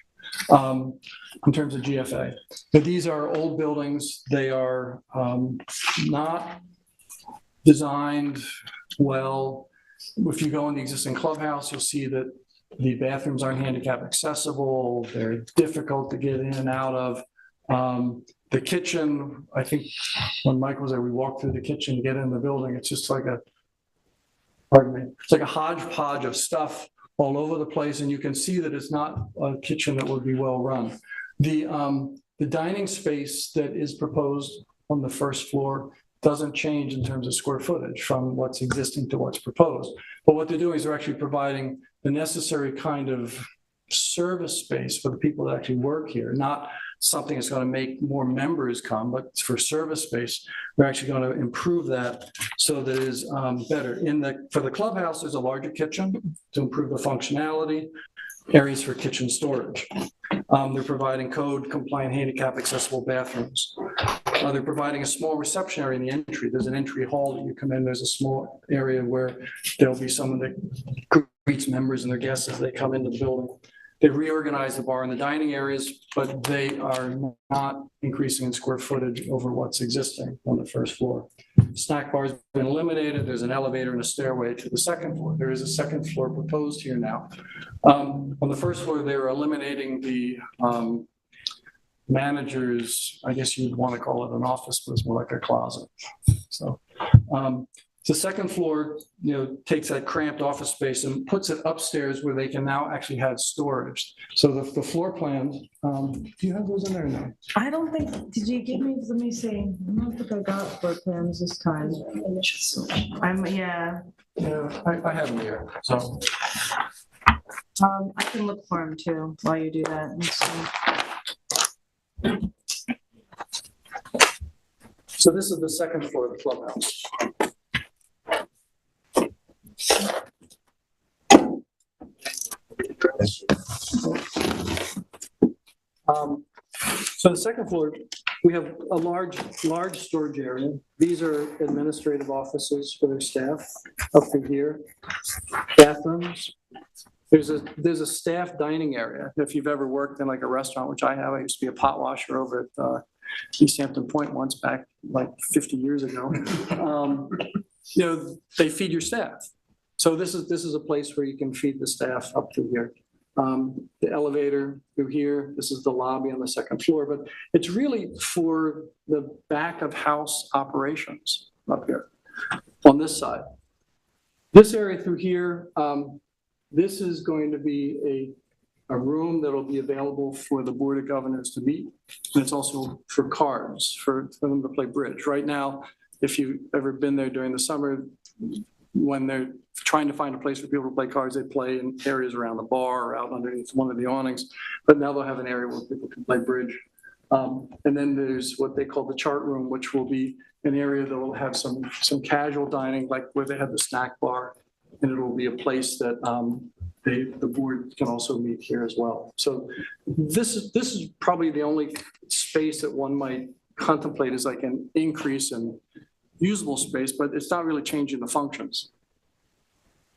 in terms of GFA. But these are old buildings. They are not designed well. If you go in the existing clubhouse, you'll see that the bathrooms aren't handicap accessible. They're difficult to get in and out of. The kitchen, I think when Mike was there, we walked through the kitchen to get in the building. It's just like it's like a hodgepodge of stuff all over the place, and you can see that it's not a kitchen that would be well run. The dining space that is proposed on the first floor doesn't change in terms of square footage from what's existing to what's proposed. But what they're doing is they're actually providing the necessary kind of service space for the people that actually work here, not something that's going to make more members come, but for service space, we're actually going to improve that so that it is better. For the clubhouse, there's a larger kitchen to improve the functionality, areas for kitchen storage. They're providing code compliant handicap accessible bathrooms. They're providing a small reception area in the entry. There's an entry hall that you come in. There's a small area where there'll be someone that greets members and their guests as they come into the building. They reorganized the bar and the dining areas, but they are not increasing in square footage over what's existing on the first floor. Snack bar's been eliminated. There's an elevator and a stairway to the second floor. There is a second floor proposed here now. On the first floor, they're eliminating the manager's, I guess you'd want to call it an office, but it's more like a closet. So the second floor, takes that cramped office space and puts it upstairs where they can now actually have storage. So the floor plans, do you have those in there now? I don't think, did you give me, let me see. I don't think I got floor plans this time. Yeah, I have them here. So I can look for them too while you do that. Let's see. So this is the second floor of the clubhouse. So the second floor, we have a large storage area. These are administrative offices for their staff up through here. Bathrooms. There's a staff dining area. If you've ever worked in like a restaurant, which I have, I used to be a pot washer over at East Hampton Point once back like 50 years ago. They feed your staff. So this is a place where you can feed the staff up through here. The elevator through here, this is the lobby on the second floor, but it's really for the back of house operations up here on this side. This area through here, this is going to be a room that will be available for the Board of Governors to meet. And it's also for cards, for them to play bridge. Right now, if you've ever been there during the summer, when they're trying to find a place for people to play cards, they play in areas around the bar or out underneath one of the awnings. But now they'll have an area where people can play bridge. And then there's what they call the chart room, which will be an area that will have some casual dining, like where they have the snack bar. And it will be a place that the board can also meet here as well. So this is probably the only space that one might contemplate as like an increase in usable space, but it's not really changing the functions.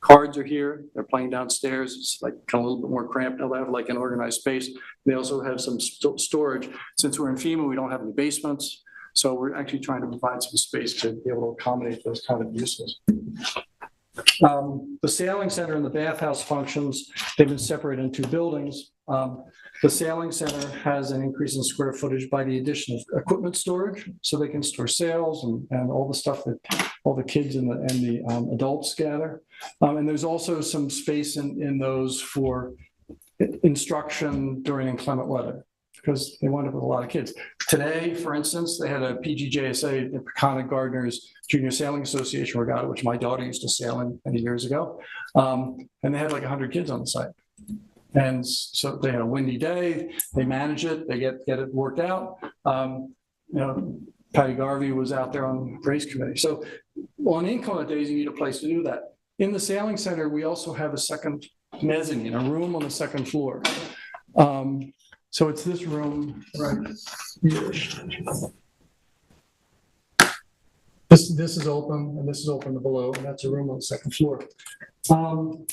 Cards are here, they're playing downstairs. It's like kind of a little bit more cramped. Now they have like an organized space. They also have some storage. Since we're in FEMA, we don't have any basements. So we're actually trying to provide some space to be able to accommodate those kind of uses. The sailing center and the bathhouse functions, they've been separated into two buildings. The sailing center has an increase in square footage by the addition of equipment storage, so they can store sails and all the stuff that all the kids and the adults gather. And there's also some space in those for instruction during inclement weather. because they wind up with a lot of kids. Today, for instance, they had a PGJSA, the Peconic Gardeners Junior Sailing Association regatta, which my daughter used to sail in many years ago. And they had like 100 kids on the site. And so they had a windy day, they manage it, they get it worked out. Patty Garvey was out there on the race committee. So on inclement days, you need a place to do that. In the sailing center, we also have a second mezzanine, a room on the second floor. So it's this room right here. This is open, and this is open below, and that's a room on the second floor.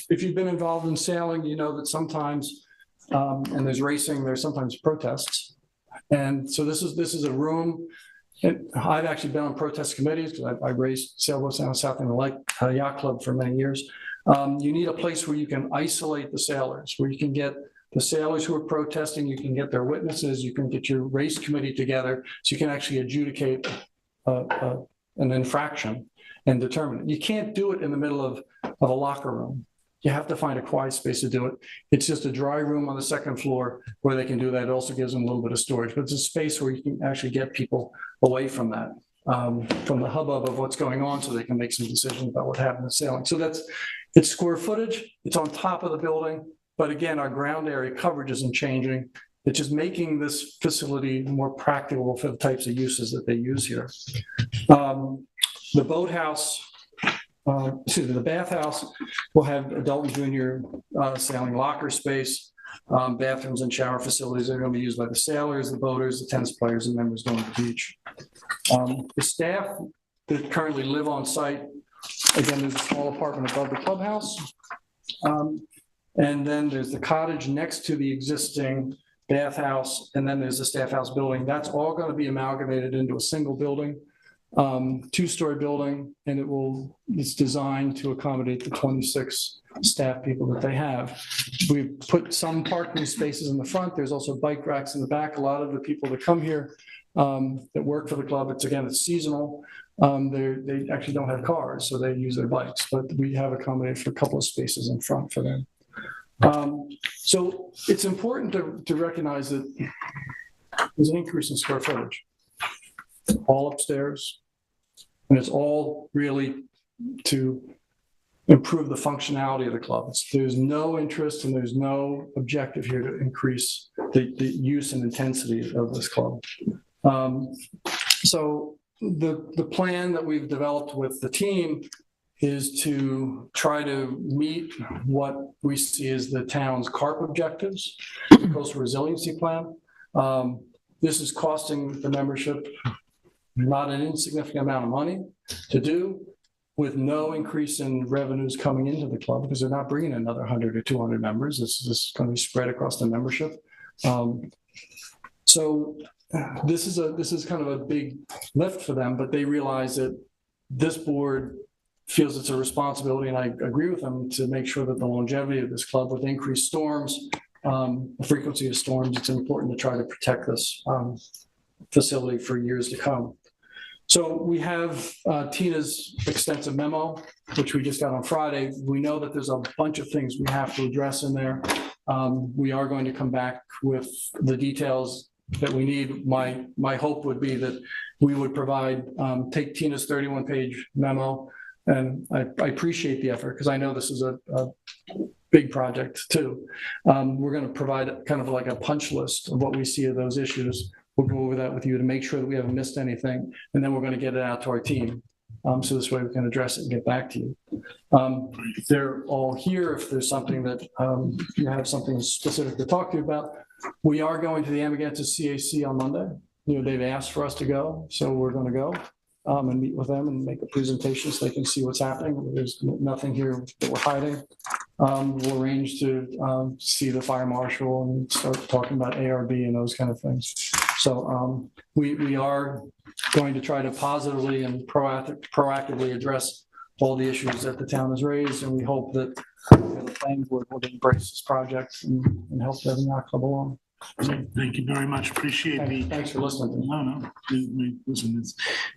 If you've been involved in sailing, you know that sometimes, and there's racing, there's sometimes protests. And so this is a room. And I've actually been on protest committees because I raced sailboats down South in the Lake Yacht Club for many years. You need a place where you can isolate the sailors, where you can get the sailors who are protesting, you can get their witnesses, you can get your race committee together, so you can actually adjudicate an infraction and determine it. You can't do it in the middle of a locker room. You have to find a quiet space to do it. It's just a dry room on the second floor where they can do that. It also gives them a little bit of storage, but it's a space where you can actually get people away from that, from the hubbub of what's going on, so they can make some decisions about what happened in sailing. So it's square footage. It's on top of the building, but again, our ground area coverage isn't changing. It's just making this facility more practical for the types of uses that they use here. The boathouse, the bathhouse will have adult and junior sailing locker space, bathrooms and shower facilities that are going to be used by the sailors, the boaters, the tennis players, and members going to the beach. The staff that currently live on site, again, there's a small apartment above the clubhouse. And then there's the cottage next to the existing bathhouse, and then there's the staff house building. That's all going to be amalgamated into a single building. Two-story building, and it's designed to accommodate the 26 staff people that they have. We've put some parking spaces in the front. There's also bike racks in the back. A lot of the people that come here that work for the club, it's seasonal. They actually don't have cars, so they use their bikes, but we have accommodated for a couple of spaces in front for them. So it's important to recognize that there's an increase in square footage, all upstairs. And it's all really to improve the functionality of the club. There's no interest and there's no objective here to increase the use and intensity of this club. So the plan that we've developed with the team is to try to meet what we see as the town's CARP objectives, the Coastal Resiliency Plan. This is costing the membership not an insignificant amount of money to do, with no increase in revenues coming into the club because they're not bringing another 100 or 200 members. This is going to be spread across the membership. So this is kind of a big lift for them, but they realize that this board feels it's a responsibility, and I agree with them, to make sure that the longevity of this club with increased storms, the frequency of storms, it's important to try to protect this facility for years to come. So we have Tina's extensive memo, which we just got on Friday. We know that there's a bunch of things we have to address in there. We are going to come back with the details that we need. My hope would be that we would provide, take Tina's 31-page memo, and I appreciate the effort because I know this is a big project too. We're going to provide kind of like a punch list of what we see of those issues. We'll go over that with you to make sure that we haven't missed anything, and then we're going to get it out to our team. So this way we can address it and get back to you. They're all here if there's something that you have something specific to talk to you about. We are going to the Amagansett CAC on Monday. They've asked for us to go, so we're going to go and meet with them and make a presentation so they can see what's happening. There's nothing here that we're hiding. We'll arrange to see the fire marshal and start talking about ARB and those kind of things. So we are going to try to positively and proactively address all the issues that the town has raised, and we hope that the planning board will embrace this project and help Devon Yacht Club along. Thank you very much. Appreciate Thanks for listening. No. Listen,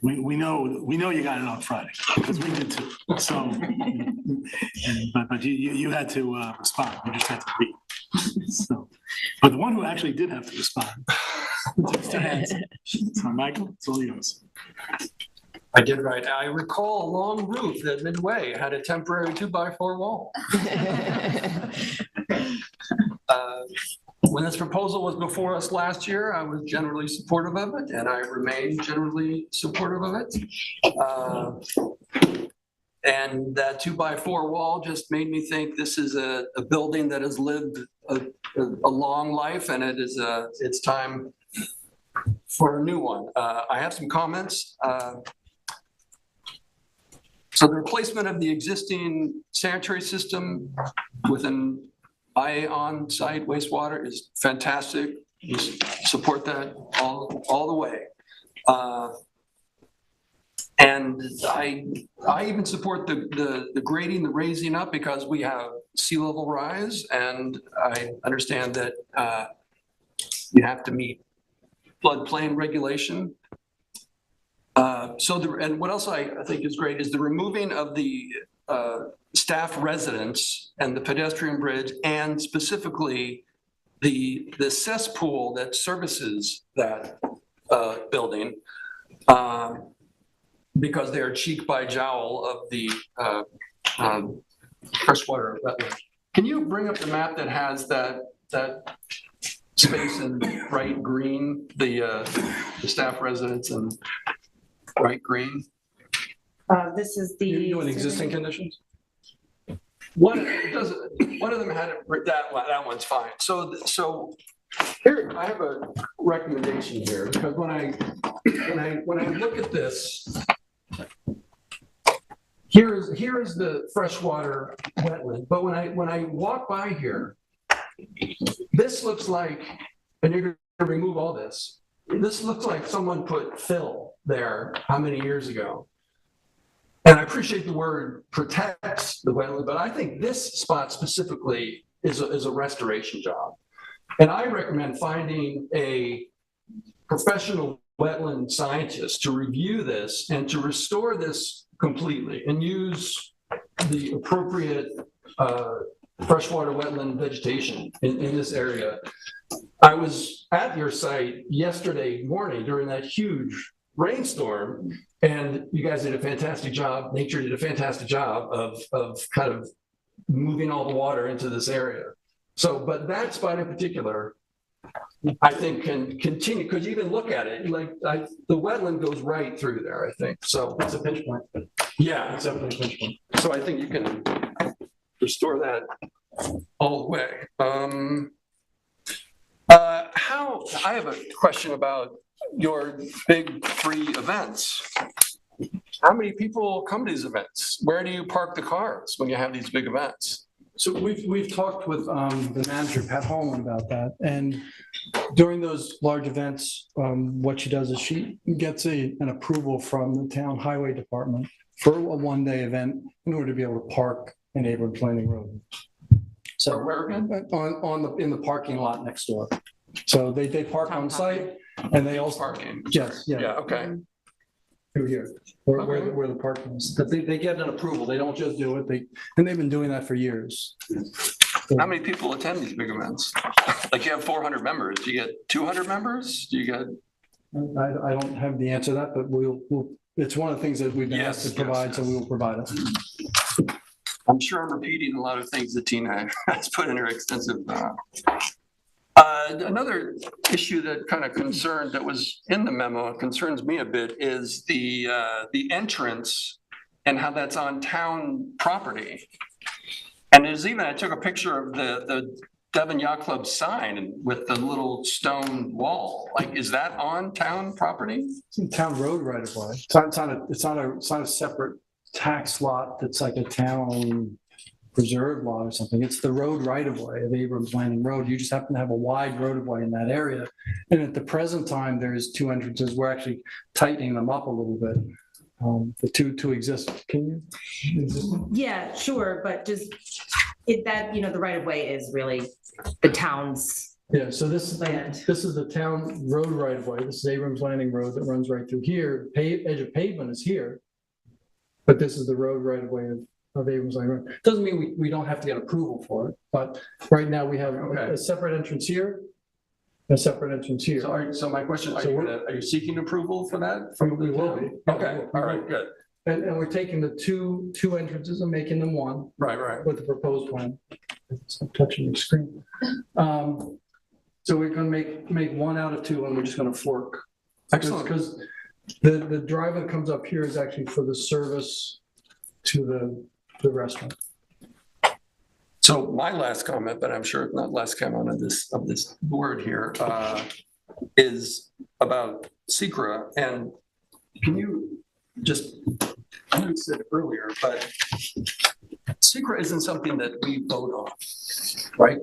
we know you got it on Friday because we did too. So, but you had to respond. You just had to be. So, but the one who actually did have to respond. Mr. Hanson. So Michael, it's all yours. I did right. I recall a long roof that midway had a temporary 2x4 wall. When this proposal was before us last year, I was generally supportive of it, and I remain generally supportive of it. And that 2x4 wall just made me think this is a building that has lived a long life, and it's time for a new one. I have some comments. So the replacement of the existing sanitary system with an on-site wastewater is fantastic. We support that all the way. And I even support the grading, the raising up, because we have sea level rise, and I understand that you have to meet floodplain regulation. And what else I think is great is the removing of the staff residence and the pedestrian bridge, and specifically the cesspool that services that building, because they are cheek by jowl of the freshwater wetland. Can you bring up the map that has that space in bright green, the staff residence in bright green? This is the. You doing existing conditions? One of them had it, that one's fine. So here, I have a recommendation here, because when I look at this, here is the freshwater wetland. But when I walk by here, this looks like, and you're going to remove all this. This looks like someone put fill there how many years ago? And I appreciate the word protects the wetland, but I think this spot specifically is a restoration job. And I recommend finding a professional wetland scientist to review this and to restore this completely and use the appropriate freshwater wetland vegetation in this area. I was at your site yesterday morning during that huge rainstorm, and you guys did a fantastic job. Nature did a fantastic job of kind of moving all the water into this area. So, but that spot in particular, I think can continue, because you can look at it, the wetland goes right through there, I think. So It's a pinch point. yeah, it's definitely a pinch point. So I think you can restore that all the way. I have a question about your big 3 events. How many people come to these events? Where do you park the cars when you have these big events? So we've talked with the manager, Pat Holman, about that. And during those large events, what she does is she gets an approval from the town highway department for a one-day event in order to be able to park in Abrams Landing Road. So where again? in the parking lot next door. So they park on site, and they also Parking. yes, yeah. Yeah, okay. Through here, where the parking is. But they get an approval. They don't just do it. And they've been doing that for years. How many people attend these big events? Like you have 400 members. Do you get 200 members? Do you get? I don't have the answer to that, but we'll it's one of the things that we've been asked to provide, so we will provide it. I'm sure I'm repeating a lot of things that Tina has put in her extensive. Another issue that kind of that was in the memo, concerns me a bit, is the entrance and how that's on town property. And there's even, I took a picture of the Devon Yacht Club sign with the little stone wall. Like, is that on town property? It's in town road right of way. It's not a separate tax lot that's like a town preserve lot or something. It's the road right of way of Abrams Landing Road. You just happen to have a wide road of way in that area. And at the present time, there's 2 entrances. We're actually tightening them up a little bit. The two exist. Can you? Yeah, sure, but just the right of way is really the town's. Yeah, so this is land. the town road right of way. This is Abrams Landing Road that runs right through here. Edge of pavement is here. But this is the road right of way of Abrams Lane Road. Doesn't mean we don't have to get approval for it, but right now we have a separate entrance here, a separate entrance here. So my question, So are you seeking approval for that? We will be. Okay, all right, good. And we're taking the two entrances and making them one. Right. With the proposed plan. Stop touching the screen. So we're gonna make one out of two, and we're just gonna fork. Excellent. Because the drive that comes up here is actually for the service to the restaurant. So my last comment, but I'm sure not last comment of this board here, is about SECRA. And can you just, I know you said it earlier, but SECRA isn't something that we vote on, right?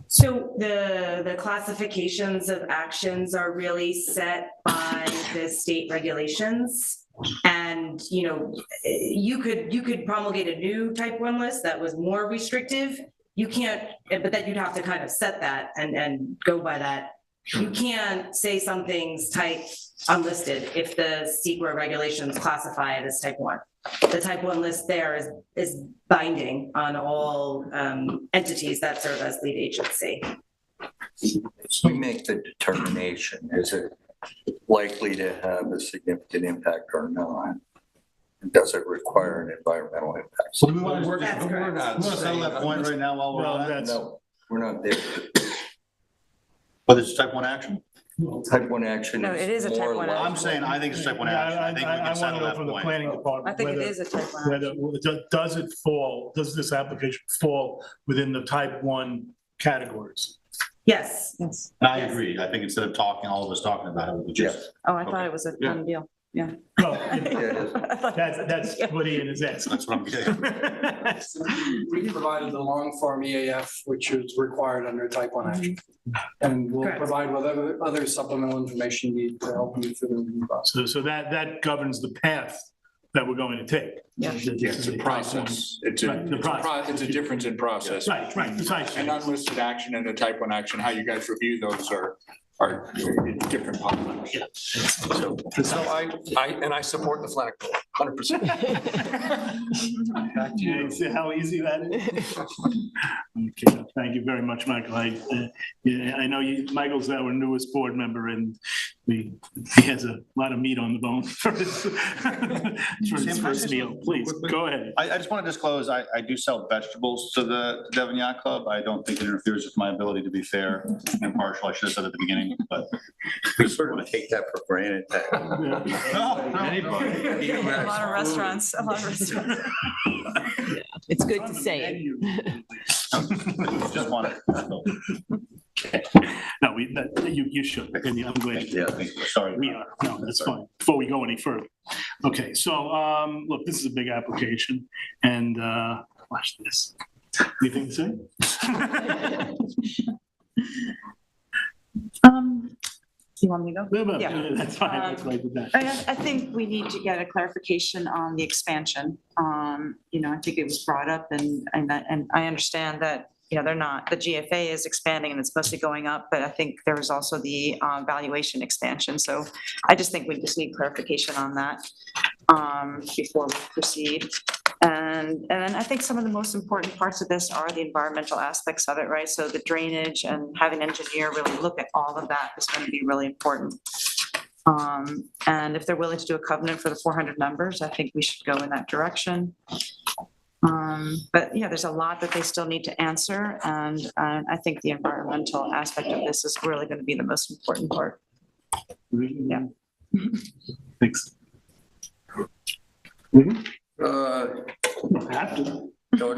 So the classifications of actions are really set by the state regulations. And, you know, you could promulgate a new type 1 list that was more restrictive. You can't, but then you'd have to kind of set that and go by that. You can't say something's type unlisted if the SECRA regulations classify it as type 1. The type 1 list there is binding on all entities that serve as lead agency. We make the determination, is it likely to have a significant impact or not? Does it require an environmental impact? So do we want to We're That's correct. not we want to settle that point right now while we're on that? No, we're not there. But it's type 1 action? Type 1 action. No, it is a type more 1 like- I'm saying, I think it's type 1 action. I think we can want settle to know that from the point. planning department. I think it whether- is a type 1 Whether, does this application fall within the type 1 categories? Yes. And I agree. I think instead of talking, all of us talking about it, we would just, Oh, I thought it was a done deal. Yeah. Well, Yeah, it is. that's what Ian is asking. that's what I'm getting. We provided the long form EAF, which is required under type 1 action. And we'll Correct. provide whatever other supplemental information you need to help you through the review process. So that governs the path that we're going to take. Yeah. It's a process. Right, the process. It's a difference in process. Right, precisely. An unlisted action and a type 1 action, how you guys review those are different policies. Yeah. So I support the flagpole, 100%. You see how easy that is? Okay, thank you very much, Michael. I know Michael's our newest board member, and he has a lot of meat on the bone for his first meal. Please, go ahead. I just want to disclose, I do sell vegetables to the Devon Yacht Club. I don't think it interferes with my ability to be fair and impartial. I should have said at the beginning, but. We sort of take that for granted. Anybody. A lot of restaurants. It's good to say it. Just wanted. No, you should, and I'm glad. Yeah, sorry. We are, no, that's fine, before we go any further. Okay, so, look, this is a big application, and, watch this. Anything to say? You want me to go? No, Yeah. that's fine, that's right with that. I think we need to get a clarification on the expansion. You know, I think it was brought up and I understand that, you know, the GFA is expanding and it's mostly going up, but I think there was also the valuation expansion. So I just think we just need clarification on that before we proceed. And I think some of the most important parts of this are the environmental aspects of it, right? So the drainage and having an engineer really look at all of that is going to be really important. And if they're willing to do a covenant for the 400 members, I think we should go in that direction. But yeah, there's a lot that they still need to answer. And I think the environmental aspect of this is really going to be the most important part. Yeah. Thanks. No,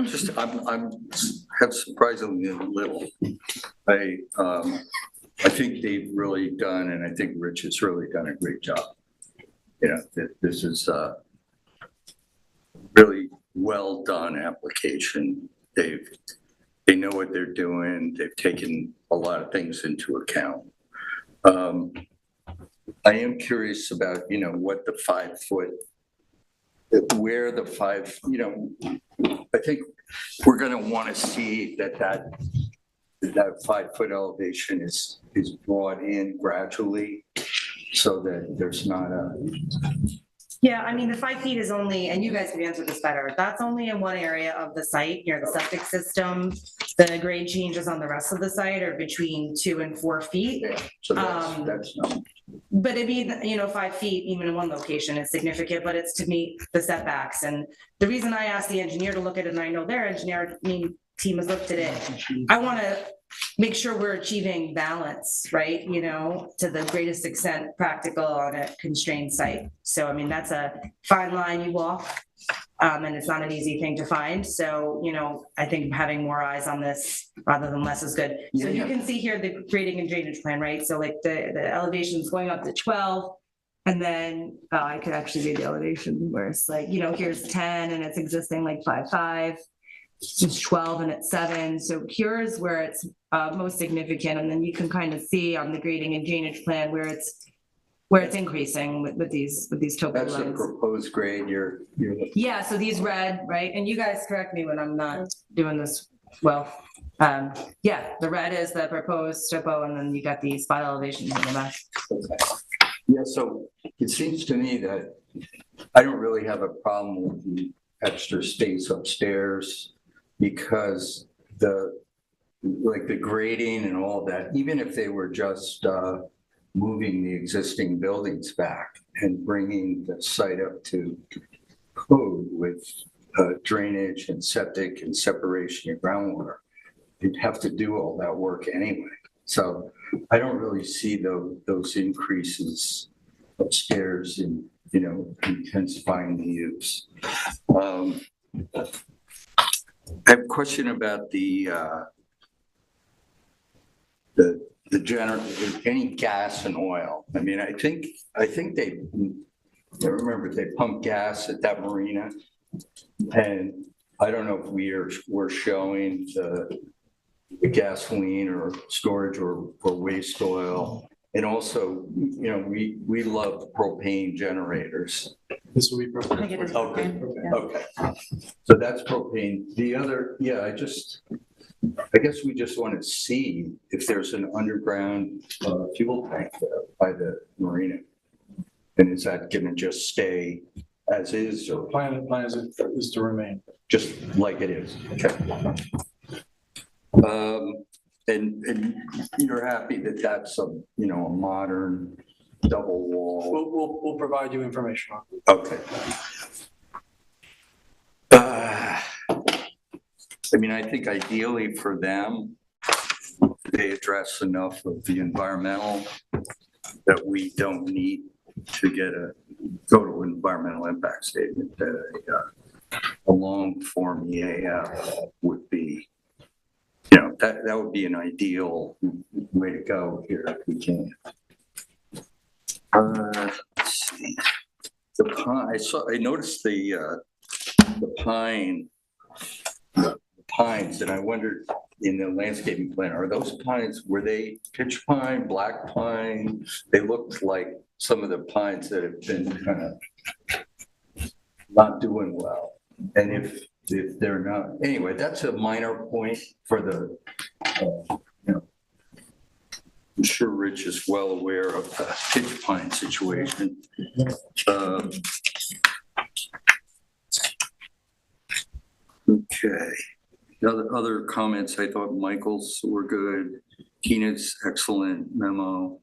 just, I'm have surprisingly little. I think they've really done, and I think Rich has really done a great job. You know, this is a really well done application. They know what they're doing. They've taken a lot of things into account. I am curious about, you know, what the 5 foot, where the 5, you know, I think we're going to want to see that 5 foot elevation is brought in gradually so that there's not Yeah, I mean, the 5 feet is only, and you guys can answer this better, that's only in one area of the site near the septic system. The grade changes on the rest of the site are between 2 and 4 feet. Yeah, so that's not. But it'd be, 5 feet, even in one location is significant, but it's to meet the setbacks. And the reason I asked the engineer to look at it, and I know their engineer team has looked at it, I want to make sure we're achieving balance, right? To the greatest extent practical on a constrained site. So, I mean, that's a fine line you walk, and it's not an easy thing to find. So, I think having more eyes on this rather than less is good. So you can see here the grading and drainage plan, right? So like the elevation's going up to 12. And then I could actually read the elevation where it's like, here's 10 and it's existing like 5.5. It's 12 and it's 7. So here's where it's most significant. And then you can kind of see on the grading and drainage plan where it's increasing with these topo lines. That's the proposed grade you're Yeah, so these red, right? And you guys correct me when I'm not doing this well. Yeah, the red is the proposed topo, and then you got the spot elevations in the back. Okay. Yeah, so it seems to me that I don't really have a problem with the extra space upstairs, because the grading and all that, even if they were just moving the existing buildings back and bringing the site up to code with drainage and septic and separation of groundwater, you'd have to do all that work anyway. So I don't really see those increases upstairs in, intensifying the use. I have a question about the any gas and oil. I mean, I think I remember they pump gas at that marina, and I don't know if we're showing the gasoline or storage or waste oil. And also, we love propane generators. This will be propane. I think it is Okay. propane, yeah. Okay. So that's propane. The other, I guess we just want to see if there's an underground fuel tank there by the marina. And is that going to just stay as is, or Plan is to remain. just like it is? Okay. And you're happy that that's a modern double wall? We'll provide you information on it. Okay. I mean, I think ideally for them, they address enough of the environmental that we don't need to go to an environmental impact statement. That a long form EAF would be, that would be an ideal way to go here if we can. Let's see. The pine. I noticed the pines, and I wondered in the landscaping plan, are those pines, were they pitch pine, black pine? They looked like some of the pines that have been kind of not doing well. And if they're not, anyway, that's a minor point for the, I'm sure Rich is well aware of the pitch pine situation. Okay. Other comments, I thought Michael's were good. Tina's excellent memo.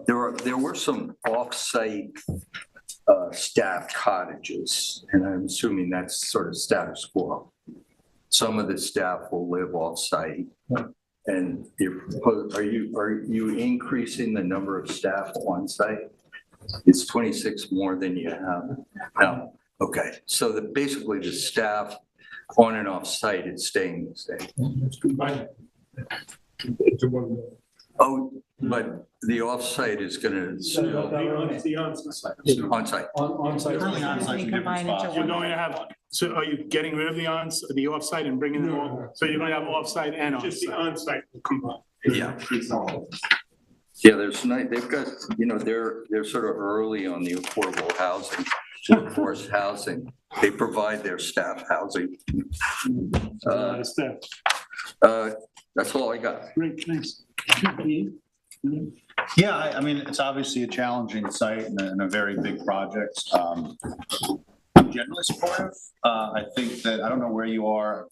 There were some off-site staff cottages, and I'm assuming that's sort of status quo. Some of the staff will live off-site. And are you increasing the number of staff on site? It's 26 more than you have. No. Okay. So basically the staff on and off site is staying the same. Oh, but the off site is going to still. It's the on-site. On site. On-site. You're going to have, so are you getting rid of the off-site and bringing them on? So you're going to have off-site and on-site? Just the on-site combined. Yeah. Yeah, they've got, they're sort of early on the affordable housing, workforce housing. They provide their staff housing. Staff. That's all I got. Great, thanks. Yeah, I mean, it's obviously a challenging site and a very big project. I'm generally supportive. I think that, I don't know where you are.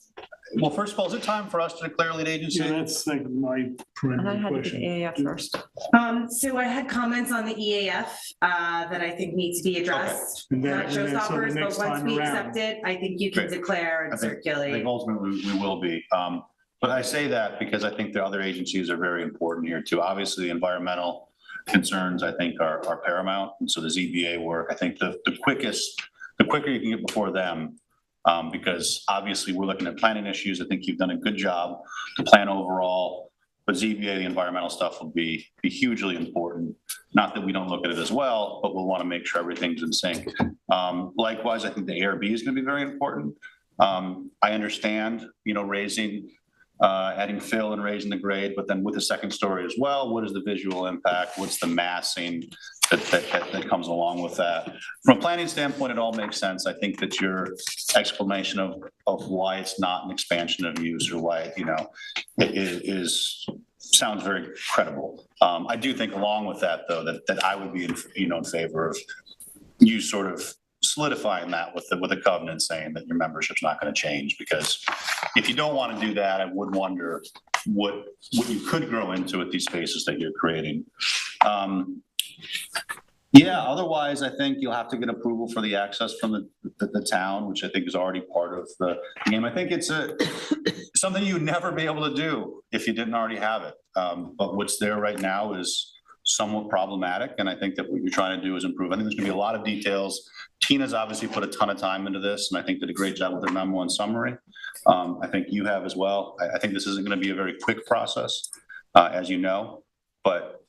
Well, first of all, is it time for us to declare lead agency? Yeah, that's like my And I preliminary had to do question. the AAF first. So I had comments on the EAF that I think need to be addressed. And then- Not and then, so the showstoppers, but next once time we around- accept it, I think you can Great. declare and I think circulate. ultimately we will be. But I say that because I think the other agencies are very important here too. Obviously, the environmental concerns, I think, are paramount. And so the ZBA work, I think the quicker you can get before them, because obviously we're looking at planning issues. I think you've done a good job to plan overall. But ZBA, the environmental stuff will be hugely important. Not that we don't look at it as well, but we'll want to make sure everything's in sync. Likewise, I think the ARB is going to be very important. I understand, raising, adding fill and raising the grade, but then with the second story as well, what is the visual impact? What's the massing that comes along with that? From a planning standpoint, it all makes sense. I think that your explanation of why it's not an expansion of use or why, it sounds very credible. I do think along with that, though, that I would be in favor of you sort of solidifying that with a covenant saying that your membership's not going to change, because if you don't want to do that, I would wonder what you could grow into with these spaces that you're creating. Otherwise, I think you'll have to get approval for the access from the town, which I think is already part of the game. I think it's something you'd never be able to do if you didn't already have it. But what's there right now is somewhat problematic, and I think that what you're trying to do is improve. I think there's going to be a lot of details. Tina's obviously put a ton of time into this, and I think did a great job with her memo and summary. I think you have as well. I think this isn't going to be a very quick process, as you know, but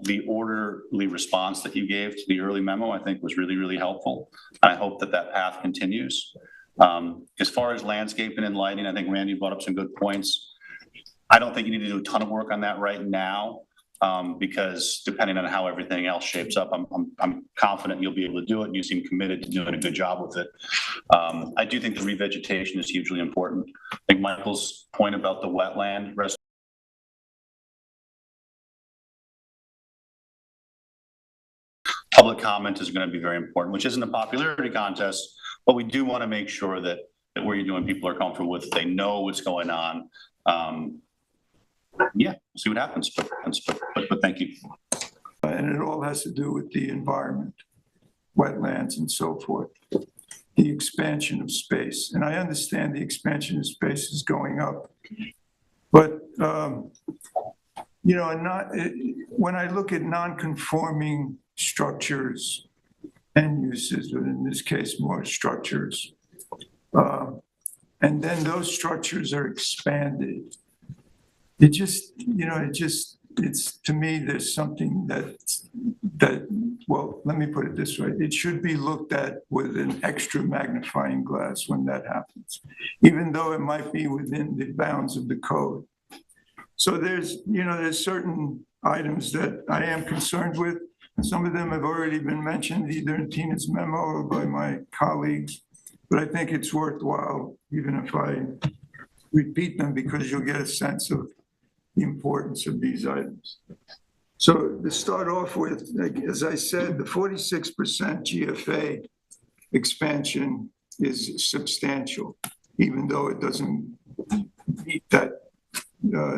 the orderly response that you gave to the early memo, I think was really, really helpful. I hope that path continues. As far as landscaping and lighting, I think Randy brought up some good points. I don't think you need to do a ton of work on that right now. Because depending on how everything else shapes up, I'm confident you'll be able to do it, and you seem committed to doing a good job with it. I do think the revegetation is hugely important. I think Michael's point about the wetland public comment is going to be very important, which isn't a popularity contest, but we do want to make sure that where you're doing, people are comfortable with, they know what's going on. We'll see what happens, but thank you. And it all has to do with the environment, wetlands and so forth, the expansion of space. And I understand the expansion of space is going up, but, when I look at non-conforming structures and uses, but in this case, more structures, and then those structures are expanded, it's to me, there's something that, well, let me put it this way. It should be looked at with an extra magnifying glass when that happens, even though it might be within the bounds of the code. So there's certain items that I am concerned with. Some of them have already been mentioned, either in Tina's memo or by my colleagues, but I think it's worthwhile, even if I repeat them, because you'll get a sense of the importance of these items. So to start off with, as I said, the 46% GFA expansion is substantial, even though it doesn't meet that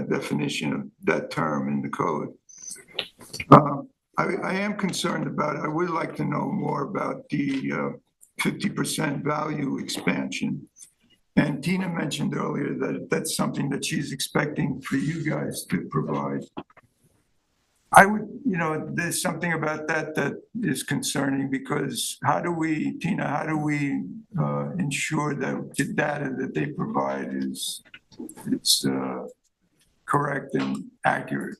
definition of that term in the code. I am concerned about it. I would like to know more about the 50% value expansion. And Tina mentioned earlier that that's something that she's expecting for you guys to provide. There's something about that is concerning, because Tina, how do we ensure that the data that they provide is correct and accurate?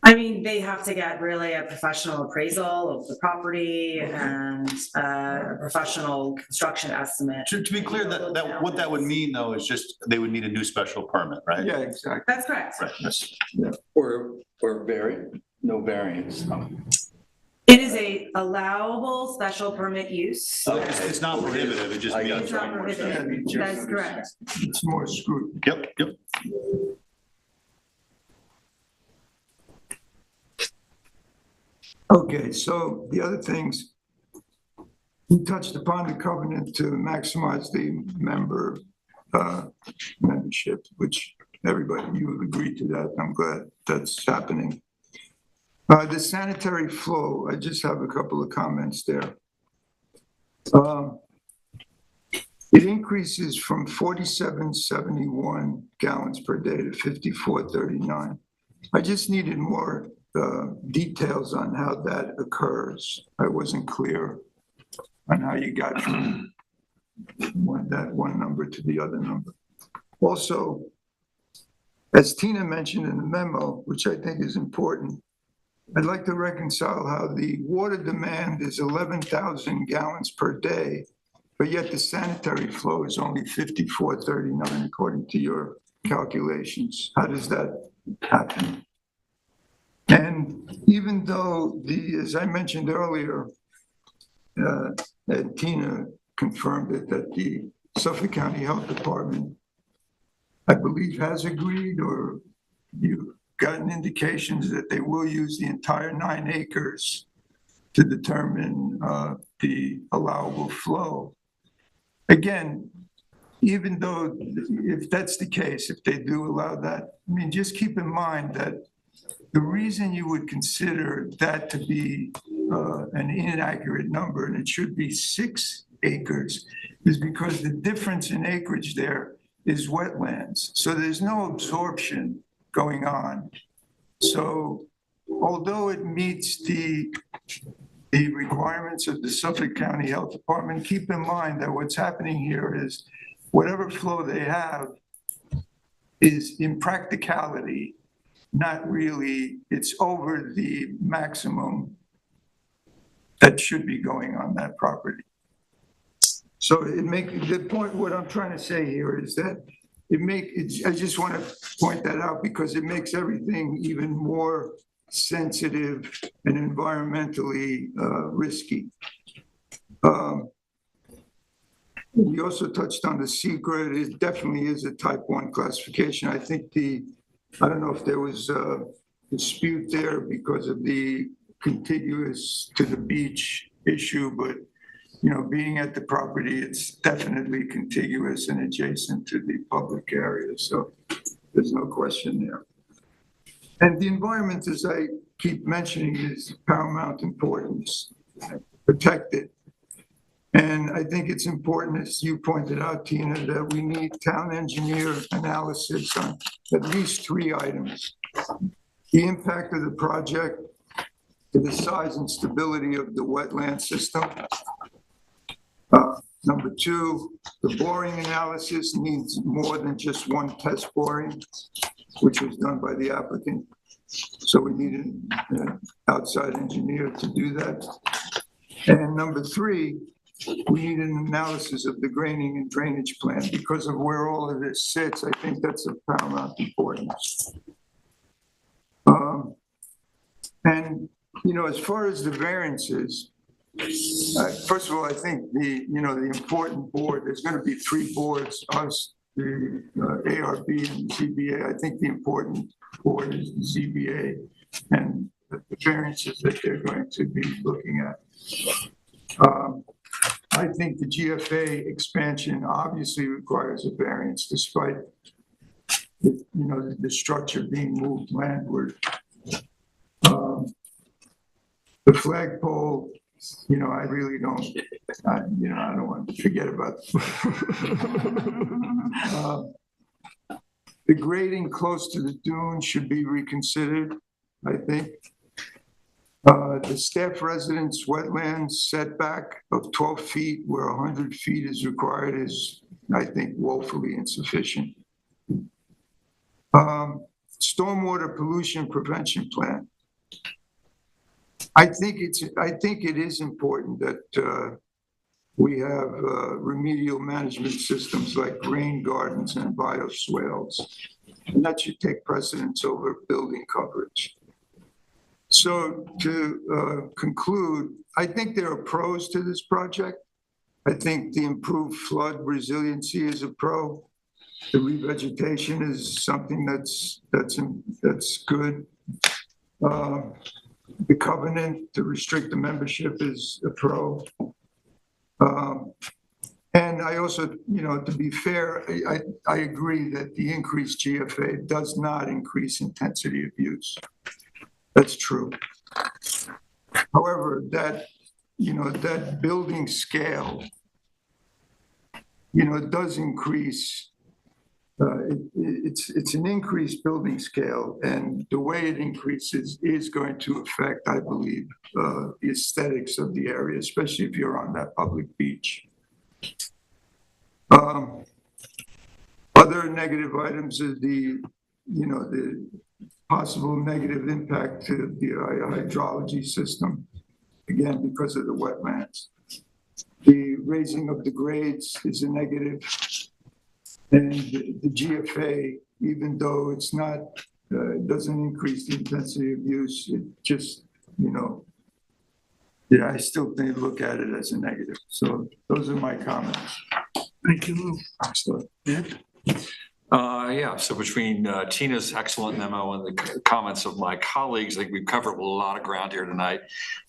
I mean, they have to get really a professional appraisal of the property and a professional construction estimate. To be clear, what that would mean, though, is just they would need a new special permit, right? Yeah, exactly. That's correct. Right. Yes. Yeah. Or no variance. It is a allowable special permit use. It's not prohibitive, it just means. It's not prohibited. That is correct. It's more scrutiny. Yep. Okay, so the other things, we touched upon the covenant to maximize the membership, which everybody, you have agreed to that. I'm glad that's happening. The sanitary flow, I just have a couple of comments there. It increases from 4771 gallons per day to 5439. I just needed more details on how that occurs. I wasn't clear on how you got from that one number to the other number. Also, as Tina mentioned in the memo, which I think is important, I'd like to reconcile how the water demand is 11,000 gallons per day, but yet the sanitary flow is only 5439 according to your calculations. How does that happen? And even though as I mentioned earlier, and Tina confirmed it, that the Suffolk County Health Department, I believe, has agreed, or you've gotten indications that they will use the entire 9 acres to determine the allowable flow. Again, even though if that's the case, if they do allow that, I mean, just keep in mind that the reason you would consider that to be an inaccurate number, and it should be 6 acres, is because the difference in acreage there is wetlands. So there's no absorption going on. So although it meets the requirements of the Suffolk County Health Department, keep in mind that what's happening here is whatever flow they have is in practicality not really, it's over the maximum that should be going on that property. So the point, what I'm trying to say here is that I just want to point that out because it makes everything even more sensitive and environmentally risky. We also touched on the secret. It definitely is a type 1 classification. I think I don't know if there was a dispute there because of the contiguous to the beach issue, but being at the property, it's definitely contiguous and adjacent to the public area. So there's no question there. And the environment, as I keep mentioning, is paramount importance. Protect it. And I think it's important, as you pointed out, Tina, that we need town engineer analysis on at least 3 items. The impact of the project to the size and stability of the wetland system. Number 2, the boring analysis needs more than just one test boring, which was done by the applicant. So we need an outside engineer to do that. And number 3, we need an analysis of the grading and drainage plan because of where all of this sits. I think that's of paramount importance. And, as far as the variances, first of all, I think the important board, there's going to be 3 boards, us, the ARB and the ZBA. I think the important board is the ZBA and the variances that they're going to be looking at. I think the GFA expansion obviously requires a variance despite the structure being moved landward. The flagpole, I really don't, I don't want to forget about the grading close to the dune should be reconsidered, I think. The staff residence wetlands setback of 12 feet where 100 feet is required is, I think, woefully insufficient. Stormwater pollution prevention plan. I think it is important that we have remedial management systems like rain gardens and bioswales, and that should take precedence over building coverage. So to conclude, I think there are pros to this project. I think the improved flood resiliency is a pro. The revegetation is something that's good. The covenant to restrict the membership is a pro. And I also, to be fair, I agree that the increased GFA does not increase intensity of use. That's true. However, that building scale, does increase. It's an increased building scale, and the way it increases is going to affect, I believe, the aesthetics of the area, especially if you're on that public beach. Other negative items are the possible negative impact to the hydrology system, again, because of the wetlands. The raising of the grades is a negative. And the GFA, even though it's not, it doesn't increase the intensity of use, it just, I still think look at it as a negative. So those are my comments. Thank you. Yeah, so between Tina's excellent memo and the comments of my colleagues, I think we've covered a lot of ground here tonight.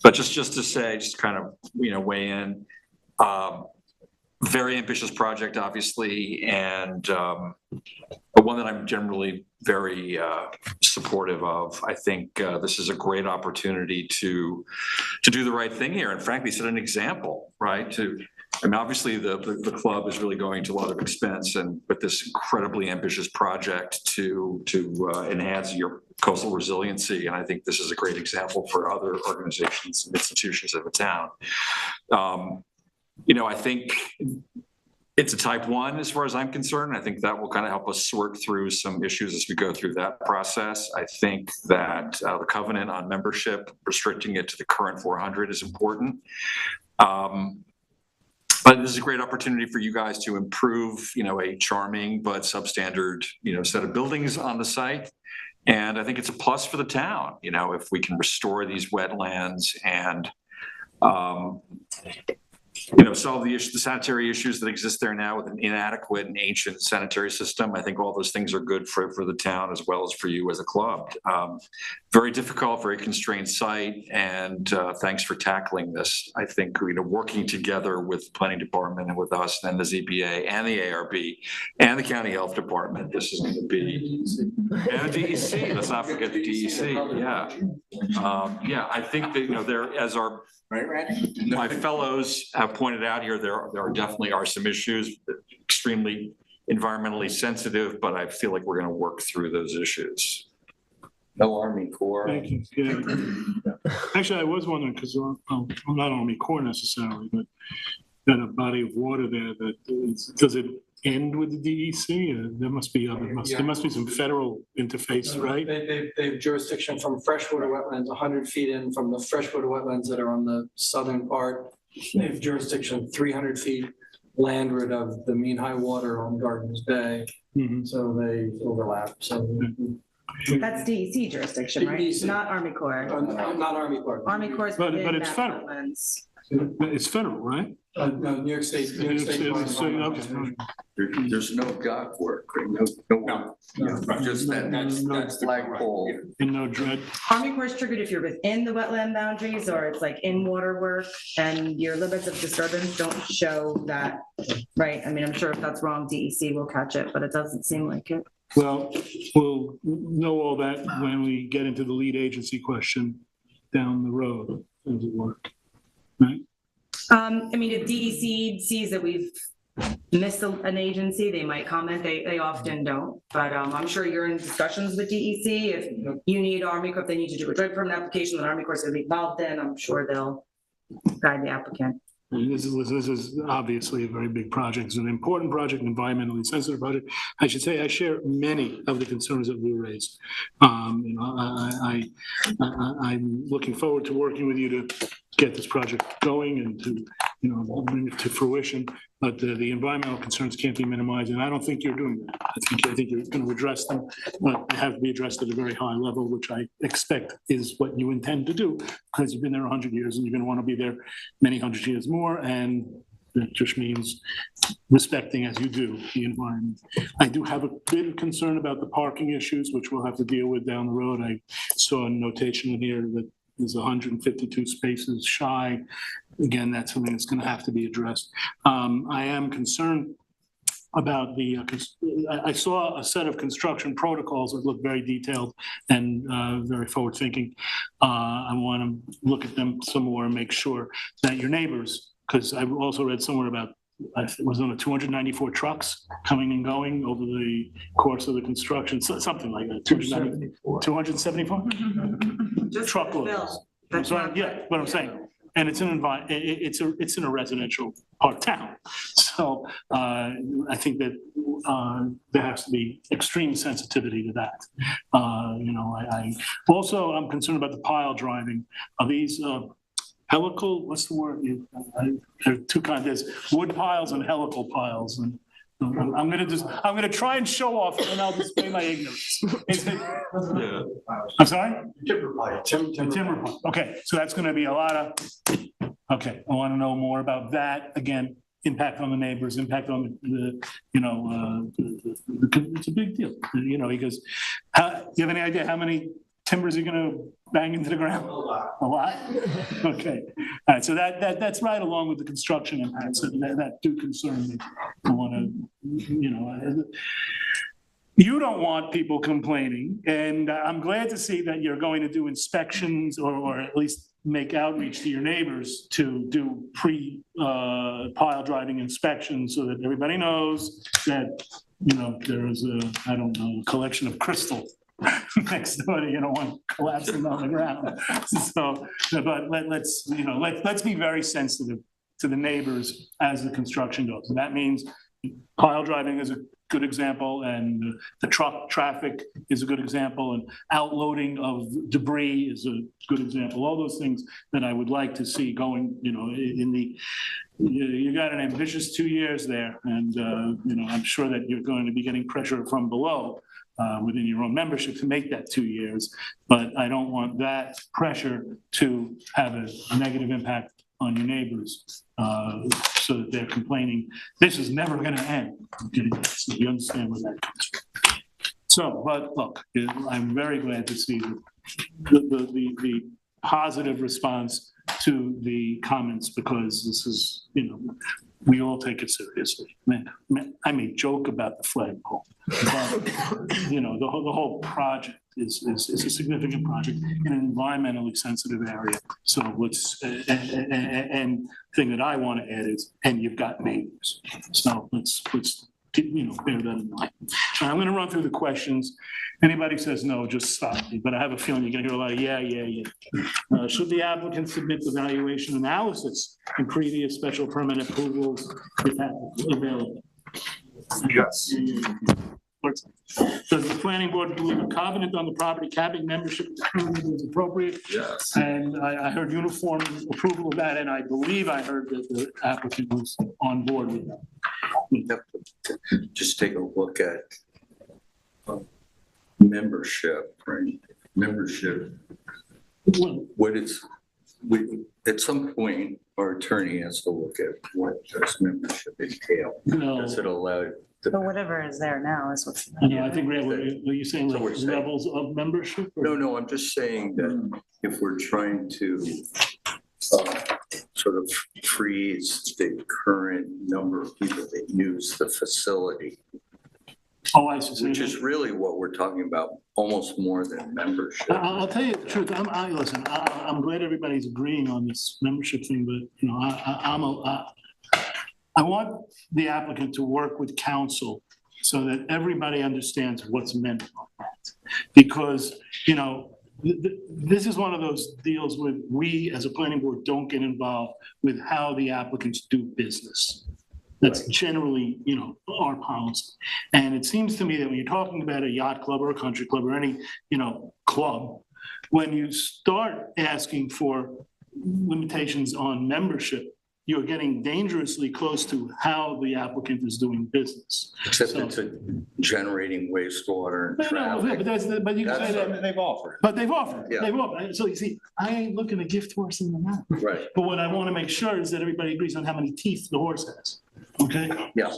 But just to say, just kind of, weigh in, very ambitious project, obviously, and but one that I'm generally very supportive of. I think this is a great opportunity to do the right thing here, and frankly, set an example, right? Obviously, the club is really going to a lot of expense, and with this incredibly ambitious project to enhance your coastal resiliency, and I think this is a great example for other organizations and institutions of the town. I think it's a type 1 as far as I'm concerned. I think that will kind of help us sort through some issues as we go through that process. I think that the covenant on membership, restricting it to the current 400 is important. But this is a great opportunity for you guys to improve, a charming but substandard, set of buildings on the site. And I think it's a plus for the town, if we can restore these wetlands and, solve the sanitary issues that exist there now with an inadequate and ancient sanitary system. I think all those things are good for the town as well as for you as a club. Very difficult, very constrained site, and thanks for tackling this. I think working together with the planning department and with us and the ZBA and the ARB and the county health department, this is going to be and the DEC. Let's not forget the DEC. Yeah, I think that there as our my fellows have pointed out here, there definitely are some issues, extremely environmentally sensitive, but I feel like we're going to work through those issues. No Army Corps. Thank you. Yeah. Actually, I was wondering, because I'm not Army Corps necessarily, but got a body of water there that does it end with the DEC? There must be there must be some federal interface, right? They have jurisdiction from freshwater wetlands 100 feet in from the freshwater wetlands that are on the southern part. They have jurisdiction 300 feet landward of the mean high water on Gardens Bay. Mm-hmm. So they overlap. So That's DEC jurisdiction, right? DEC. Not Army Corps. not Army Corps. Army Corps is But within it's that federal. wetlands. It's federal, right? No, New York State. New York State. Okay. There's no dock work, right? No. Just that's flagpole. And no dread. Army Corps is triggered if you're within the wetland boundaries or it's like in water work and your limits of disturbance don't show that, right? I'm sure if that's wrong, DEC will catch it, but it doesn't seem like it. Well, we'll know all that when we get into the lead agency question down the road, as it were. Right? If DEC sees that we've missed an agency, they might comment. They often don't, but I'm sure you're in discussions with DEC. If you need Army Corps, if they need to do a dredge permit application that Army Corps is going to be involved in, I'm sure they'll guide the applicant. And this is obviously a very big project. It's an important project, an environmentally sensitive project. I should say I share many of the concerns that we raised. I'm looking forward to working with you to get this project going and to bring it to fruition. But the environmental concerns can't be minimized, and I don't think you're doing that. I think you're going to address them, but they have to be addressed at a very high level, which I expect is what you intend to do, because you've been there 100 years and you're going to want to be there many 100 years more, and it just means respecting, as you do, the environment. I do have a bit of concern about the parking issues, which we'll have to deal with down the road. I saw a notation in here that is 152 spaces shy. Again, that's something that's gonna have to be addressed. I am concerned about I saw a set of construction protocols that look very detailed and very forward-thinking. I want to look at them some more and make sure that your neighbors, because I've also read somewhere about, it was on 294 trucks coming and going over the course of the construction, something like that. 274? Just Truckloads. So, yeah, what I'm saying. And it's it's in a residential part of town. So I think that there has to be extreme sensitivity to that. I'm concerned about the pile driving. Are these helical, what's the word? There are two kinds, there's wood piles and helical piles. And I'm gonna try and show off and I'll display my ignorance. I'm sorry? Timber pile. Timber pile. Okay, so that's gonna be a lot of, okay, I wanna know more about that. Again, impact on the neighbors, impact on it's a big deal, because do you have any idea how many timbers are gonna bang into the ground? A lot? Okay. All right, so that's right along with the construction impacts that do concern me. I wanna, you don't want people complaining, and I'm glad to see that you're going to do inspections or at least make outreach to your neighbors to do pile driving inspections so that everybody knows that, there is a collection of crystal next door that you don't want collapsing on the ground. So, but let's be very sensitive to the neighbors as the construction goes. And that means pile driving is a good example, and the truck traffic is a good example, and outloading of debris is a good example. All those things that I would like to see going, you got an ambitious 2 years there, and I'm sure that you're going to be getting pressure from below within your own membership to make that 2 years, but I don't want that pressure to have a negative impact on your neighbors, so that they're complaining, this is never gonna end. So you understand where that comes from. So, but look, I'm very glad to see the positive response to the comments, because this is, we all take it seriously. Man, I may joke about the flagpole, but, the whole project is a significant project in an environmentally sensitive area. So let's, and thing that I want to add is, and you've got neighbors. So let's bear that in mind. I'm going to run through the questions. Anybody says no, just stop me. But I have a feeling you're going to hear a lot of yeah. Should the applicant submit the valuation analysis and previous special permit approvals if available? Yes. Does the planning board believe a covenant on the property capping membership is appropriate? Yes. And I heard uniform approval of that, and I believe I heard that the applicant was on board with that. We have to just take a look at membership, right? Membership. At some point, our attorney has to look at what does membership entail. Does it allow? But whatever is there now is what's. I think, Ray, were you saying levels of membership? Or? No, I'm just saying that if we're trying to sort of freeze the current number of people that use the facility. Oh, I see. Which is really what we're talking about, almost more than membership. I'll tell you the truth. Listen, I'm glad everybody's agreeing on this membership thing, but I want the applicant to work with counsel so that everybody understands what's meant by that. Because, this is one of those deals where we as a planning board don't get involved with how the applicants do business. That's generally, our policy. And it seems to me that when you're talking about a yacht club or a country club or any, club, when you start asking for limitations on membership, you're getting dangerously close to how the applicant is doing business. Except it's generating wastewater and traffic. But you can say that. They've offered. But they've offered. Yeah. They've offered. So you see, I ain't looking a gift horse in the mouth. Right. But what I want to make sure is that everybody agrees on how many teeth the horse has. Okay? Yeah.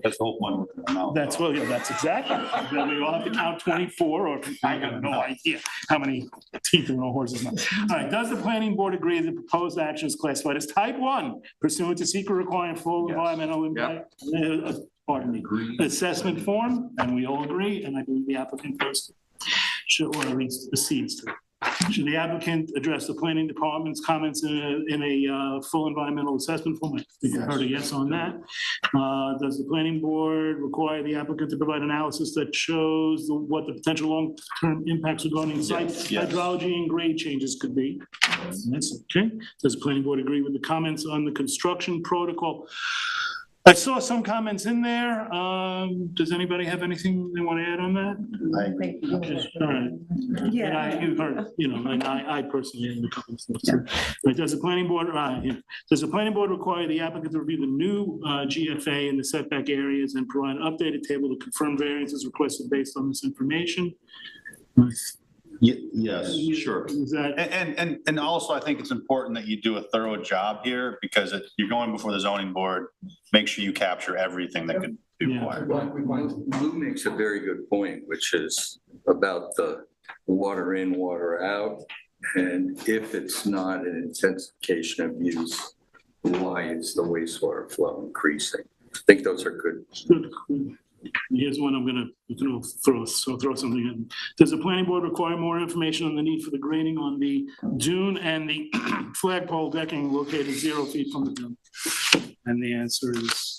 That's the whole point. That's, well, yeah, that's exactly. Then we all have to count 24, or I have no idea how many teeth in a horse's mouth. All right, does the planning board agree that the proposed action is classified as type 1 pursuant to secret requiring full environmental impact? Pardon me, assessment form, and we all agree, and I believe the applicant goes, should, or at least proceeds to. Should the applicant address the planning department's comments in a full environmental assessment form? I think I heard a yes on that. Does the planning board require the applicant to provide analysis that shows what the potential long-term impacts regarding site hydrology and grade changes could be? That's okay. Does the planning board agree with the comments on the construction protocol? I saw some comments in there. Does anybody have anything they want to add on that? I agree. Okay, all right. Yeah. And you've heard, you know, and I personally had a couple of thoughts. Right, does the planning board, does the planning board require the applicant to review the new GFA in the setback areas and provide an updated table to confirm variances requested based on this information? Yes, sure. Is that, And also, I think it's important that you do a thorough job here, because you're going before the zoning board, make sure you capture everything that could be required. Lou makes a very good point, which is about the water in, water out. And if it's not an intensification of use, why is the wastewater flow increasing? I think those are good. here's one I'm gonna throw something in. Does the planning board require more information on the need for the grading on the dune and the flagpole decking located 0 feet from the dune? And the answer is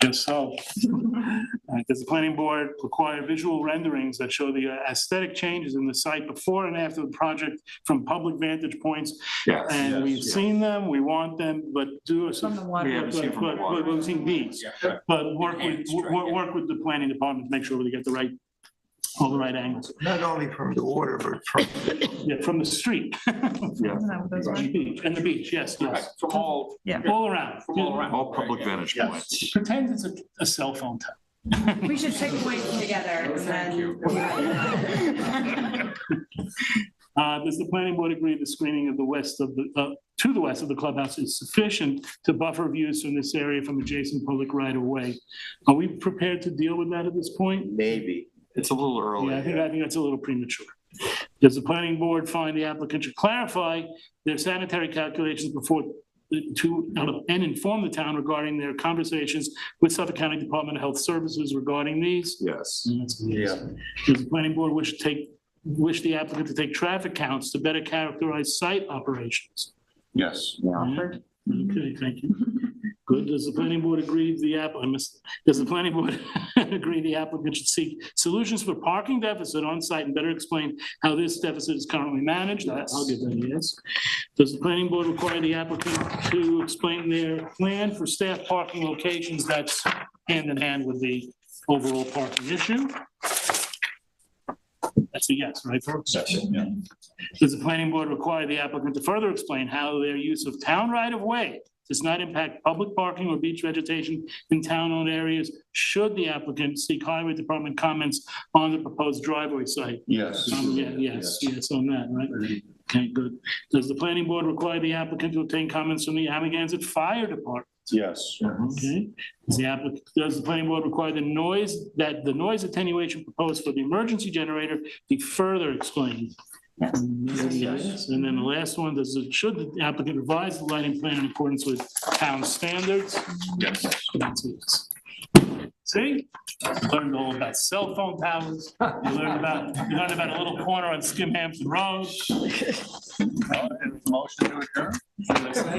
just so. Does the planning board require visual renderings that show the aesthetic changes in the site before and after the project from public vantage points? Yes. And we've seen them, we want them, but do us. From the water. We haven't seen from the water. We've seen these, but work with the planning department to make sure we get all the right angles. Not only from the water, but From the street. And the beach, yes. From all, All around. all public vantage points. Pretend it's a cell phone tower. We should pick points together and then. Does the planning board agree the screening of the west of to the west of the clubhouse is sufficient to buffer views from this area from adjacent public right of way? Are we prepared to deal with that at this point? Maybe. It's a little early. Yeah, I think that's a little premature. Does the planning board find the applicant should clarify their sanitary calculations before and inform the town regarding their conversations with Suffolk County Department of Health Services regarding these? Yes. Yeah. Does the planning board wish the applicant to take traffic counts to better characterize site operations? Yes. Okay, thank you. Good. Does the planning board agree does the planning board agree the applicant should seek solutions for parking deficit on site and better explain how this deficit is currently managed? I'll give that a yes. Does the planning board require the applicant to explain their plan for staff parking locations that's hand in hand with the overall parking issue? That's a yes, right, folks? Yeah. Does the planning board require the applicant to further explain how their use of town right-of-way does not impact public parking or beach vegetation in town-owned areas? Should the applicant seek highway department comments on the proposed driveway site? Yes. Yes on that, right? Okay, good. Does the planning board require the applicant to obtain comments from the Amagansett Fire Department? Yes. Okay. Does the planning board require the noise attenuation proposed for the emergency generator be further explained? Yes. And then the last one, should the applicant revise the lighting plan in accordance with town standards? Yes. That's a yes. See, learned all about cell phone towers. You learned about a little corner on Hampton Road. Motion to adjourn?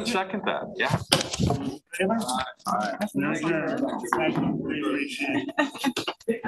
Second that, yeah. Favor? Aye. Thank you. Appreciate it.